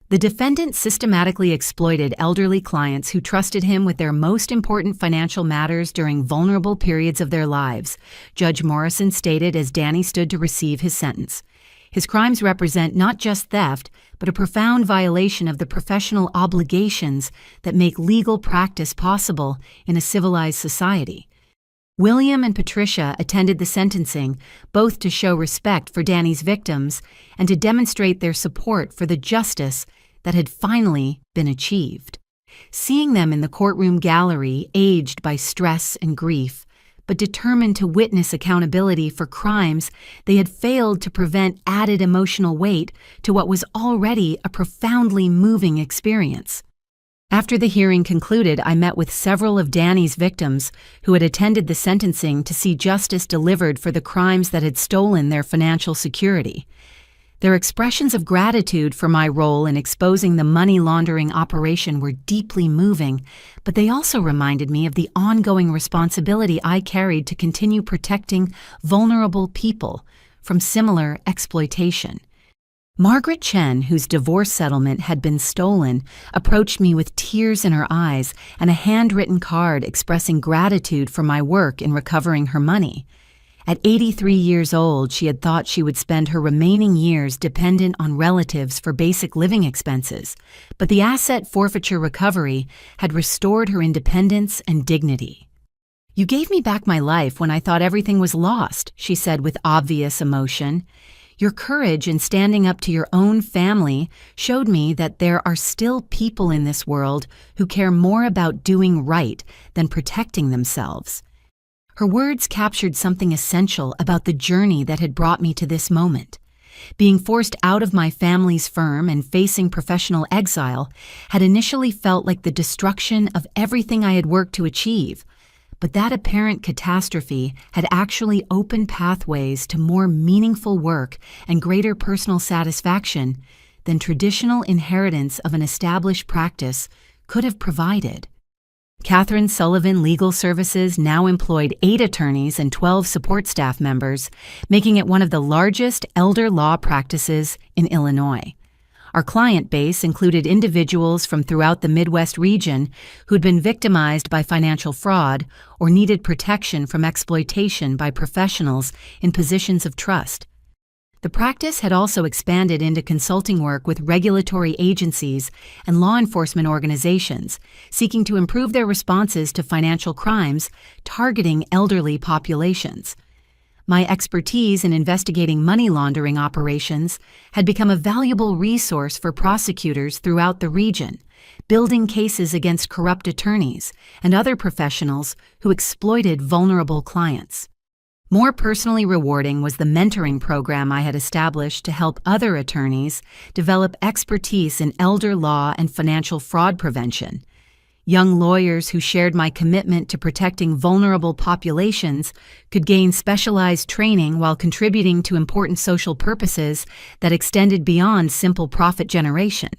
Speaker 1: The defendant systematically exploited elderly clients who trusted him with their most important financial matters during vulnerable periods of their lives, Judge Morrison stated as Danny stood to receive his sentence. His crimes represent not just theft, but a profound violation of the professional obligations that make legal practice possible in a civilized society. William and Patricia attended the sentencing, both to show respect for Danny's victims and to demonstrate their support for the justice that had finally been achieved. Seeing them in the courtroom gallery, aged by stress and grief, but determined to witness accountability for crimes they had failed to prevent, added emotional weight to what was already a profoundly moving experience. After the hearing concluded, I met with several of Danny's victims who had attended the sentencing to see justice delivered for the crimes that had stolen their financial security. Their expressions of gratitude for my role in exposing the money laundering operation were deeply moving, but they also reminded me of the ongoing responsibility I carried to continue protecting vulnerable people from similar exploitation. Margaret Chen, whose divorce settlement had been stolen, approached me with tears in her eyes and a handwritten card expressing gratitude for my work in recovering her money. At 83 years old, she had thought she would spend her remaining years dependent on relatives for basic living expenses, but the asset forfeiture recovery had restored her independence and dignity. "You gave me back my life when I thought everything was lost," she said with obvious emotion. "Your courage in standing up to your own family showed me that there are still people in this world who care more about doing right than protecting themselves." Her words captured something essential about the journey that had brought me to this moment. Being forced out of my family's firm and facing professional exile had initially felt like the destruction of everything I had worked to achieve. But that apparent catastrophe had actually opened pathways to more meaningful work and greater personal satisfaction than traditional inheritance of an established practice could have provided. Catherine Sullivan Legal Services now employed 8 attorneys and 12 support staff members, making it one of the largest elder law practices in Illinois. Our client base included individuals from throughout the Midwest region who'd been victimized by financial fraud or needed protection from exploitation by professionals in positions of trust. The practice had also expanded into consulting work with regulatory agencies and law enforcement organizations, seeking to improve their responses to financial crimes targeting elderly populations. My expertise in investigating money laundering operations had become a valuable resource for prosecutors throughout the region, building cases against corrupt attorneys and other professionals who exploited vulnerable clients. More personally rewarding was the mentoring program I had established to help other attorneys develop expertise in elder law and financial fraud prevention. Young lawyers who shared my commitment to protecting vulnerable populations could gain specialized training while contributing to important social purposes that extended beyond simple profit generation.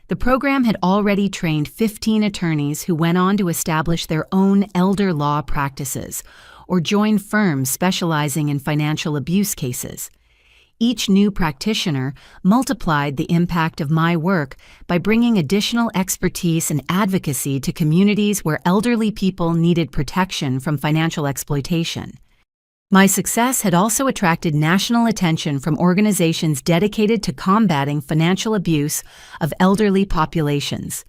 Speaker 1: The program had already trained 15 attorneys who went on to establish their own elder law practices or join firms specializing in financial abuse cases. Each new practitioner multiplied the impact of my work by bringing additional expertise and advocacy to communities where elderly people needed protection from financial exploitation. My success had also attracted national attention from organizations dedicated to combating financial abuse of elderly populations.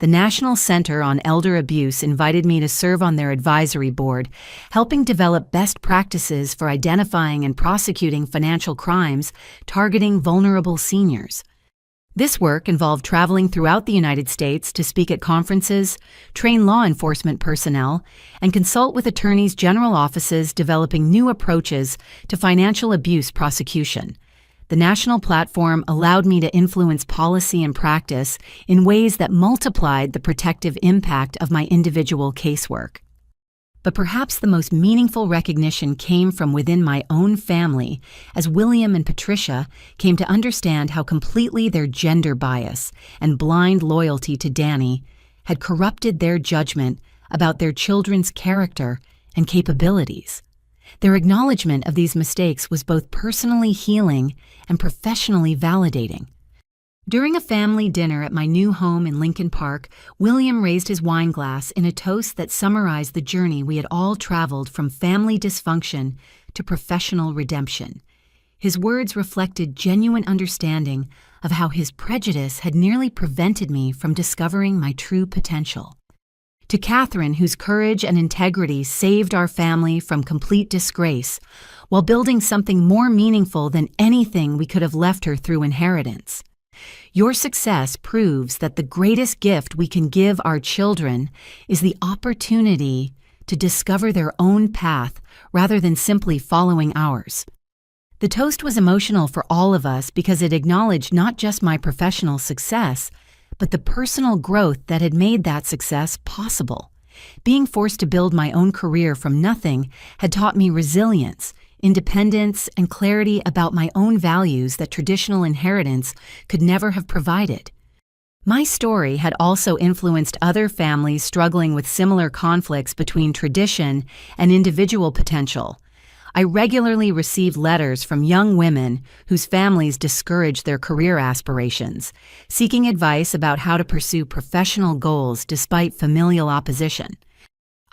Speaker 1: The National Center on Elder Abuse invited me to serve on their advisory board, helping develop best practices for identifying and prosecuting financial crimes targeting vulnerable seniors. This work involved traveling throughout the United States to speak at conferences, train law enforcement personnel, and consult with attorneys' general offices developing new approaches to financial abuse prosecution. The national platform allowed me to influence policy and practice in ways that multiplied the protective impact of my individual casework. But perhaps the most meaningful recognition came from within my own family as William and Patricia came to understand how completely their gender bias and blind loyalty to Danny had corrupted their judgment about their children's character and capabilities. Their acknowledgement of these mistakes was both personally healing and professionally validating. During a family dinner at my new home in Lincoln Park, William raised his wine glass in a toast that summarized the journey we had all traveled from family dysfunction to professional redemption. His words reflected genuine understanding of how his prejudice had nearly prevented me from discovering my true potential. To Catherine, whose courage and integrity saved our family from complete disgrace, while building something more meaningful than anything we could have left her through inheritance. Your success proves that the greatest gift we can give our children is the opportunity to discover their own path rather than simply following ours. The toast was emotional for all of us because it acknowledged not just my professional success, but the personal growth that had made that success possible. Being forced to build my own career from nothing had taught me resilience, independence, and clarity about my own values that traditional inheritance could never have provided. My story had also influenced other families struggling with similar conflicts between tradition and individual potential. I regularly received letters from young women whose families discouraged their career aspirations, seeking advice about how to pursue professional goals despite familial opposition.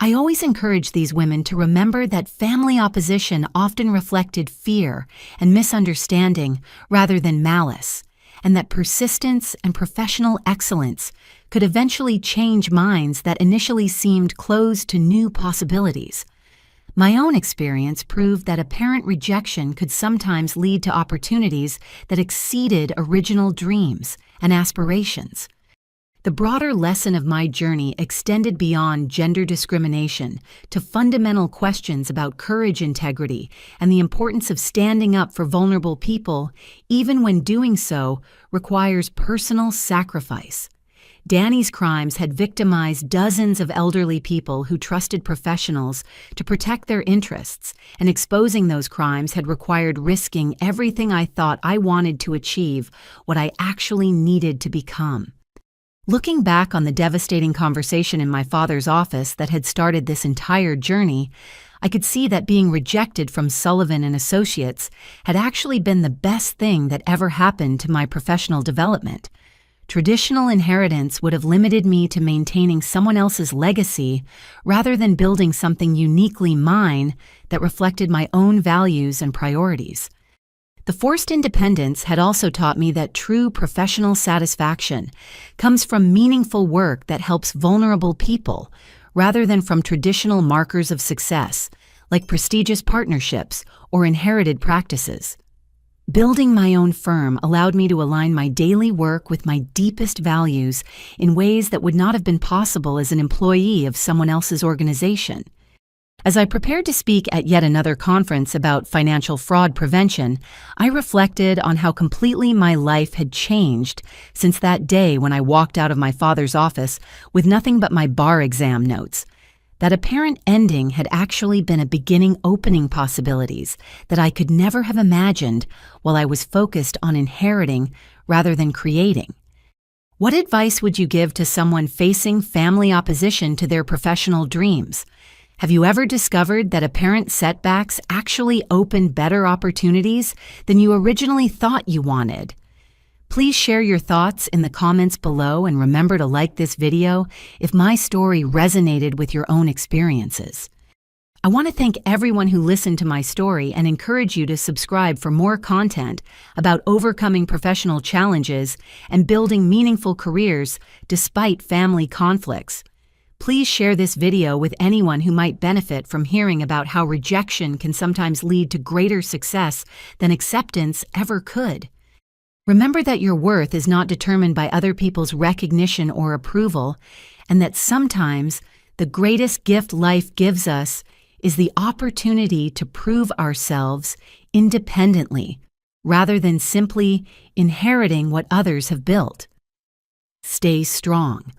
Speaker 1: I always encouraged these women to remember that family opposition often reflected fear and misunderstanding rather than malice, and that persistence and professional excellence could eventually change minds that initially seemed closed to new possibilities. My own experience proved that apparent rejection could sometimes lead to opportunities that exceeded original dreams and aspirations. The broader lesson of my journey extended beyond gender discrimination to fundamental questions about courage, integrity, and the importance of standing up for vulnerable people, even when doing so requires personal sacrifice. Danny's crimes had victimized dozens of elderly people who trusted professionals to protect their interests, and exposing those crimes had required risking everything I thought I wanted to achieve what I actually needed to become. Looking back on the devastating conversation in my father's office that had started this entire journey, I could see that being rejected from Sullivan and Associates had actually been the best thing that ever happened to my professional development. Traditional inheritance would have limited me to maintaining someone else's legacy rather than building something uniquely mine that reflected my own values and priorities. The forced independence had also taught me that true professional satisfaction comes from meaningful work that helps vulnerable people rather than from traditional markers of success, like prestigious partnerships or inherited practices. Building my own firm allowed me to align my daily work with my deepest values in ways that would not have been possible as an employee of someone else's organization. As I prepared to speak at yet another conference about financial fraud prevention, I reflected on how completely my life had changed since that day when I walked out of my father's office with nothing but my bar exam notes. That apparent ending had actually been a beginning opening possibilities that I could never have imagined while I was focused on inheriting rather than creating. What advice would you give to someone facing family opposition to their professional dreams? Have you ever discovered that apparent setbacks actually open better opportunities than you originally thought you wanted? Please share your thoughts in the comments below and remember to like this video if my story resonated with your own experiences. I want to thank everyone who listened to my story and encourage you to subscribe for more content about overcoming professional challenges and building meaningful careers despite family conflicts. Please share this video with anyone who might benefit from hearing about how rejection can sometimes lead to greater success than acceptance ever could. Remember that your worth is not determined by other people's recognition or approval, and that sometimes the greatest gift life gives us is the opportunity to prove ourselves independently, rather than simply inheriting what others have built. Stay strong.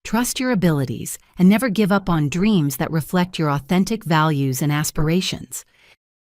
Speaker 1: Trust your abilities and never give up on dreams that reflect your authentic values and aspirations.